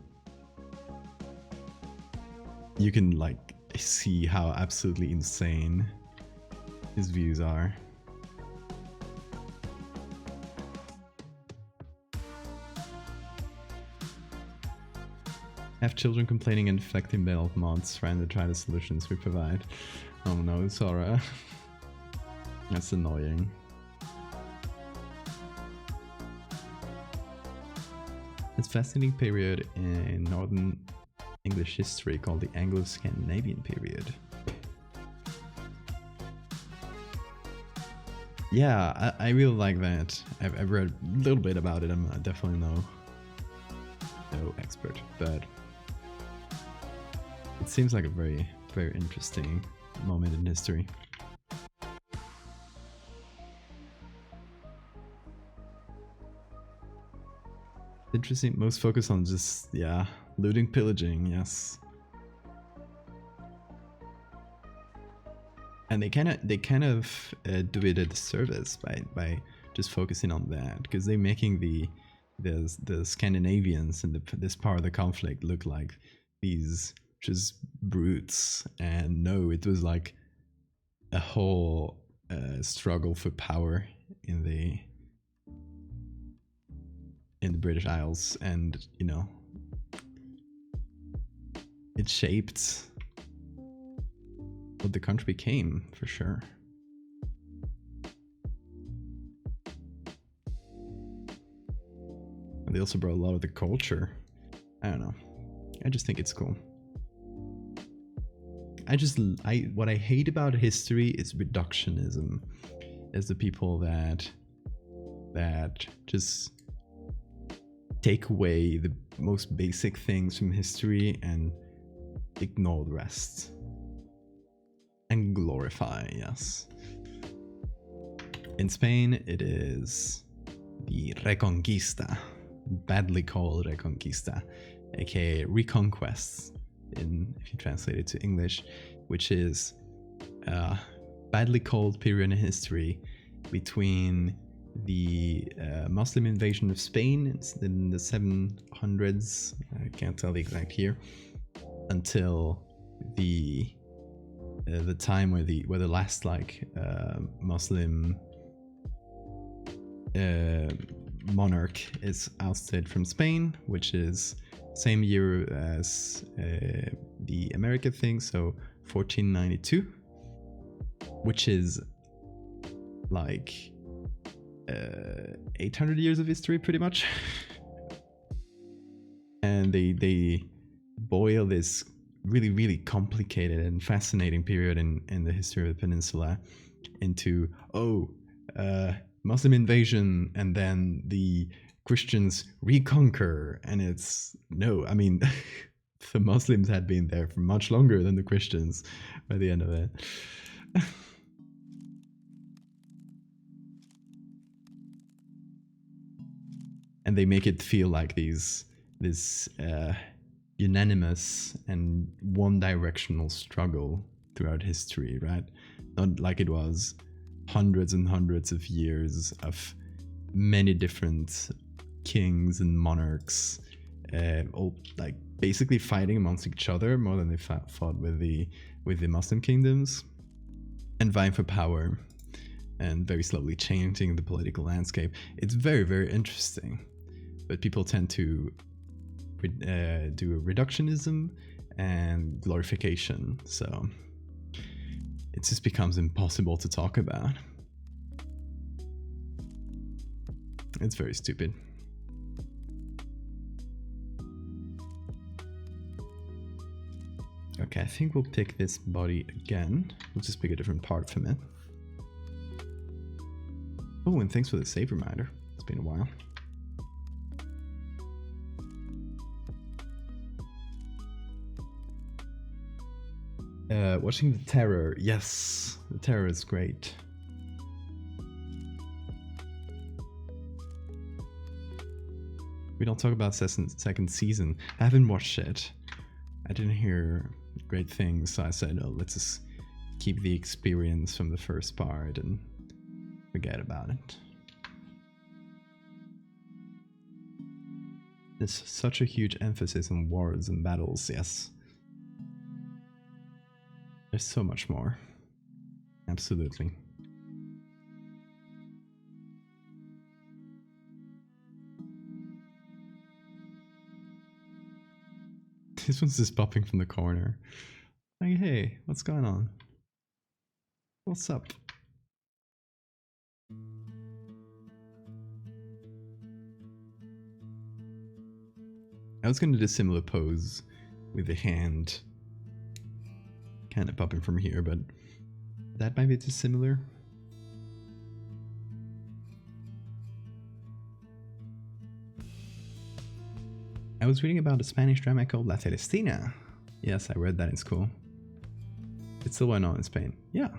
you can like see how absolutely insane his views are. Have children complaining and deflecting bail mods, trying to try the solutions we provide. Oh no, Sora. That's annoying. fascinating period in Northern English history called the Anglo-Scandinavian period. Yeah, I really like that. I've read a little bit about it. I'm definitely no expert, but it seems like a very, very interesting moment in history. Interesting, most focus on just, yeah, looting, pillaging, yes. And they kind of do it a disservice by just focusing on that, because they're making the Scandinavians and this part of the conflict look like these just brutes, and no, it was like a whole struggle for power in the British Isles, and you know, it shaped what the country became for sure. And they also brought a lot of the culture. I don't know. I just think it's cool. What I hate about history is reductionism. Is the people that just take away the most basic things from history and ignore the rest. And glorify, yes. In Spain, it is the Reconquista, badly called Reconquista, aka Reconquests, if you translate it to English, which is a badly called period in history between the Muslim invasion of Spain in the 700s, I can't tell the exact year, until the time where the last Muslim monarch is ousted from Spain, which is same year as the America thing, so 1492, which is like 800 years of history pretty much. And they boil this really, really complicated and fascinating period in the history of the peninsula into, Muslim invasion, and then the Christians reconquer, and it's, no, I mean, the Muslims had been there for much longer than the Christians by the end of it. And they make it feel like this unanimous and one-directional struggle throughout history, right? Not like it was hundreds and hundreds of years of many different kings and monarchs, all like basically fighting amongst each other more than they fought with the Muslim kingdoms, and vying for power, and very slowly changing the political landscape. It's very, very interesting, but people tend to do a reductionism and glorification, so it just becomes impossible to talk about. It's very stupid. Okay, I think we'll pick this body again. We'll just pick a different part from it. Oh, and thanks for the save reminder. It's been a while. Watching The Terror. Yes, The Terror is great. We don't talk about second season. I haven't watched it. I didn't hear great things, so I said, oh, let's just keep the experience from the first part and forget about it. There's such a huge emphasis on wars and battles, yes. There's so much more. Absolutely. This one's just popping from the corner. Like, hey, what's going on? What's up? I was going to do a similar pose with the hand kind of popping from here, but that might be too similar. I was reading about a Spanish drama called La Celestina. Yes, I read that in school. It's still well known in Spain. Yeah.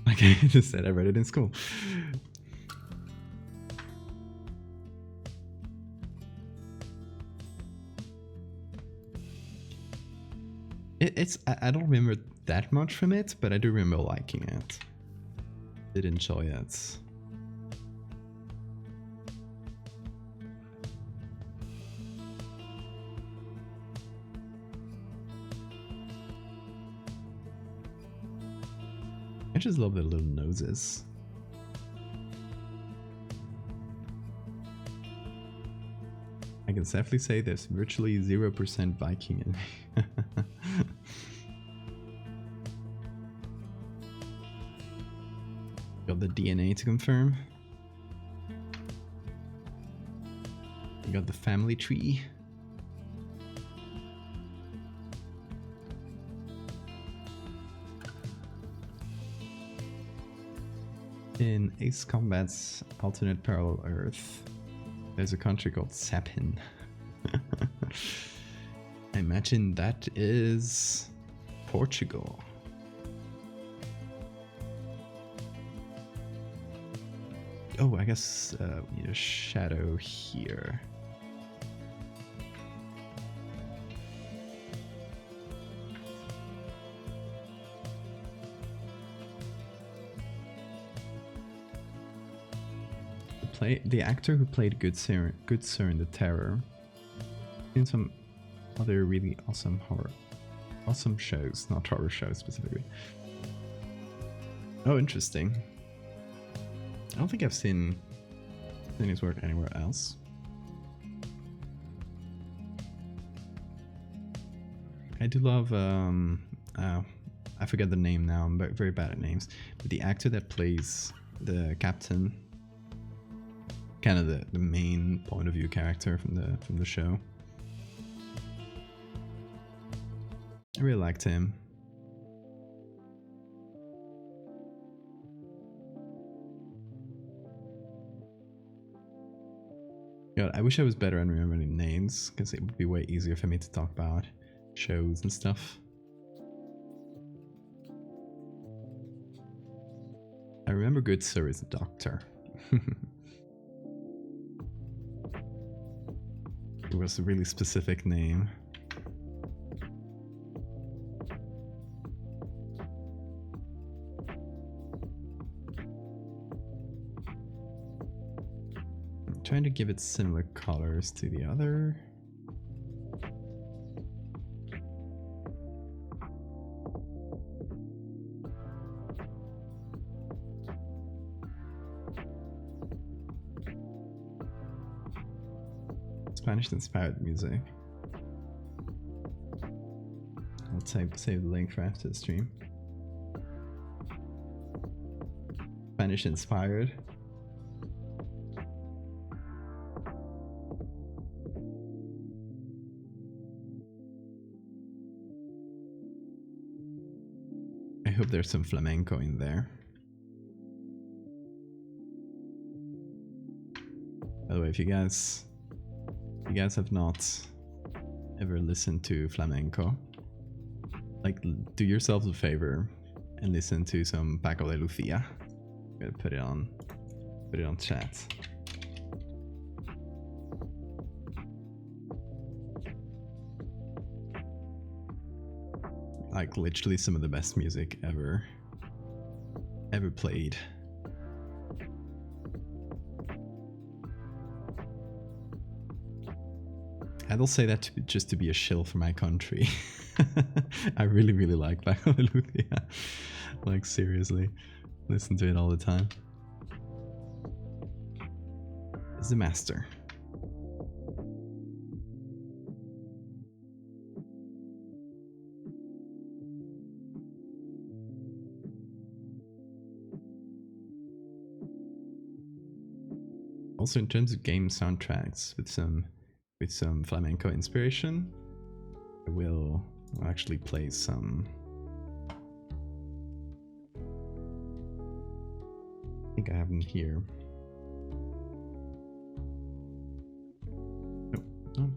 Like I just said, I read it in school. I don't remember that much from it, but I do remember liking it. Did enjoy it. I just love the little noses. I can safely say there's virtually 0% Viking in me. Got the DNA to confirm. We got the family tree. In Ace Combat's alternate parallel Earth, there's a country called Sapin. I imagine that is Portugal. Oh, I guess we need a shadow here. The actor who played Good Sir in The Terror, in some other really awesome shows, not horror shows specifically. Oh, interesting. I don't think I've seen his work anywhere else. I do love, I forget the name now, I'm very bad at names, but the actor that plays the captain, kind of the main point of view character from the show. I really liked him. God, I wish I was better at remembering names, because it would be way easier for me to talk about shows and stuff. I remember Good Sir is a doctor. It was a really specific name. I'm trying to give it similar colors to the other. Spanish-inspired music. I'll save the link for after the stream. Spanish-inspired. I hope there's some flamenco in there. By the way, if you guys have not ever listened to flamenco, like, do yourselves a favor and listen to some Paco de Lucia. I'm gonna put it on chat. Like, literally some of the best music ever played. I will say that just to be a shill for my country. I really, really like Paco de Lucia. Like, seriously. Listen to it all the time. It's the master. Also, in terms of game soundtracks, with with some flamenco inspiration. I will actually play some. I think I have them here. Nope. Oh.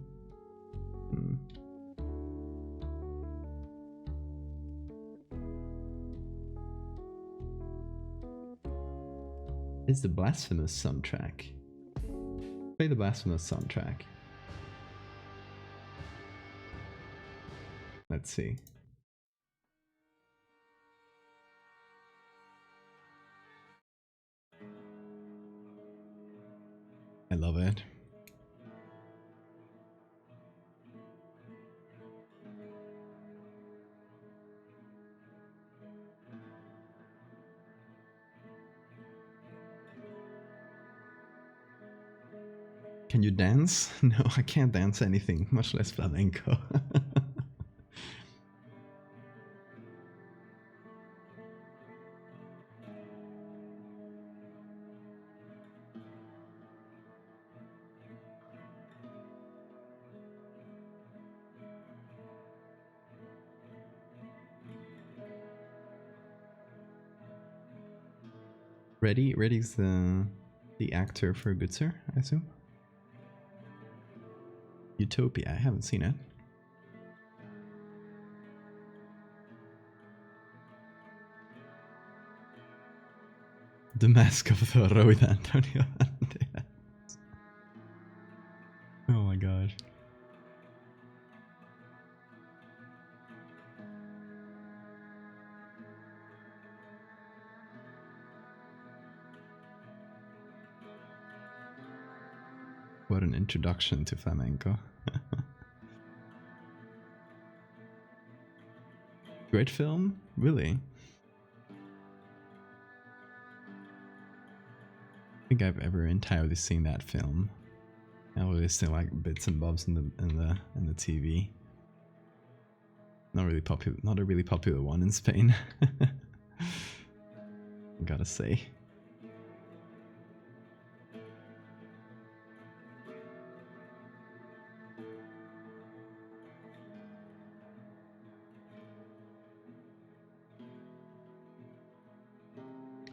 It's the Blasphemous soundtrack. Play the Blasphemous soundtrack. Let's see. I love it. Can you dance? No, I can't dance anything, much less flamenco. Ready's the actor for Good Sir, I assume. Utopia, I haven't seen it. The Mask of Zorro with Antonio Banderas. Oh my gosh. What an introduction to flamenco. Great film? Really? I think I've ever entirely seen that film. I always see like bits and bobs in the TV. Not really popular, not a really popular one in Spain. Gotta say.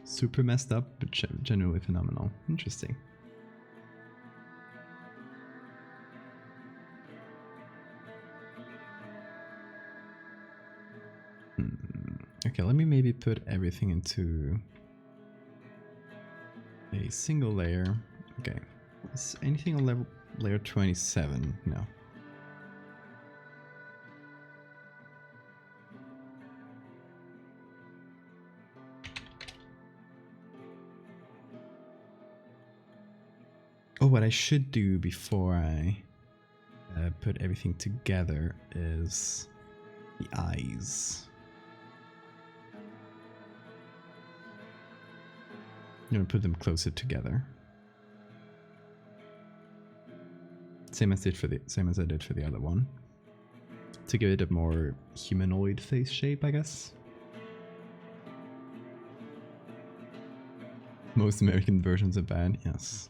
Super messed up, but generally phenomenal. Interesting. Okay, let me maybe put everything into a single layer. Okay, is anything on layer 27? No. Oh, what I should do before I put everything together is the eyes. I'm gonna put them closer together. Same as I did for the other one. To give it a more humanoid face shape, I guess. Most American versions are bad, yes.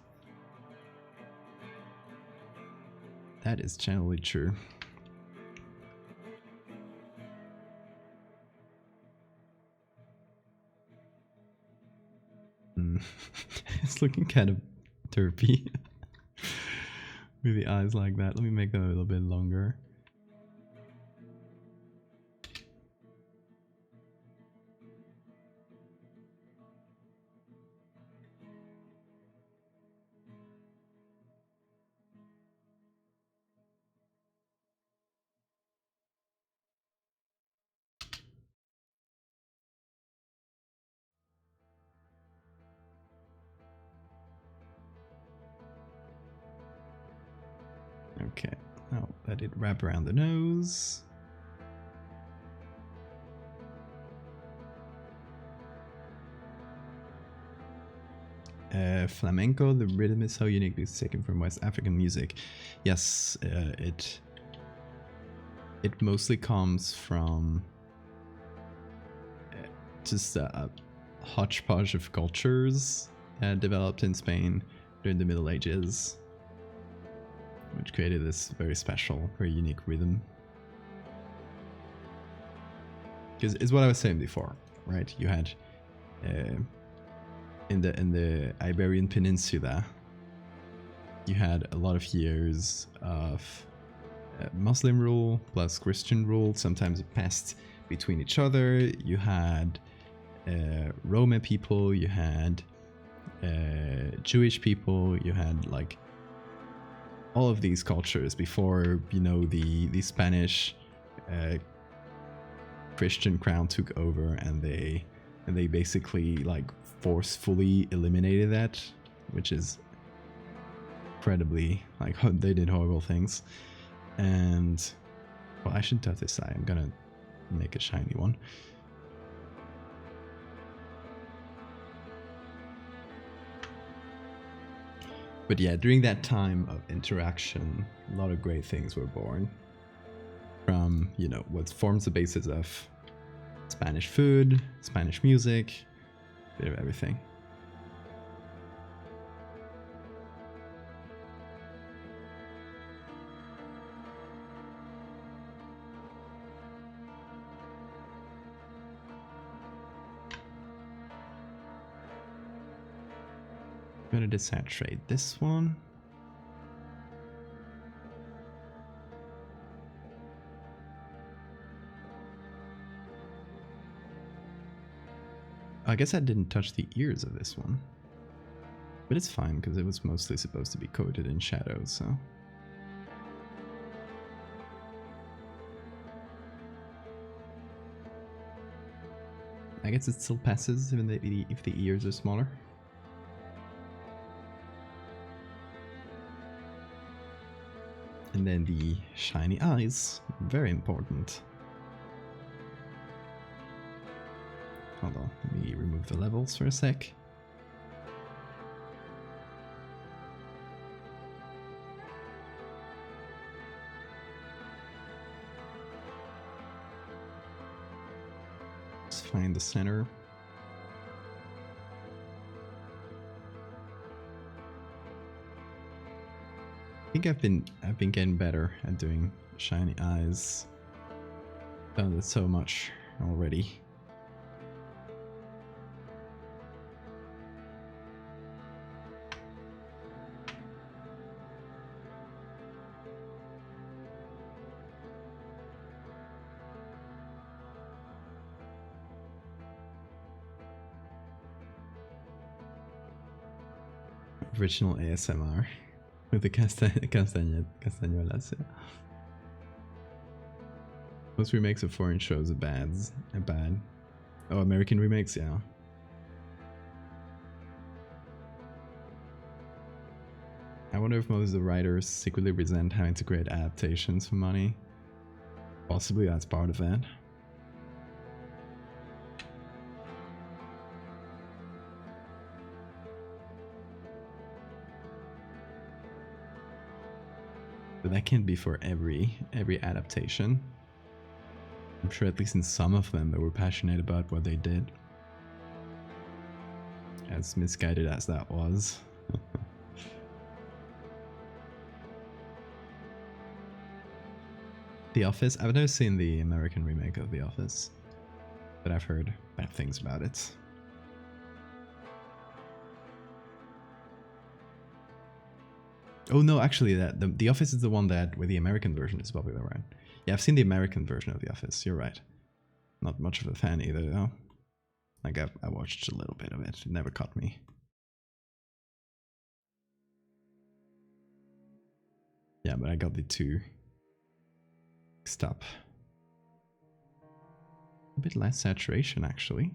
That is generally true. It's looking kind of derpy with the eyes like that. Let me make them a little bit longer. Okay, now let it wrap around the nose. Flamenco, the rhythm is so uniquely taken from West African music. Yes, it mostly comes from just a hodgepodge of cultures developed in Spain during the Middle Ages. which created this very special, very unique rhythm. Because it's what I was saying before, right? You had in the Iberian Peninsula, you had a lot of years of Muslim rule plus Christian rule. Sometimes it passed between each other. You had Roma people, you had Jewish people, you had like all of these cultures before, you know, the Spanish Christian crown took over, and they basically like forcefully eliminated that, which is incredibly, like, they did horrible things. And well, I shouldn't touch this side. I'm gonna make a shiny one. But yeah, during that time of interaction, a lot of great things were born. From, you know, what forms the basis of Spanish food, Spanish music, a bit of everything. I'm gonna desaturate this one. I guess I didn't touch the ears of this one. But it's fine, because it was mostly supposed to be coated in shadow, so... I guess it still passes even if the ears are smaller. And then the shiny eyes, very important. Hold on, let me remove the levels for a sec. Let's find the center. I think I've been getting better at doing shiny eyes. Done it so much already. Original ASMR. With the castañuelas, yeah. Most remakes of foreign shows are bad. Oh, American remakes, yeah. I wonder if most of the writers secretly resent having to create adaptations for money. Possibly that's part of that. But that can't be for every adaptation. I'm sure at least in some of them they were passionate about what they did. As misguided as that was. The Office? I've never seen the American remake of The Office, but I've heard bad things about it. Oh no, actually, the Office is the one that where the American version is popular, right? Yeah, I've seen the American version of The Office. You're right. Not much of a fan either, though. Like I watched a little bit of it. It never caught me. Yeah, but I got the two mixed up. A bit less saturation, actually.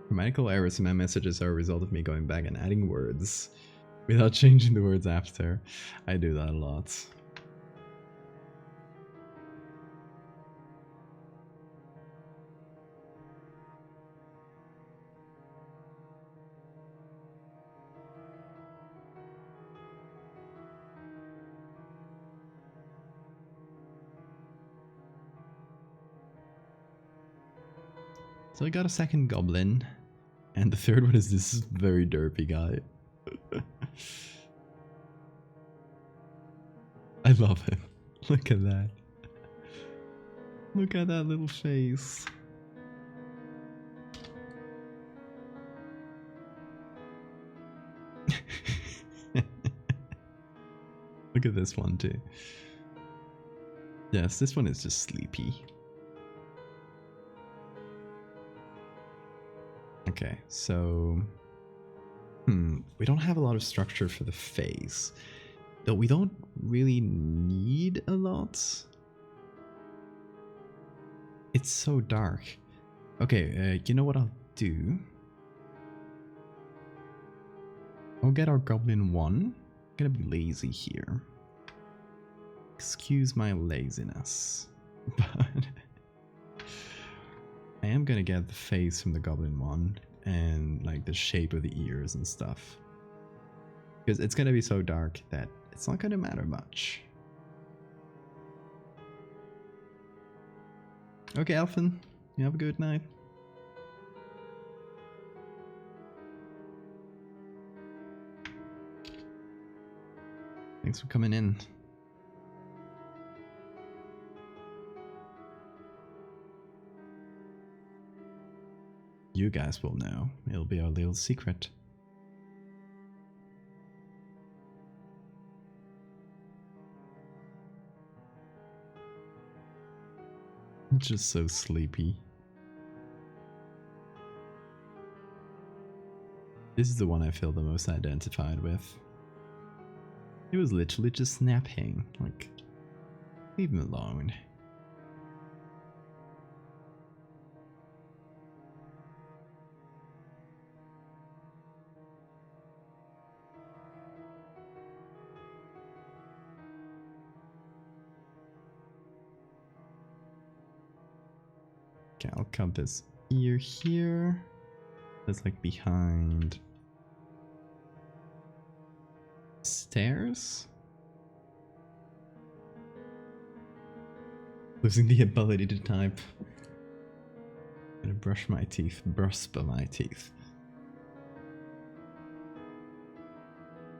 Grammatical errors in my messages are a result of me going back and adding words without changing the words after. I do that a lot. So I got a second goblin. And the third one is this very derpy guy. I love him. Look at that. Look at that little face. Look at this one too. Yes, this one is just sleepy. Okay, so... we don't have a lot of structure for the face. Though we don't really need a lot. It's so dark. Okay, you know what I'll do? I'll get our Goblin 1. I'm gonna be lazy here. Excuse my laziness. But I am gonna get the face from the Goblin 1 and like the shape of the ears and stuff. Because it's gonna be so dark that it's not gonna matter much. Okay, Elfin, you have a good night. Thanks for coming in. You guys will know. It'll be our little secret. Just so sleepy. This is the one I feel the most identified with. He was literally just napping. Like, leave him alone. Okay, I'll cut this ear here. That's like behind stairs. Losing the ability to type. I'm gonna brush my teeth. Brusp my teeth.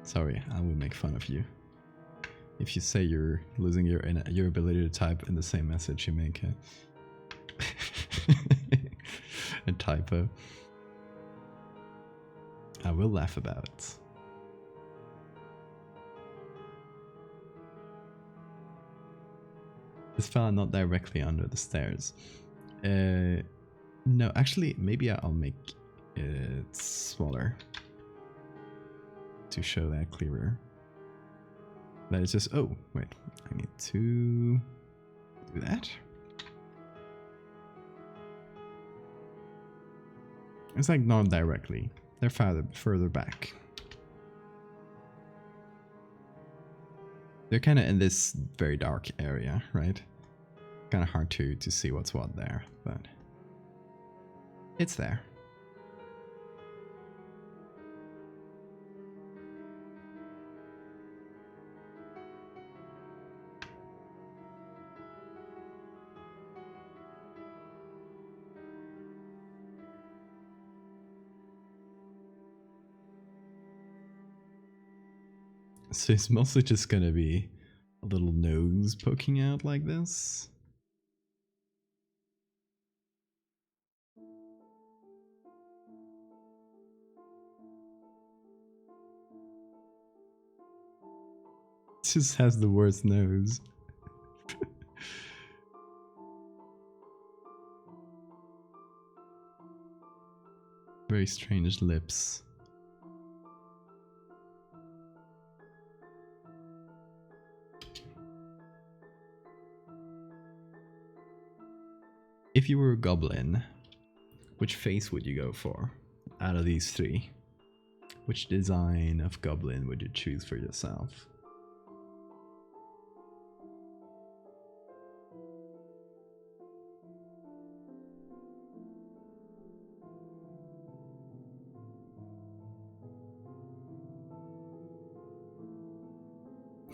Sorry, I will make fun of you. If you say you're losing your ability to type in the same message, you make a typo. I will laugh about it. This fella not directly under the stairs. No, actually, maybe I'll make it smaller to show that clearer. That is just, oh, wait, I need to do that. It's like not directly. They're further back. They're kind of in this very dark area, right? Kind of hard to see what's what there, but it's there. So it's mostly just gonna be a little nose poking out like this. It just has the worst nose. Very strange lips. If you were a goblin, which face would you go for out of these three? Which design of goblin would you choose for yourself?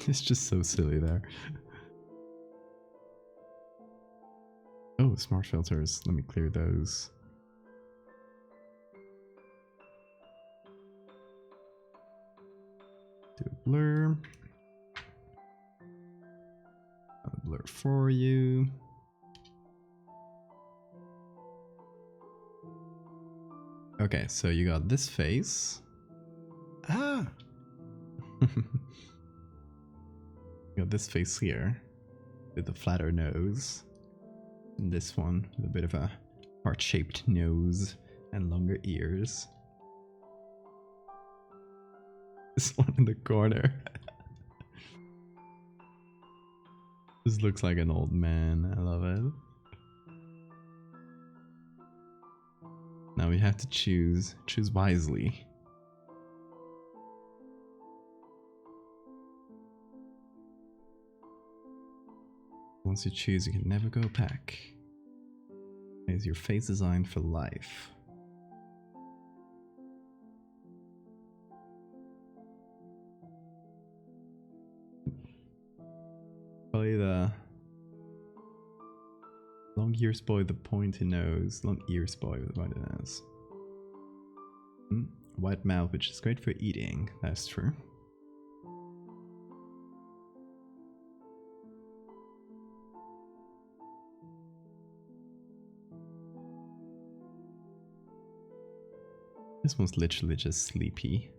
It's just so silly there. Oh, smart filters. Let me clear those. blur. Another blur for you. Okay, so you got this face. Ah! You got this face here with the flatter nose. And this one with a bit of a heart-shaped nose and longer ears. This one in the corner. This looks like an old man. I love it. Now we have to choose wisely. Once you choose, you can never go back. Is your face designed for life? Probably the long ears boy with the pointy nose. Long ears boy with the pointy nose. White mouth, which is great for eating. That's true. This one's literally just sleepy.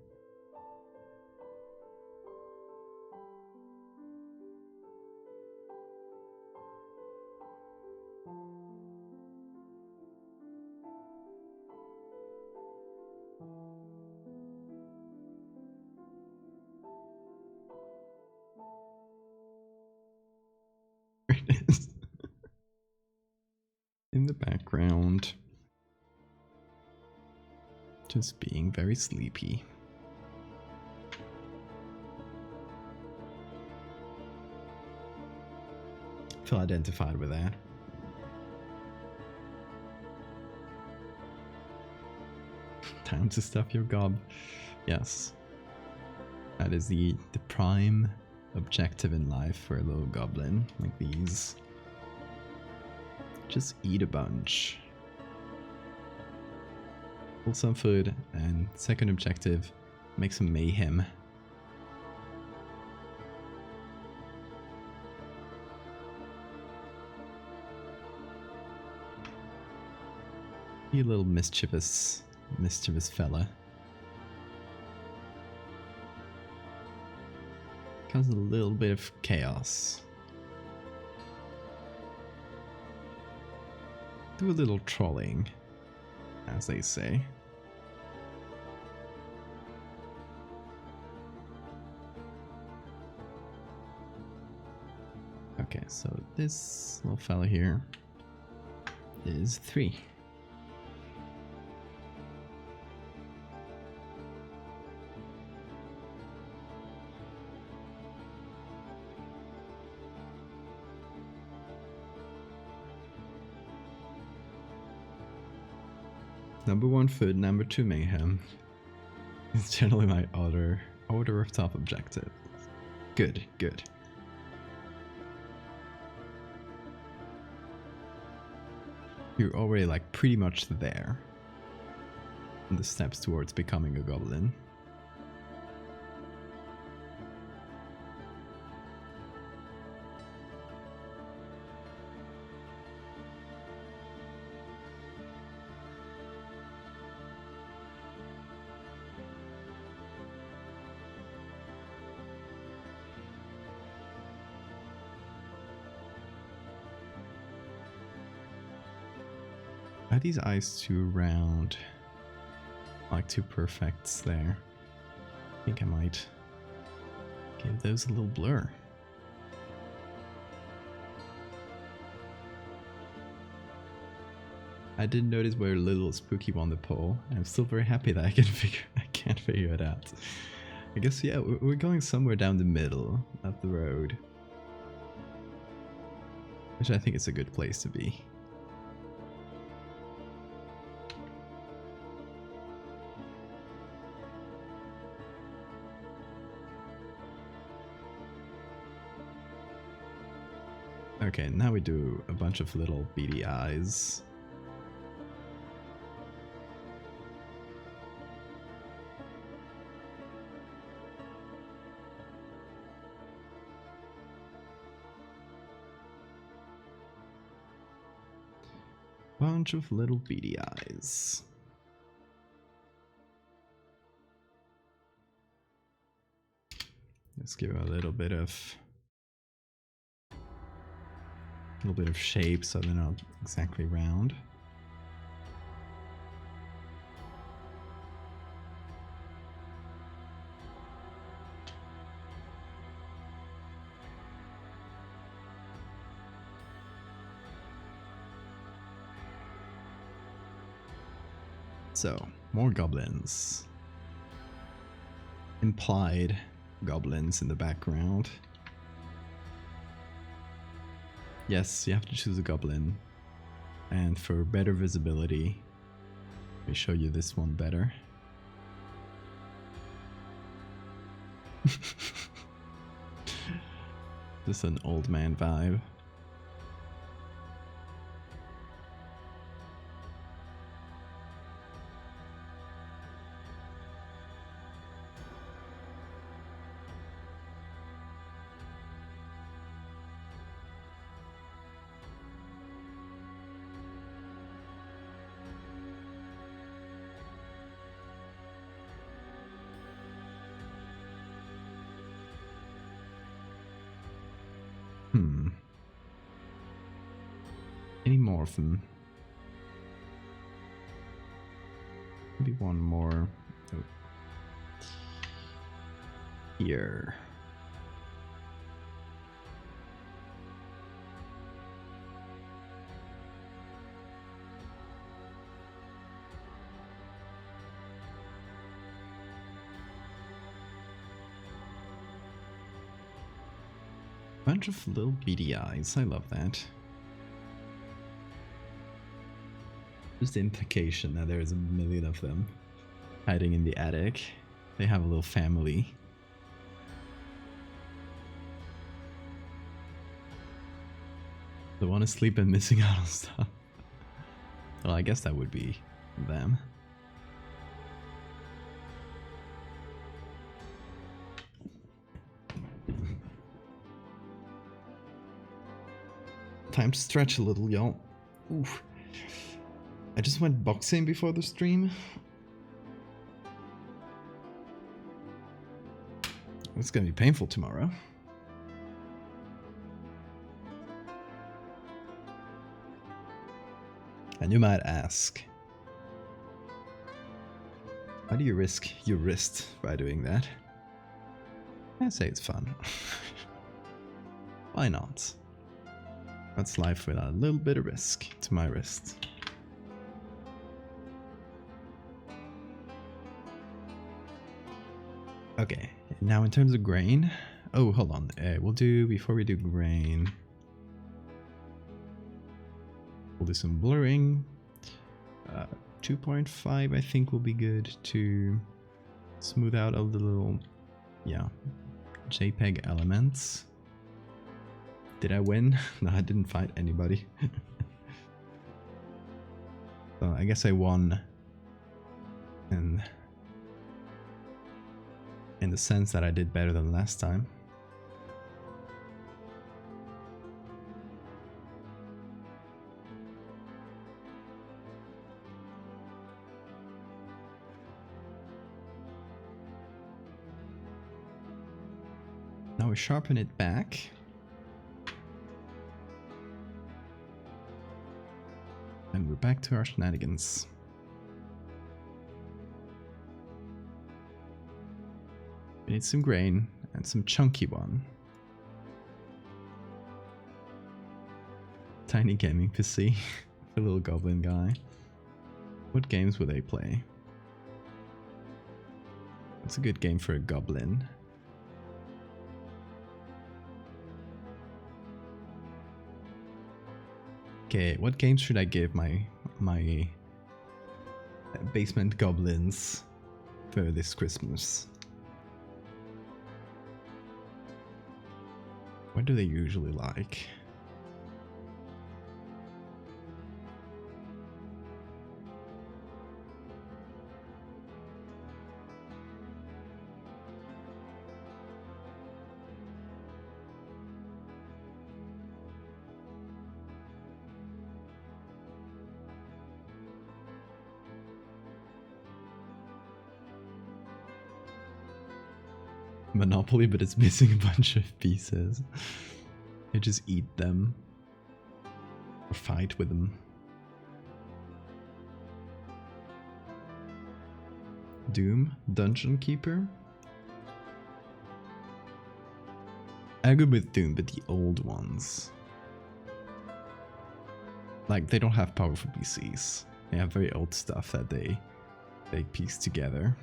There it is. In the background. Just being very sleepy. Feel identified with that. Time to stuff your gob. Yes. That is the prime objective in life for a little goblin like these. Just eat a bunch. Pull some food, and second objective, make some mayhem. You little mischievous fella. Cause a little bit of chaos. Do a little trolling, as they say. Okay, so this little fella here is 3. Number 1 food, number 2 mayhem. It's generally my order of top objective. Good, good. You're already like pretty much there. In the steps towards becoming a goblin. Are these eyes too round? Like too perfect there. I think I might give those a little blur. I did notice we're a little spooky on the pole. I'm still very happy that I can't figure it out. I guess yeah, we're going somewhere down the middle of the road, which I think is a good place to be. Okay, now we do a bunch of little beady eyes. Bunch of little beady eyes. Let's give it a little bit of shape so they're not exactly round. So, more goblins. Implied goblins in the background. Yes, you have to choose a goblin. And for better visibility, let me show you this one better. This is an old man vibe. Any more of them? Maybe one more. Oh. Here. Bunch of little beady eyes. I love that. Just the implication that there's a million of them hiding in the attic. They have a little family. They want to sleep and missing out on stuff. Well, I guess that would be them. Time to stretch a little, y'all. Oof. I just went boxing before the stream. It's gonna be painful tomorrow. And you might ask, why do you risk your wrist by doing that? I say it's fun. Why not? That's life without a little bit of risk to my wrist. Okay, now in terms of grain, oh hold on, we'll do, before we do grain, we'll do some blurring. 2.5 I think will be good to smooth out all the little, yeah, JPEG elements. Did I win? No, I didn't fight anybody. So I guess I won in the sense that I did better than last time. Now we sharpen it back. And we're back to our shenanigans. We need some grain and some chunky one. Tiny gaming PC. The little goblin guy. What games would they play? What's a good game for a goblin? Okay, what games should I give my basement goblins for this Christmas? What do they usually like? Monopoly, but it's missing a bunch of pieces. You just eat them. Or fight with them. Doom, Dungeon Keeper. I go with Doom, but the old ones. Like, they don't have powerful PCs. They have very old stuff that they piece together.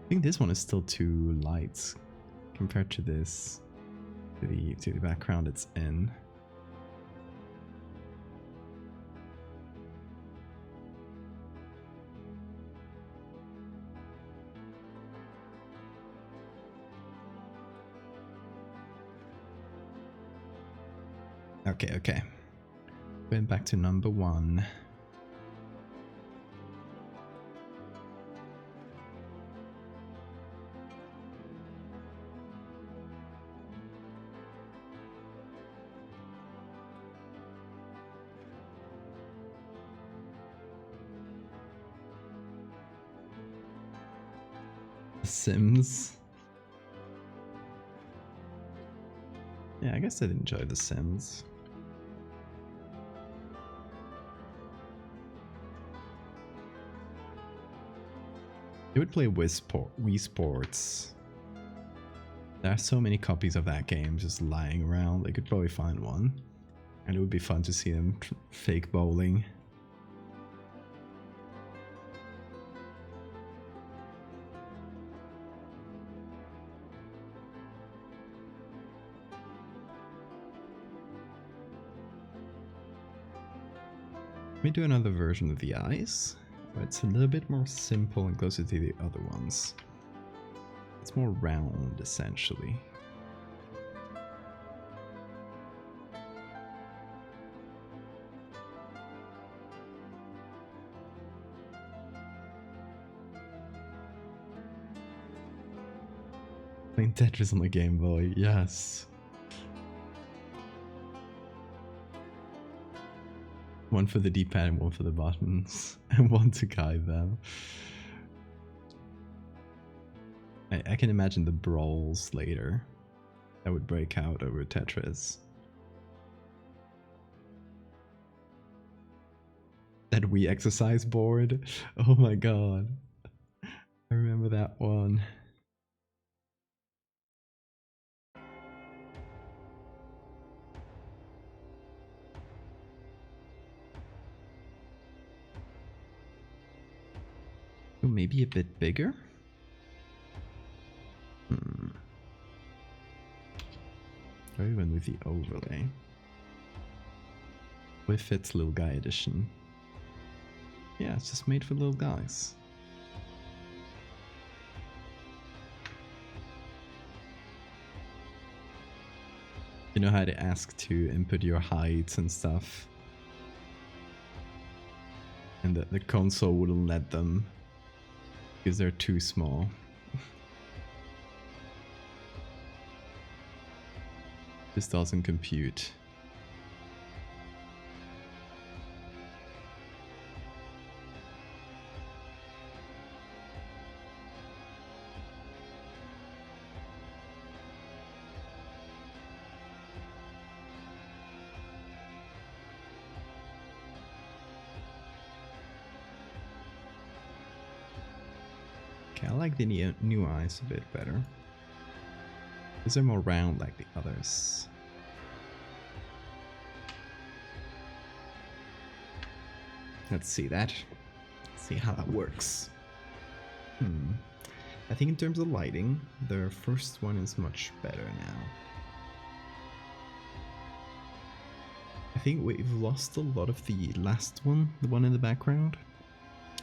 I think this one is still too light compared to this, to the background it's in. Okay. Going back to number 1. Sims. Yeah, I guess I'd enjoy The Sims. I would play Wii Sports. There are so many copies of that game just lying around. I could probably find one. And it would be fun to see them fake bowling. Let me do another version of the eyes. It's a little bit more simple and closer to the other ones. It's more round, essentially. Playing Tetris on the Game Boy, yes. One for the D-pad and one for the buttons, and one to guide them. I can imagine the brawls later that would break out over Tetris. That Wii exercise board, oh my god. I remember that one. Maybe a bit bigger? Or even with the overlay. With its little guy edition. Yeah, it's just made for little guys. You know how to ask to input your heights and stuff? And the console wouldn't let them. Because they're too small. This doesn't compute. Okay, I like the new eyes a bit better. Because they're more round like the others. Let's see that. See how that works. I think in terms of lighting, the first one is much better now. I think we've lost a lot of the last one, the one in the background.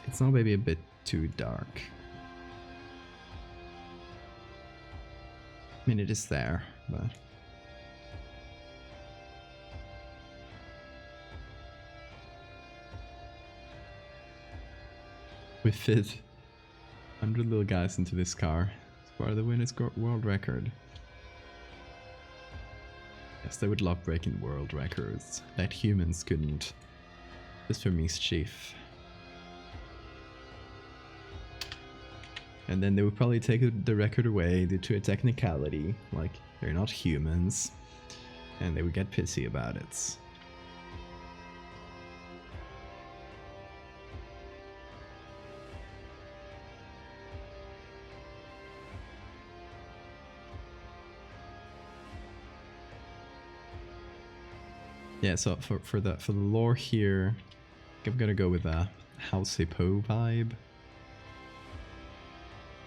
It's now maybe a bit too dark. I mean, it is there, but... we fit 100 little guys into this car. It's part of the Guinness World Record. Yes, they would love breaking world records that humans couldn't. Just for mischief. And then they would probably take the record away due to a technicality, like they're not humans, and they would get pissy about it. Yeah, so for the lore here, I'm gonna go with a House Hippo vibe.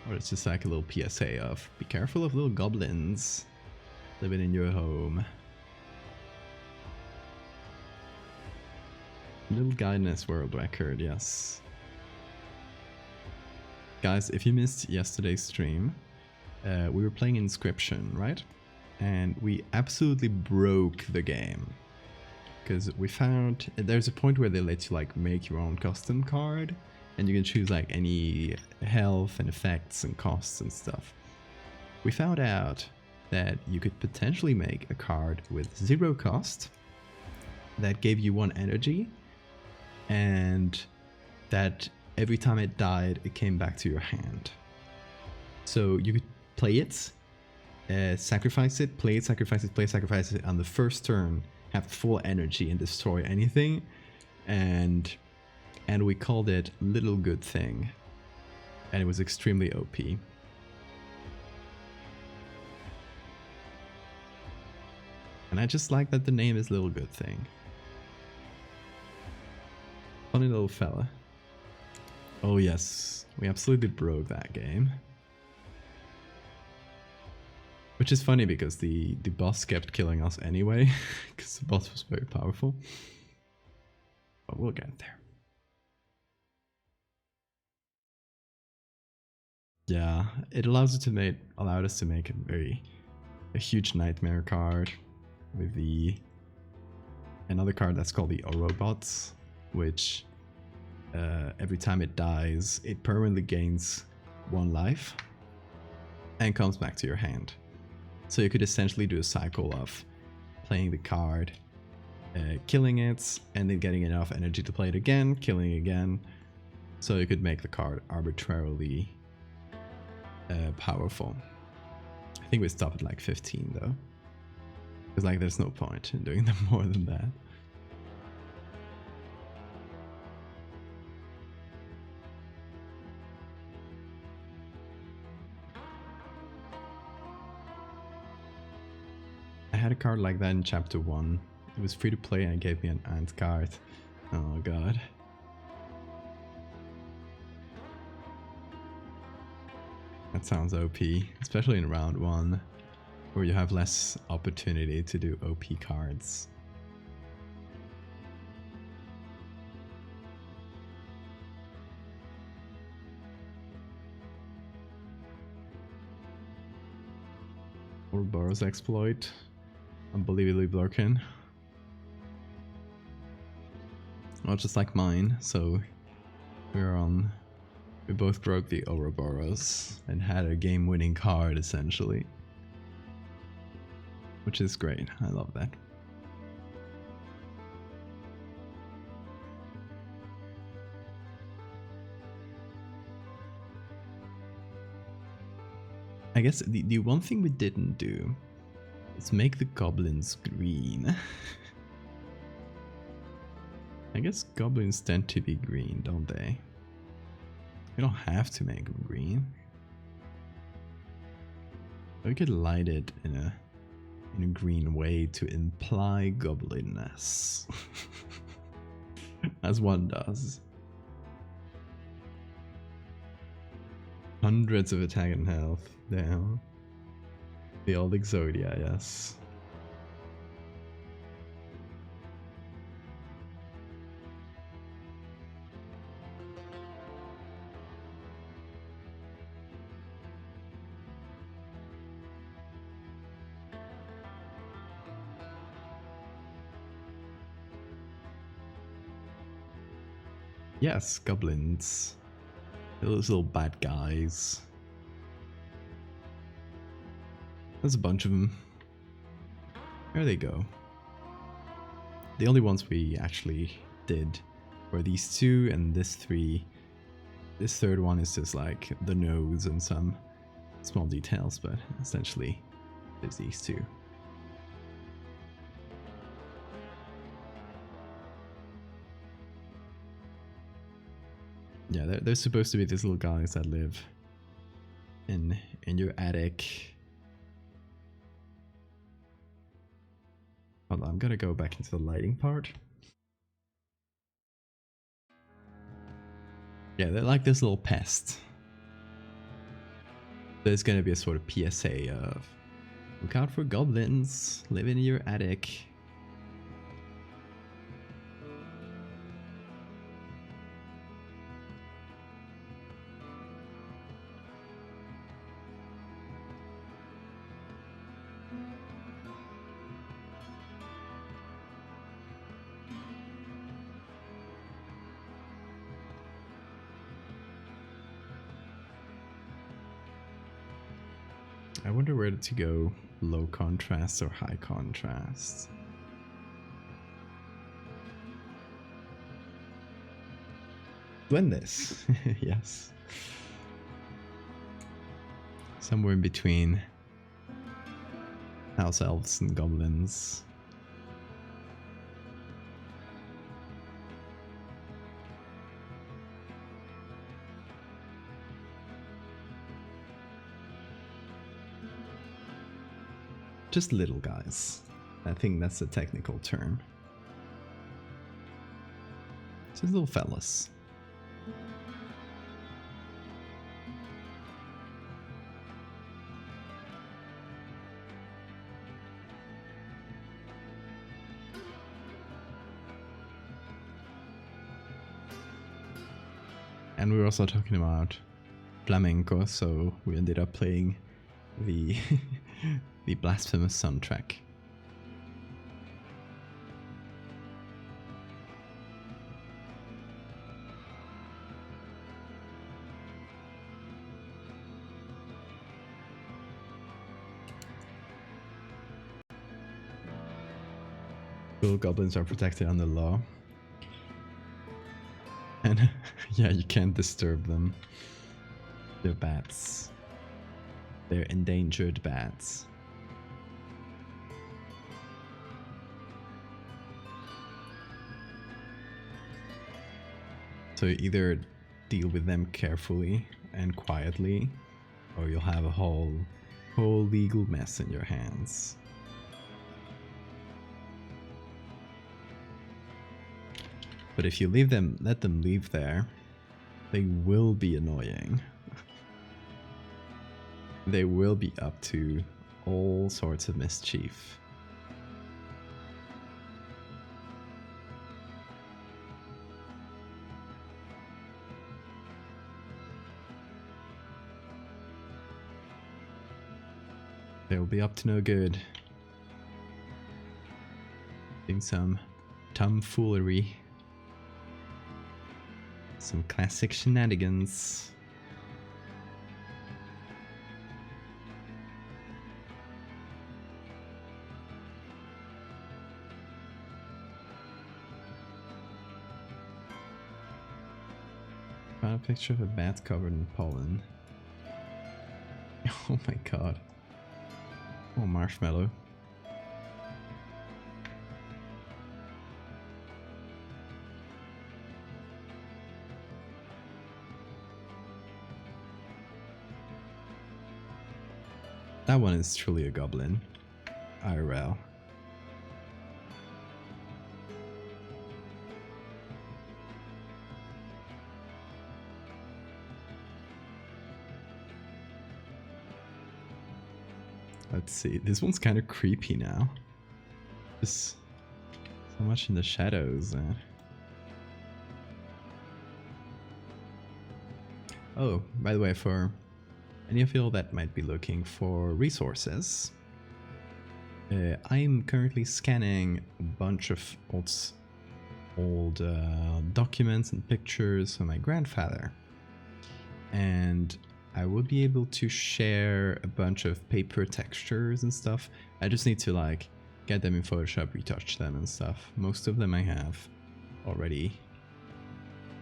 Or it's just like a little PSA of, be careful of little goblins living in your home. Little Guinness World Record, yes. Guys, if you missed yesterday's stream, we were playing Inscription, right? And we absolutely broke the game. Because we found, there's a point where they let you like make your own custom card, and you can choose like any health and effects and costs and stuff. We found out that you could potentially make a card with 0 cost that gave you 1 energy, and that every time it died, it came back to your hand. So you could play it, sacrifice it, play it, sacrifice it, play it, sacrifice it on the first turn, have full energy and destroy anything, and we called it Little Good Thing, and it was extremely OP. And I just like that the name is Little Good Thing. Funny little fella. Oh yes, we absolutely broke that game. Which is funny because the boss kept killing us anyway, because the boss was very powerful. But we'll get there. Yeah, it allowed us to make a huge nightmare card with another card that's called the Orobots, which every time it dies, it permanently gains 1 life and comes back to your hand. So you could essentially do a cycle of playing the card, killing it, and then getting enough energy to play it again, killing it again. So you could make the card arbitrarily powerful. I think we stopped at like 15 though. Because like there's no point in doing them more than that. I had a card like that in chapter 1. It was free to play and it gave me an ant card. Oh god. That sounds OP, especially in round 1, where you have less opportunity to do OP cards. Ouroboros exploit. Unbelievably broken. Well, just like mine, so we both broke the Ouroboros and had a game-winning card essentially. Which is great, I love that. I guess the one thing we didn't do is make the goblins green. I guess goblins tend to be green, don't they? You don't have to make them green. We could light it in a green way to imply goblinness. As one does. Hundreds of attack and health. Damn. The old Exodia, yes. Yes, goblins. Those little bad guys. There's a bunch of them. There they go. The only ones we actually did were these 2 and this 3. this third one is just like the nose and some small details, but essentially there's these two. Yeah, there's supposed to be these little guys that live in your attic. Hold on, I'm gonna go back into the lighting part. Yeah, they're like this little pest. There's gonna be a sort of PSA of look out for goblins living in your attic. I wonder where to go, low contrast or high contrast. Blend this, yes. Somewhere in between house elves and goblins. Just little guys. I think that's the technical term. Just little fellas. And we were also talking about flamenco, so we ended up playing the the blasphemous soundtrack. Cool, goblins are protected under law. And yeah, you can't disturb them. They're bats. They're endangered bats. So you either deal with them carefully and quietly, or you'll have a whole legal mess in your hands. But if you leave them, let them leave there, they will be annoying. They will be up to all sorts of mischief. They'll be up to no good. Doing some tomfoolery. Some classic shenanigans. Found a picture of a bat covered in pollen. Oh my god. Oh, marshmallow. That one is truly a goblin. IRL. Let's see. This one's kind of creepy now. Just so much in the shadows. Oh, by the way, for any of you that might be looking for resources, I'm currently scanning a bunch of old documents and pictures of my grandfather, and I will be able to share a bunch of paper textures and stuff. I just need to like get them in Photoshop, retouch them and stuff. Most of them I have already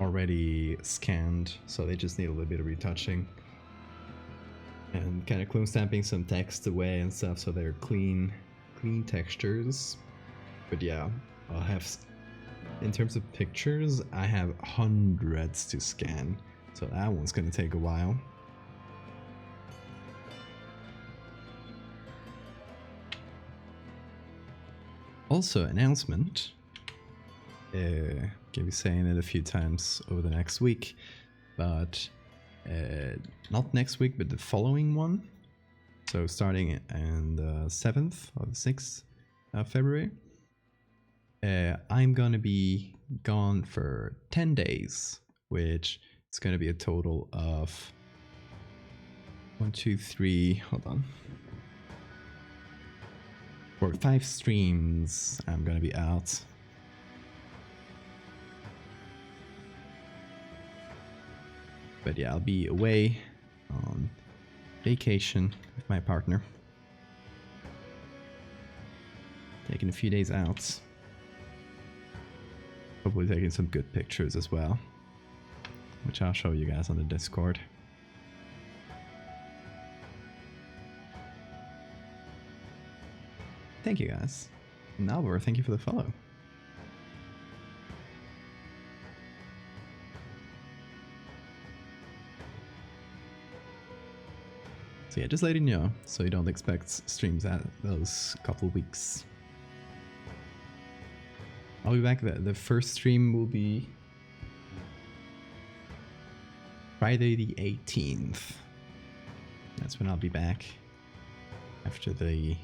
already scanned, so they just need a little bit of retouching. And kind of clone stamping some text away and stuff, so they're clean textures. But yeah, I'll have, in terms of pictures, I have hundreds to scan, so that one's gonna take a while. Also, announcement. Gonna be saying it a few times over the next week, but not next week, but the following one. So starting on the 7th or the 6th of February, I'm gonna be gone for 10 days, which is gonna be a total of 1, 2, 3, hold on. For 5 streams, I'm gonna be out. But yeah, I'll be away on vacation with my partner. Taking a few days out. Hopefully taking some good pictures as well, which I'll show you guys on the Discord. Thank you guys. And Albert, thank you for the follow. So yeah, just letting you know, so you don't expect streams at those couple weeks. I'll be back. The first stream will be Friday the 18th. That's when I'll be back. After the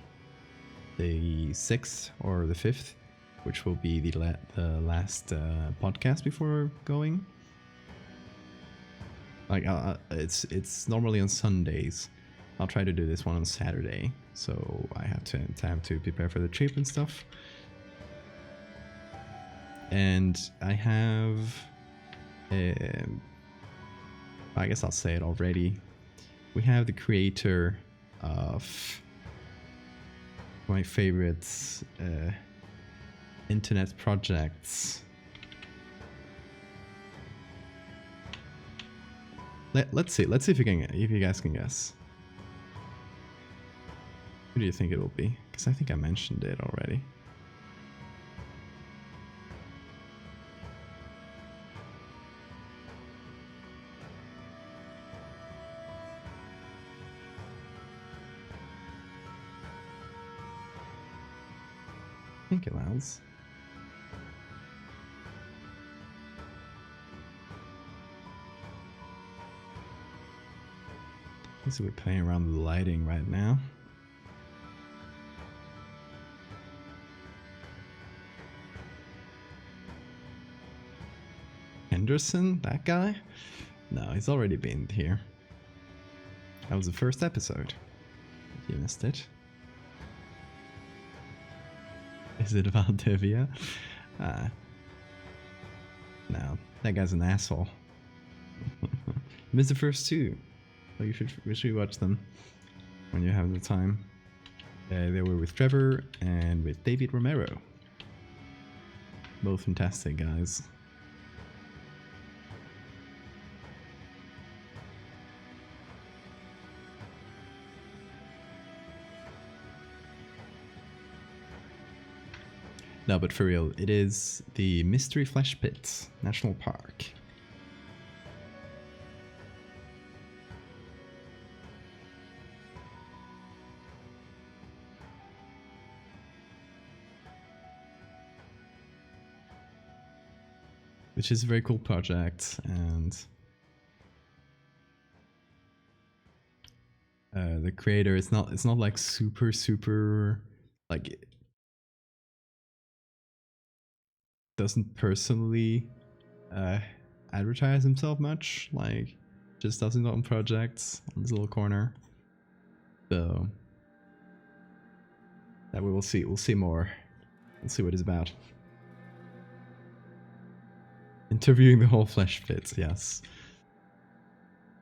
6th or the 5th, which will be the last podcast before going. Like it's normally on Sundays. I'll try to do this one on Saturday, so I have time to prepare for the trip and stuff. And I have, I guess I'll say it already. We have the creator of my favorite internet projects. Let's see if you guys can guess. Who do you think it will be? Because I think I mentioned it already. Thank you, Lals. So we're playing around with the lighting right now. Henderson, that guy? No, he's already been here. That was the first episode. If you missed it. Is it Valdevia? No, that guy's an asshole. Missed the first two. So you should watch them when you have the time. They were with Trevor and with David Romero. Both fantastic guys. No, but for real, it is the Mystery Flesh Pit National Park. Which is a very cool project, and the creator, it's not like super like, doesn't personally advertise himself much, like just does his own projects on his little corner. So that we will see. We'll see more. We'll see what it's about. Interviewing the whole Flesh Pit, yes.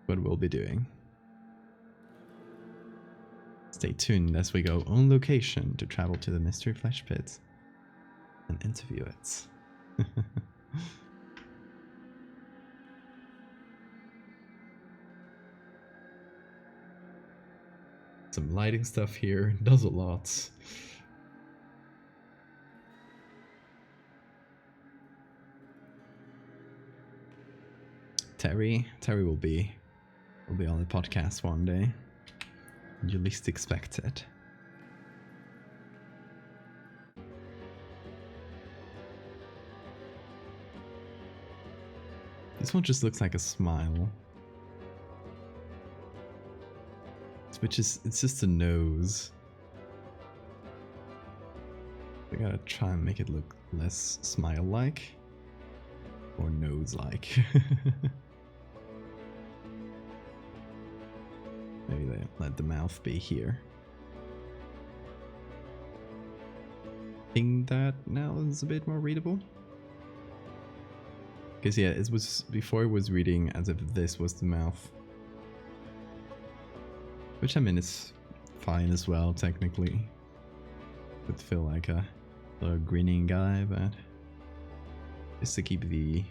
What we'll be doing. Stay tuned as we go on location to travel to the Mystery Flesh Pit and interview it. Some lighting stuff here. Does a lot. Terry will be on the podcast one day. You least expect it. This one just looks like a smile. It's just a nose. We gotta try and make it look less smile-like. Or nose-like. Maybe they let the mouth be here. I think that now is a bit more readable. Because yeah, it was before it was reading as if this was the mouth. Which I mean is fine as well, technically. Would feel like a little grinning guy, but just to keep the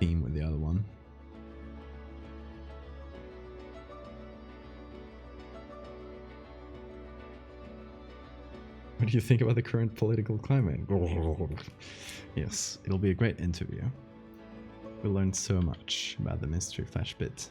theme with the other one. What do you think about the current political climate? Yes, it'll be a great interview. We'll learn so much about the mystery flash bit.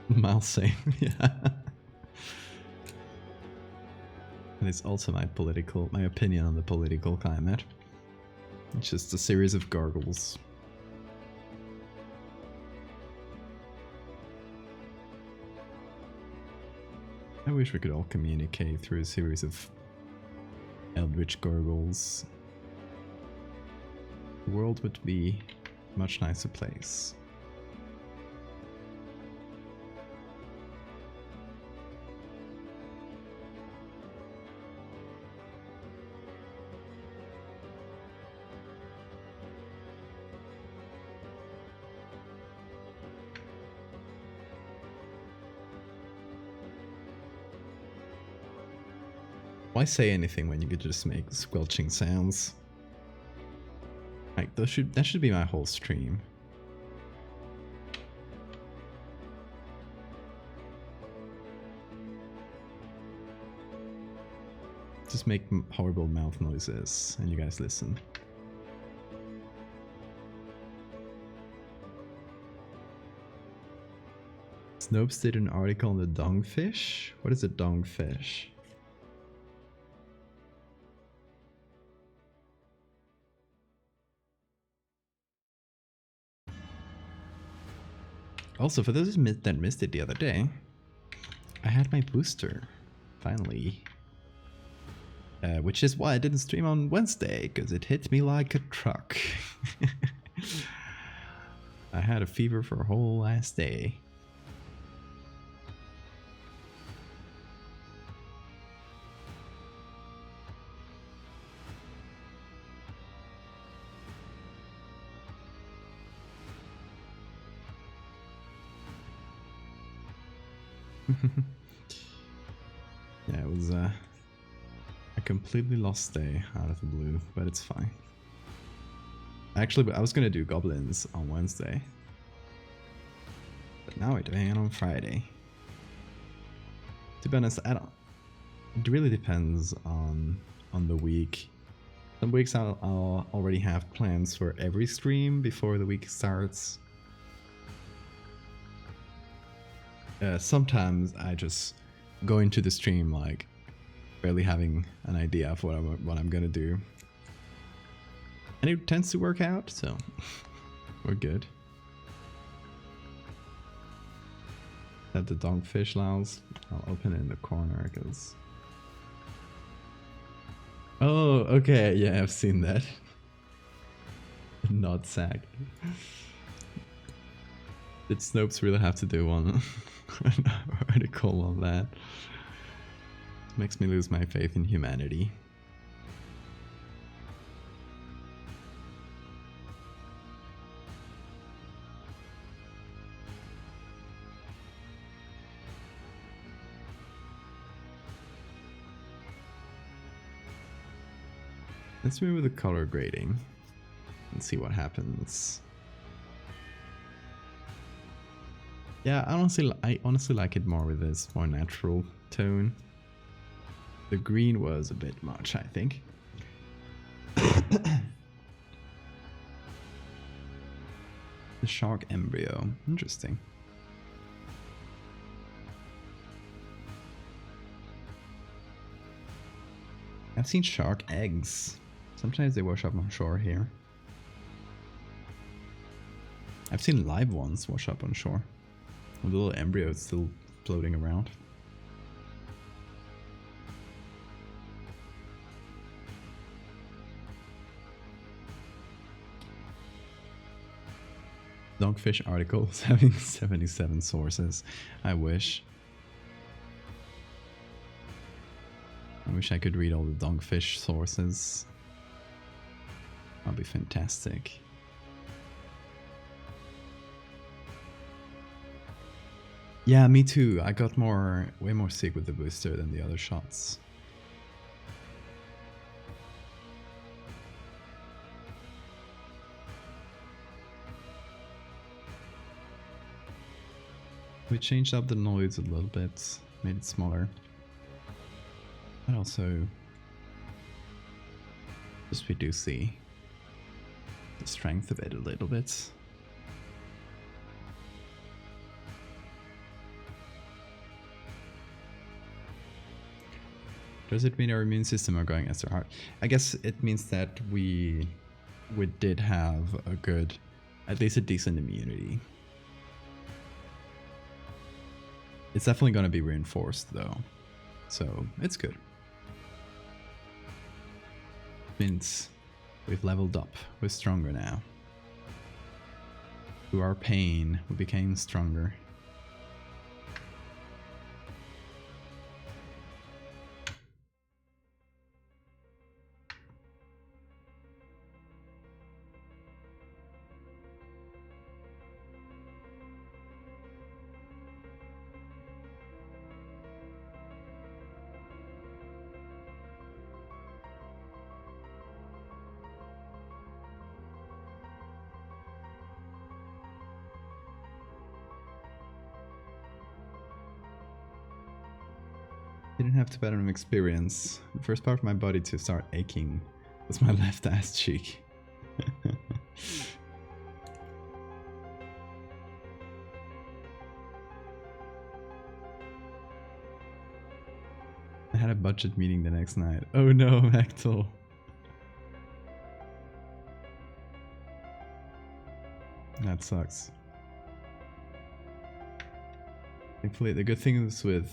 Miles same, yeah. And it's also my opinion on the political climate. It's just a series of gargles. I wish we could all communicate through a series of eldritch gargles. The world would be a much nicer place. Why say anything when you could just make squelching sounds? Like that should be my whole stream. Just make horrible mouth noises and you guys listen. Snopes did an article on the dongfish. What is a dongfish? Also, for those that missed it the other day, I had my booster, finally. Which is why I didn't stream on Wednesday, because it hit me like a truck. I had a fever for a whole last day. Yeah, it was a completely lost day out of the blue, but it's fine. Actually, I was gonna do Goblins on Wednesday, but now we're doing it on Friday. To be honest, it really depends on the week. Some weeks I'll already have plans for every stream before the week starts. Sometimes I just go into the stream like barely having an idea of what I'm gonna do, and it tends to work out, so we're good. That the dogfish lounge, I'll open it in the corner because. Oh, okay, yeah, I've seen that. Not sack. Did Snopes really have to do one an article on that? Makes me lose my faith in humanity. Let's move with the color grading and see what happens. Yeah, I honestly like it more with this more natural tone. The green was a bit much, I think. The shark embryo, interesting. I've seen shark eggs. Sometimes they wash up on shore here. I've seen live ones wash up on shore, with the little embryos still floating around. Dogfish articles having 77 sources. I wish. I wish I could read all the dogfish sources. That'd be fantastic. Yeah, me too. I got way more sick with the booster than the other shots. We changed up the noise a little bit, made it smaller. But also, just reduce the strength of it a little bit. Does it mean our immune system are going extra hard? I guess it means that we did have a good, at least a decent immunity. It's definitely going to be reinforced though, so it's good. Means we've leveled up, we're stronger now. Through our pain, we became stronger. Didn't have to better experience. The first part of my body to start aching was my left ass cheek. I had a budget meeting the next night. Oh no, Mectal. That sucks. Thankfully, the good thing is with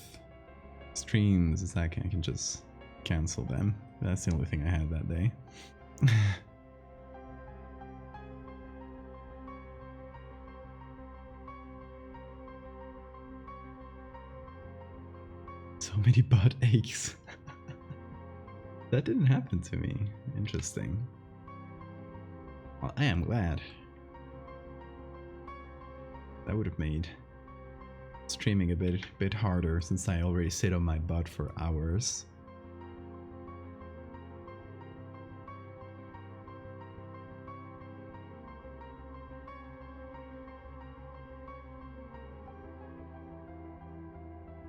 streams is I can just cancel them. That's the only thing I had that day. So many butt aches. That didn't happen to me. Interesting. Well, I am glad. That would have made streaming a bit harder since I already sit on my butt for hours.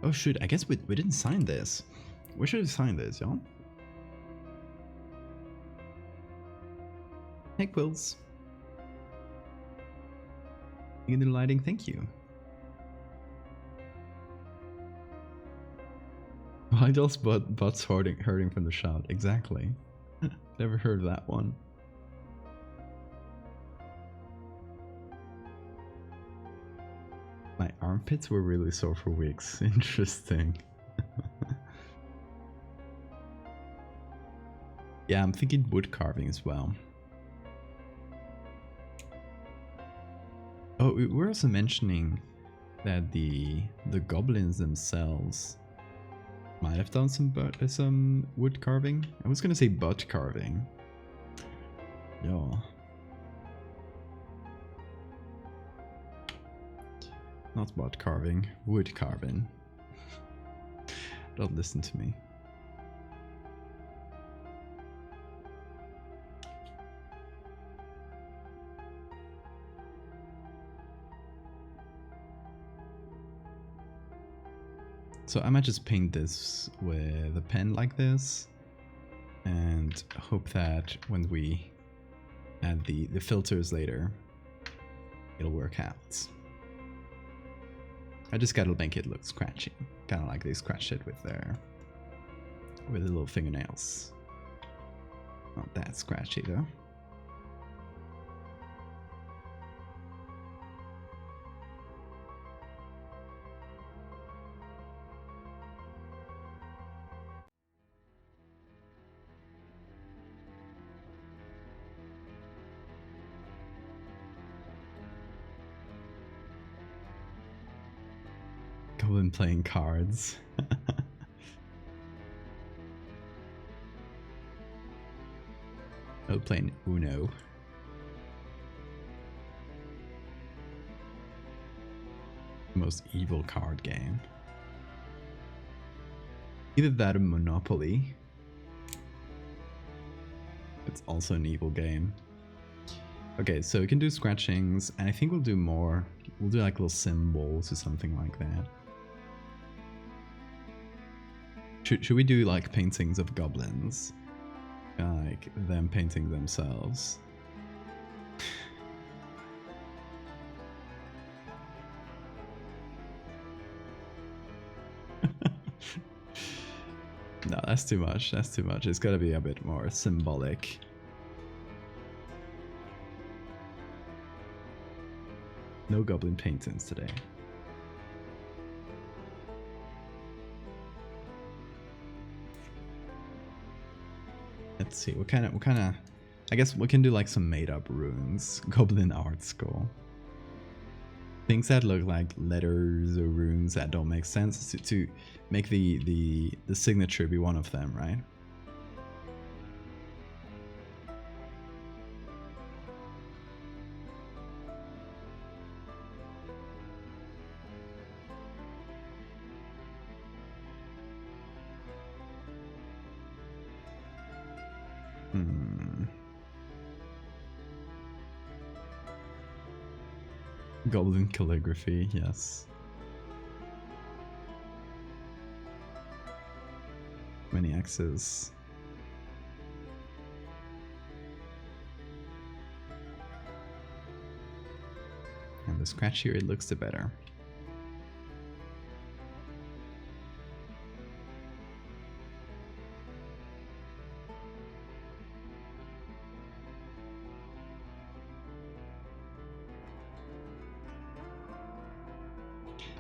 Oh shoot, I guess we didn't sign this. We should have signed this, y'all. Hey Quills. You can do lighting, thank you. Vidal's butt's hurting from the shot. Exactly. Never heard of that one. My armpits were really sore for weeks. Interesting. Yeah, I'm thinking wood carving as well. Oh, we're also mentioning that the goblins themselves might have done some wood carving. I was gonna say butt carving. Yeah. Not butt carving, wood carving. Don't listen to me. So I might just paint this with a pen like this and hope that when we add the filters later, it'll work out. I just gotta make it look scratchy, kind of like they scratched it with their little fingernails. Not that scratchy though. Goblin playing cards. Oh, playing Uno. Most evil card game. Either that or Monopoly. It's also an evil game. Okay, so we can do scratchings, and I think we'll do more. We'll do like little symbols or something like that. Should we do like paintings of goblins? Like them painting themselves. No, that's too much. That's too much. It's gotta be a bit more symbolic. No goblin paintings today. Let's see, what kind of, I guess we can do like some made up runes. Goblin art school. Things that look like letters or runes that don't make sense to make the signature be one of them, right? Goblin calligraphy, yes. Many X's. And the scratchier it looks, the better.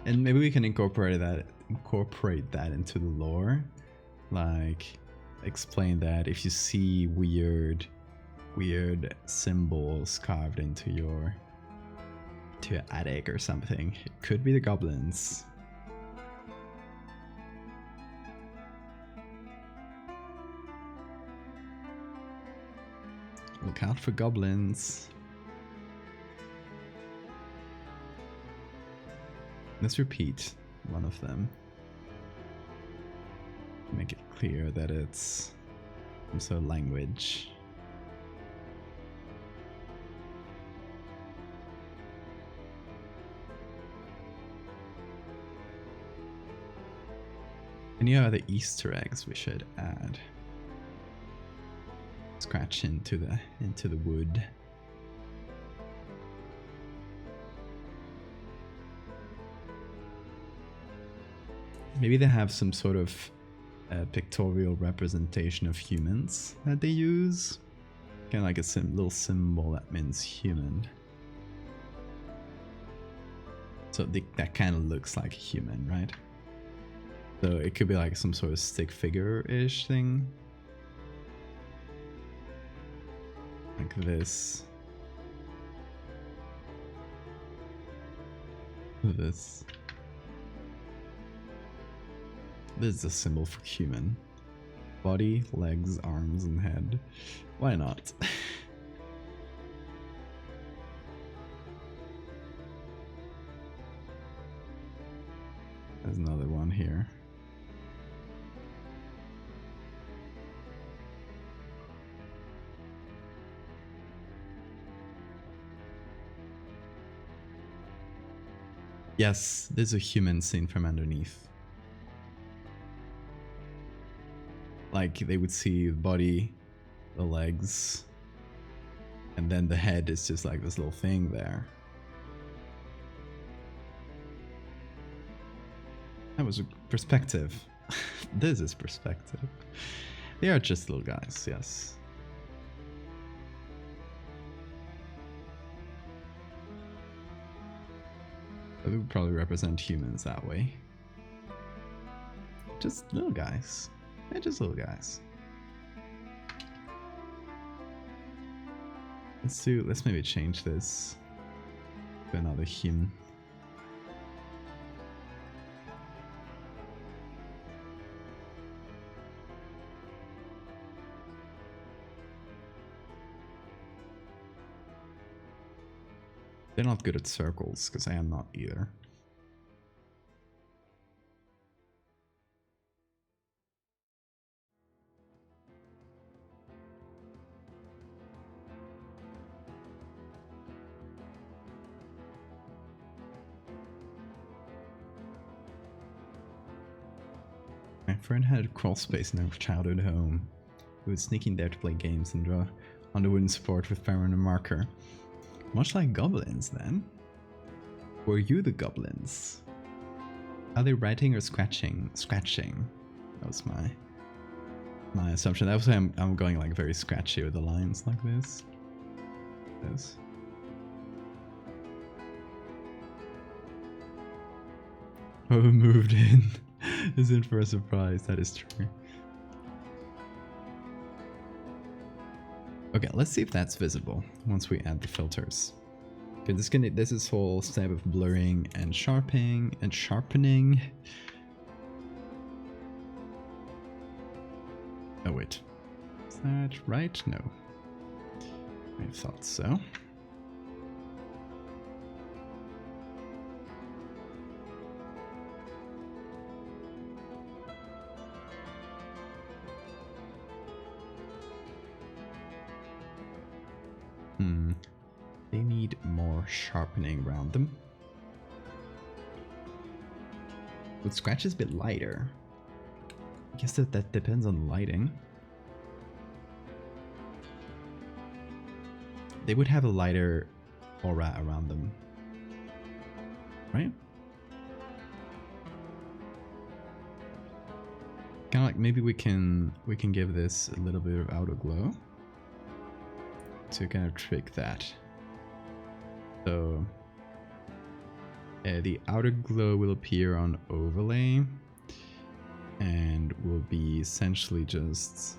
And maybe we can incorporate that into the lore, like explain that if you see weird symbols carved into your attic or something, it could be the goblins. Look out for goblins. Let's repeat one of them. Make it clear that it's some sort of language. Any other Easter eggs we should add? Scratch into the wood. Maybe they have some sort of pictorial representation of humans that they use. Kind of like a little symbol that means human. So that kind of looks like a human, right? So it could be like some sort of stick figure-ish thing. Like this. This. This is a symbol for human. Body, legs, arms, and head. Why not? There's another one here. Yes, there's a human seen from underneath. like they would see the body, the legs, and then the head is just like this little thing there. That was a perspective. This is perspective. They are just little guys, yes. That would probably represent humans that way. Just little guys. They're just little guys. Let's maybe change this to another human. They're not good at circles, because I am not either. My friend had a crawl space in her childhood home. He would sneak in there to play games and draw on the wooden support with pen and a marker. Much like goblins, then. Were you the goblins? Are they writing or scratching? Scratching. That was my assumption. That was why I'm going like very scratchy with the lines like this. This. Whoever moved in is in for a surprise. That is true. Okay, let's see if that's visible once we add the filters. Okay, this is whole step of blurring and sharpening. Oh wait, is that right? No, I thought so. They need more sharpening around them. But scratch is a bit lighter. I guess that depends on lighting. They would have a lighter aura around them, right? Kind of like maybe we can give this a little bit of outer glow to kind of trick that. So the outer glow will appear on overlay and will be essentially just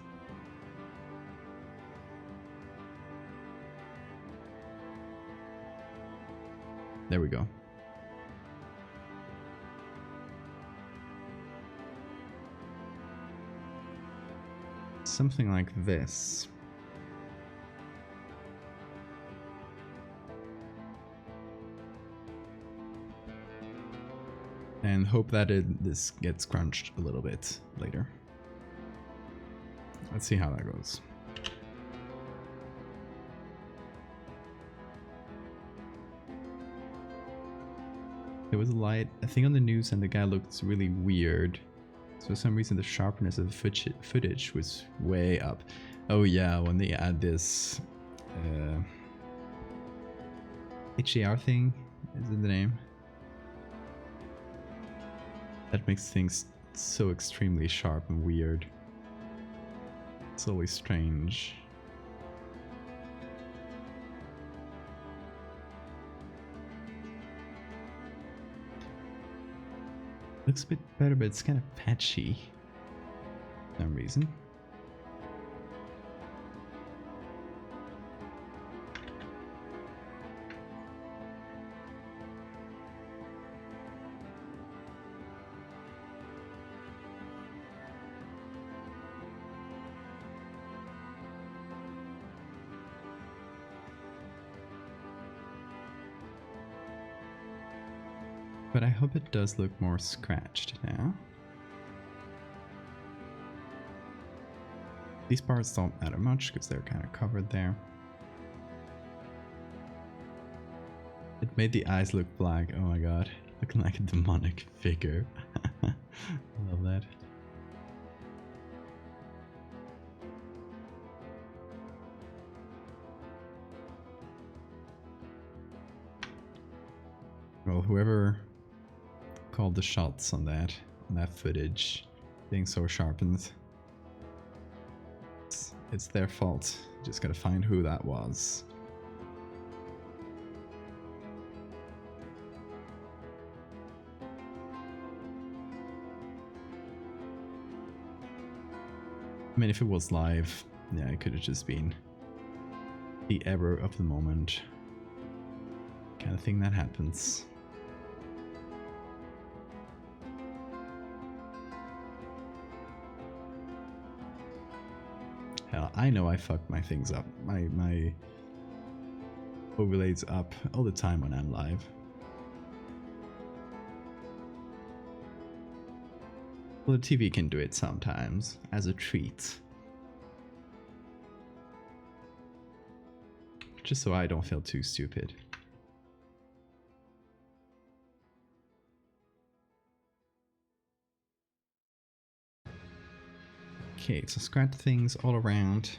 there we go. Something like this. And hope that this gets crunched a little bit later. Let's see how that goes. There was a light, I think, on the news, and the guy looked really weird. So for some reason the sharpness of the footage was way up. Oh yeah, when they add this HDR thing, is it the name? That makes things so extremely sharp and weird. It's always strange. Looks a bit better, but it's kind of patchy for some reason. But I hope it does look more scratched now. These parts don't matter much because they're kind of covered there. It made the eyes look black. Oh my god, looking like a demonic figure. I love that. Well, whoever called the shots on that footage being so sharpened, it's their fault. Just gotta find who that was. I mean, if it was live, yeah, it could have just been the error of the moment kind of thing that happens. Hell, I know I fuck my things up. My overlays up all the time when I'm live. Well, the TV can do it sometimes, as a treat. Just so I don't feel too stupid. Okay, so scratch things all around.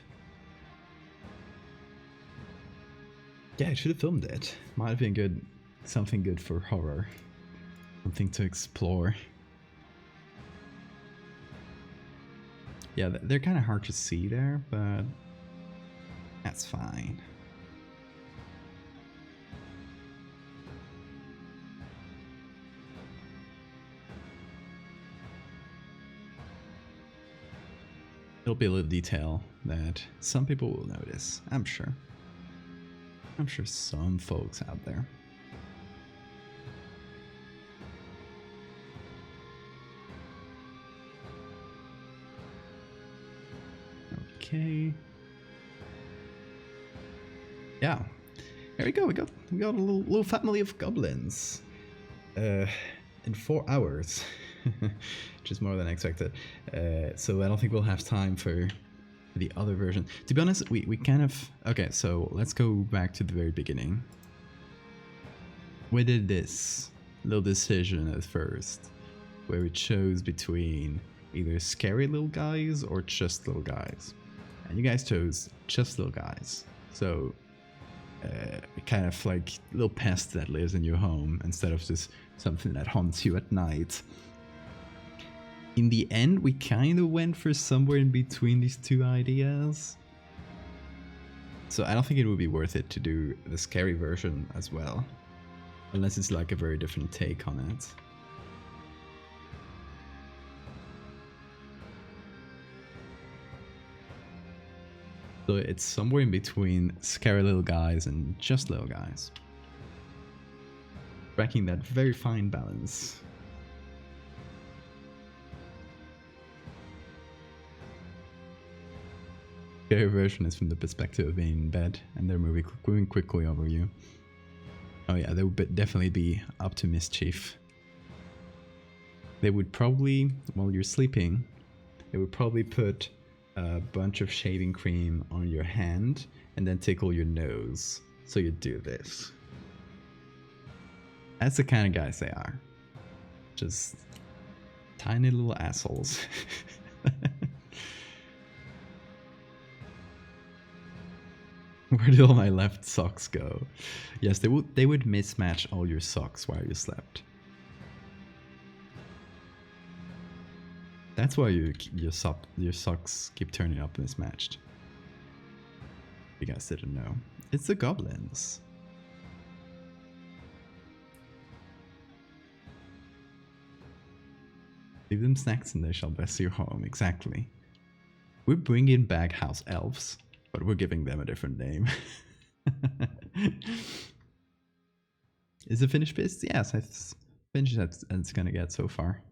Yeah, I should have filmed it. Might have been good, something good for horror. Something to explore. Yeah, they're kind of hard to see there, but that's fine. It'll be a little detail that some people will notice, I'm sure. I'm sure some folks out there. Okay. Yeah. There we go. We got a little family of goblins. In 4 hours. Which is more than I expected. So I don't think we'll have time for the other version. To be honest, we kind of... Okay, so let's go back to the very beginning. We did this little decision at first, where we chose between either scary little guys or just little guys. And you guys chose just little guys. So kind of like a little pest that lives in your home instead of just something that haunts you at night. In the end, we kind of went for somewhere in between these two ideas. So I don't think it would be worth it to do the scary version as well. Unless it's like a very different take on it. So it's somewhere in between scary little guys and just little guys. Striking that very fine balance. Scary version is from the perspective of being in bed and they're moving quickly over you. Oh yeah, they would definitely be up to mischief. They would probably, while you're sleeping, they would probably put a bunch of shaving cream on your hand and then tickle your nose. So you do this. That's the kind of guys they are. Just tiny little assholes. Where did all my left socks go? Yes, they would mismatch all your socks while you slept. That's why your socks keep turning up mismatched. You guys didn't know. It's the goblins. Leave them snacks and they shall bless your home. Exactly. We're bringing back house elves, but we're giving them a different name. Is it finished bits? Yes, it's finished as it's gonna get so far.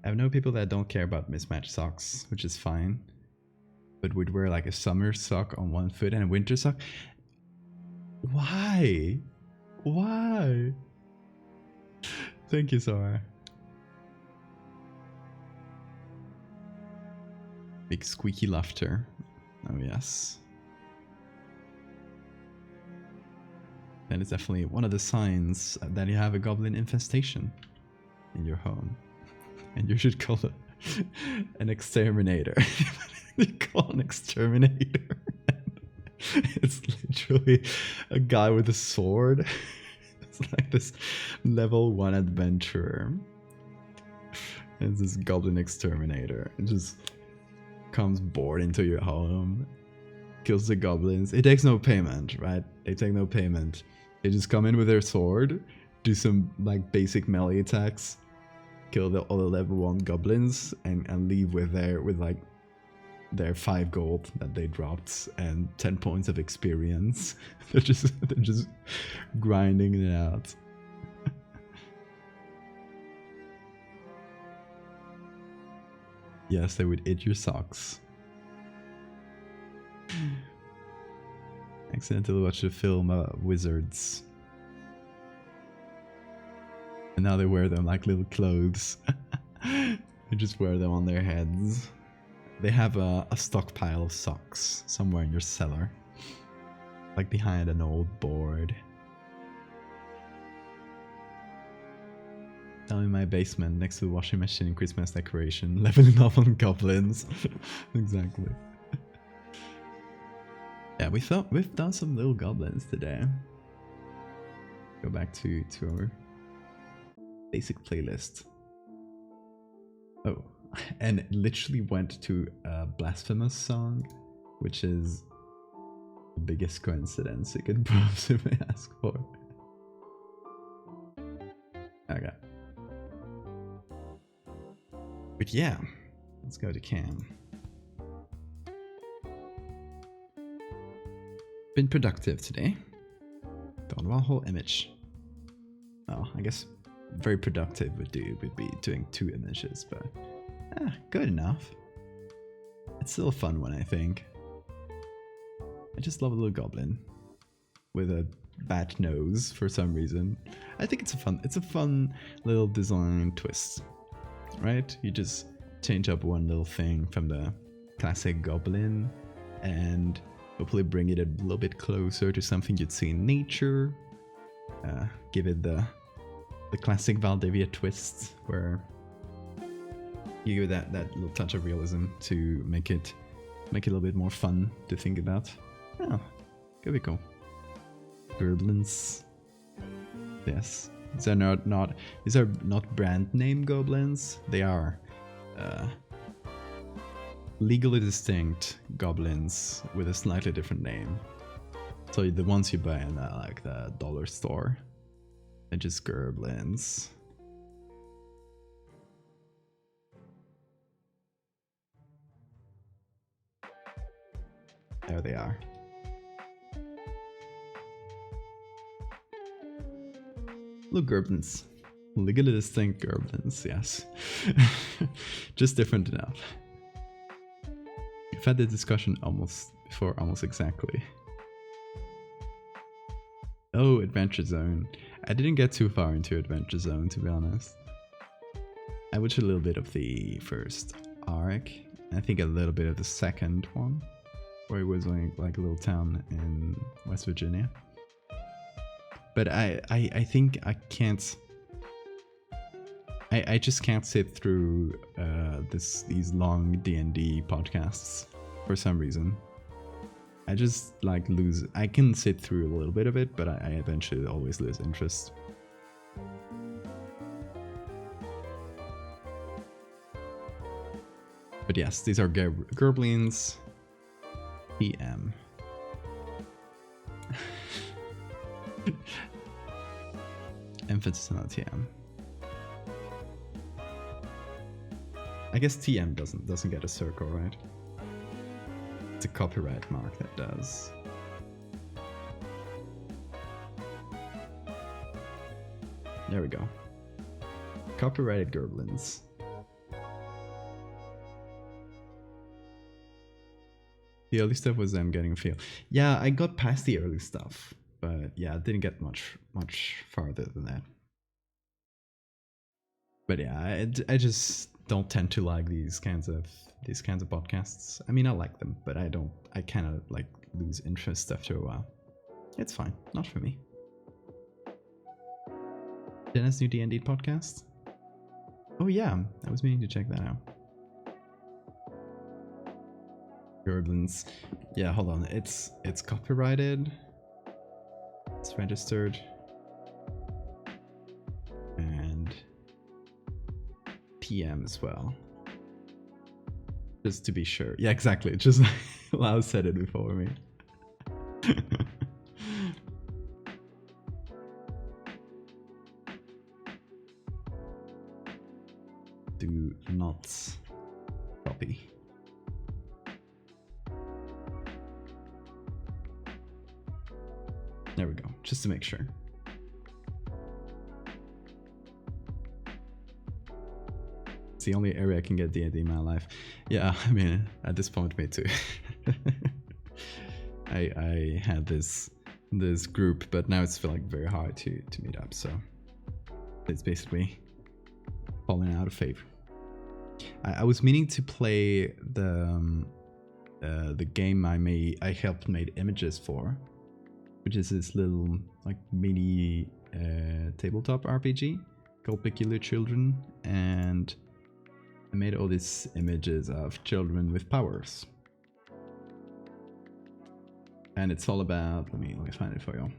I know people that don't care about mismatched socks, which is fine, but would wear like a summer sock on one foot and a winter sock. Why? Why? Thank you, Sora. Big squeaky laughter. Oh yes. That is definitely one of the signs that you have a goblin infestation in your home. And you should call it an exterminator. You call an exterminator. It's literally a guy with a sword like this level 1 adventurer. It's this goblin exterminator. It just comes bored into your home, kills the goblins. It takes no payment, right? They take no payment. They just come in with their sword, do some like basic melee attacks, kill all the level 1 goblins, and leave with their 5 gold that they dropped and 10 points of experience. they're just grinding it out. Yes, they would eat your socks. Accidentally watched the film Wizards. And now they wear them like little clothes. They just wear them on their heads. They have a stockpile of socks somewhere in your cellar. Like behind an old board. Down in my basement next to the washing machine and Christmas decoration. Leveling up on goblins. Exactly. Yeah, we've done some little goblins today. Go back to our basic playlist. Oh, and it literally went to a blasphemous song, which is the biggest coincidence you could possibly ask for. Okay. But yeah, let's go to Cam. Been productive today. Done one whole image. Oh, I guess very productive would be doing 2 images, but good enough. It's still a fun one, I think. I just love a little goblin with a bat nose for some reason. I think it's a fun little design twist, right? You just change up one little thing from the classic goblin and hopefully bring it a little bit closer to something you'd see in nature. Give it the classic Valdevia twist, where you give it that little touch of realism to make it a little bit more fun to think about. Oh, could be cool. Goblins. Yes. These are not brand name goblins. They are legally distinct goblins with a slightly different name. So the ones you buy in like the dollar store, they're just goblins. There they are. Look, goblins. Legally distinct goblins, yes. Just different enough. We've had the discussion almost exactly. Oh, Adventure Zone. I didn't get too far into Adventure Zone, to be honest. I watched a little bit of the first arc, and I think a little bit of the second one, where it was like a little town in West Virginia. But I think I can't. I just can't sit through these long D&D podcasts for some reason. I just like lose. I can sit through a little bit of it, but I eventually always lose interest. But yes, these are goblins. PM. Emphasis on TM. I guess TM doesn't get a circle, right? It's a copyright mark that does. There we go. Copyrighted goblins. The early stuff was them getting a feel. Yeah, I got past the early stuff, but yeah, I didn't get much farther than that. But yeah, I just don't tend to like these kinds of podcasts. I mean, I like them, but I kind of like lose interest after a while. It's fine, not for me. Dennis' new D&D podcast? Oh yeah, I was meaning to check that out. Goblins. Yeah, hold on. It's copyrighted. It's registered. TM as well. Just to be sure. Yeah, exactly. Just Lau said it before me. Do not copy. There we go, just to make sure. It's the only area I can get D&D in my life. Yeah, I mean, at this point, me too. I had this group, but now it's like very hard to meet up, so it's basically falling out of favor. I was meaning to play the game I helped made images for, which is this little like mini tabletop RPG called Peculiar Children, and I made all these images of children with powers. And it's all about, let me find it for you.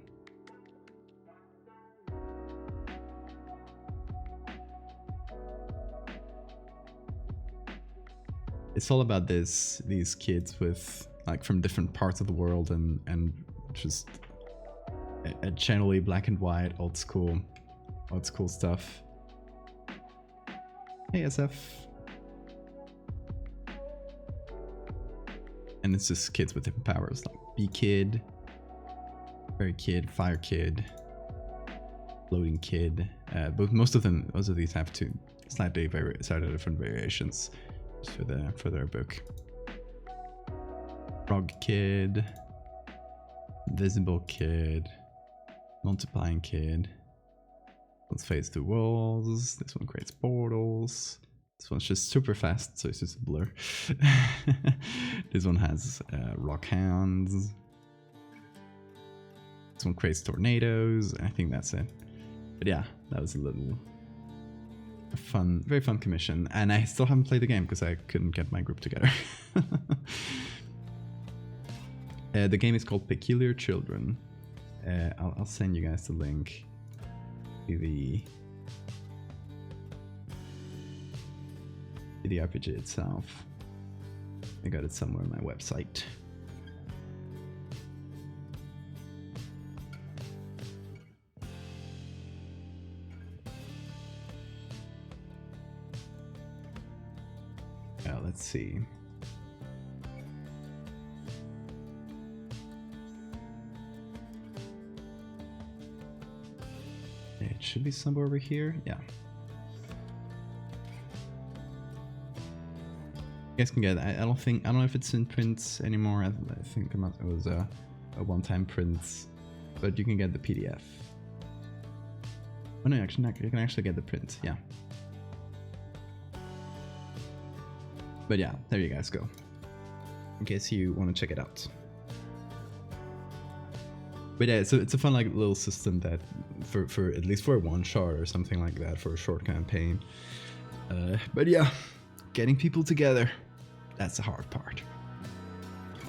It's all about these kids with like from different parts of the world and just a generally black and white old school stuff. Hey SF. And it's just kids with different powers, like Bee Kid, Fairy Kid, Fire Kid, Floating Kid. But most of these have two slightly different variations just for their book. Frog Kid, Invisible Kid, Multiplying Kid. One's phase through walls. This one creates portals. This one's just super fast, so it's just a blur. This one has rock hounds. This one creates tornadoes. I think that's it. But yeah, that was a very fun commission. And I still haven't played the game because I couldn't get my group together. The game is called Peculiar Children. I'll send you guys the link to the RPG itself. I got it somewhere on my website. Let's see. It should be somewhere over here. Yeah. You guys can get it. I don't know if it's in print anymore. I think it was a one-time print, but you can get the PDF. Oh no, actually, you can actually get the print. Yeah. But yeah, there you guys go. In case you want to check it out. But yeah, so it's a fun like little system that for at least for a one shot or something like that, for a short campaign. But yeah, getting people together, that's the hard part.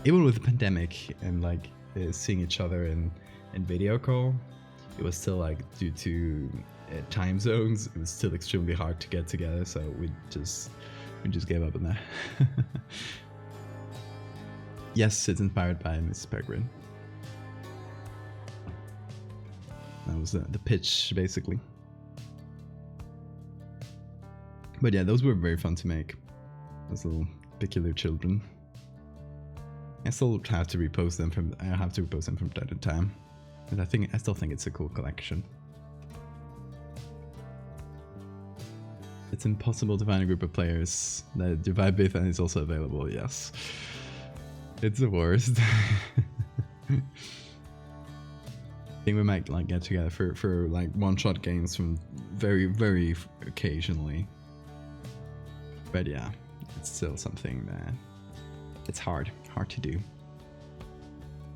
Even with the pandemic and like seeing each other in video call, it was still like due to time zones, it was still extremely hard to get together. So we just gave up on that. Yes, it's inspired by Mrs. Peregrine. That was the pitch, basically. But yeah, those were very fun to make. Those little Peculiar Children. I still have to repost them from time to time. But I still think it's a cool collection. It's impossible to find a group of players that you vibe with and it's also available, yes. It's the worst. I think we might like get together for like one-shot games from very, very occasionally. But yeah, it's still something that it's hard to do.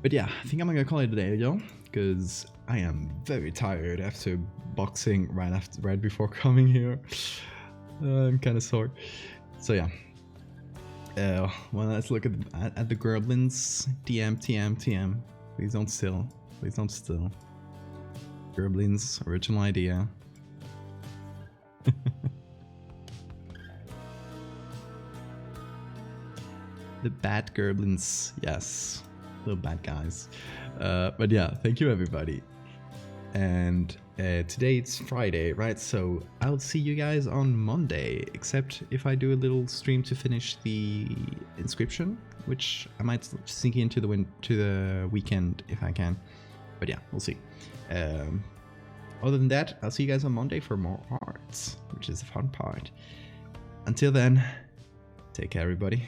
But yeah, I think I'm gonna call it a day, y'all, because I am very tired after boxing right before coming here. I'm kind of sore. So yeah. Well, let's look at the Goblins. TM. Please don't steal. Goblins, original idea. The bad goblins. Yes. Little bad guys. But yeah, thank you everybody. And today it's Friday, right? So I'll see you guys on Monday, except if I do a little stream to finish the inscription, which I might sink into the weekend if I can. But yeah, we'll see. Other than that, I'll see you guys on Monday for more arts, which is the fun part. Until then, take care everybody.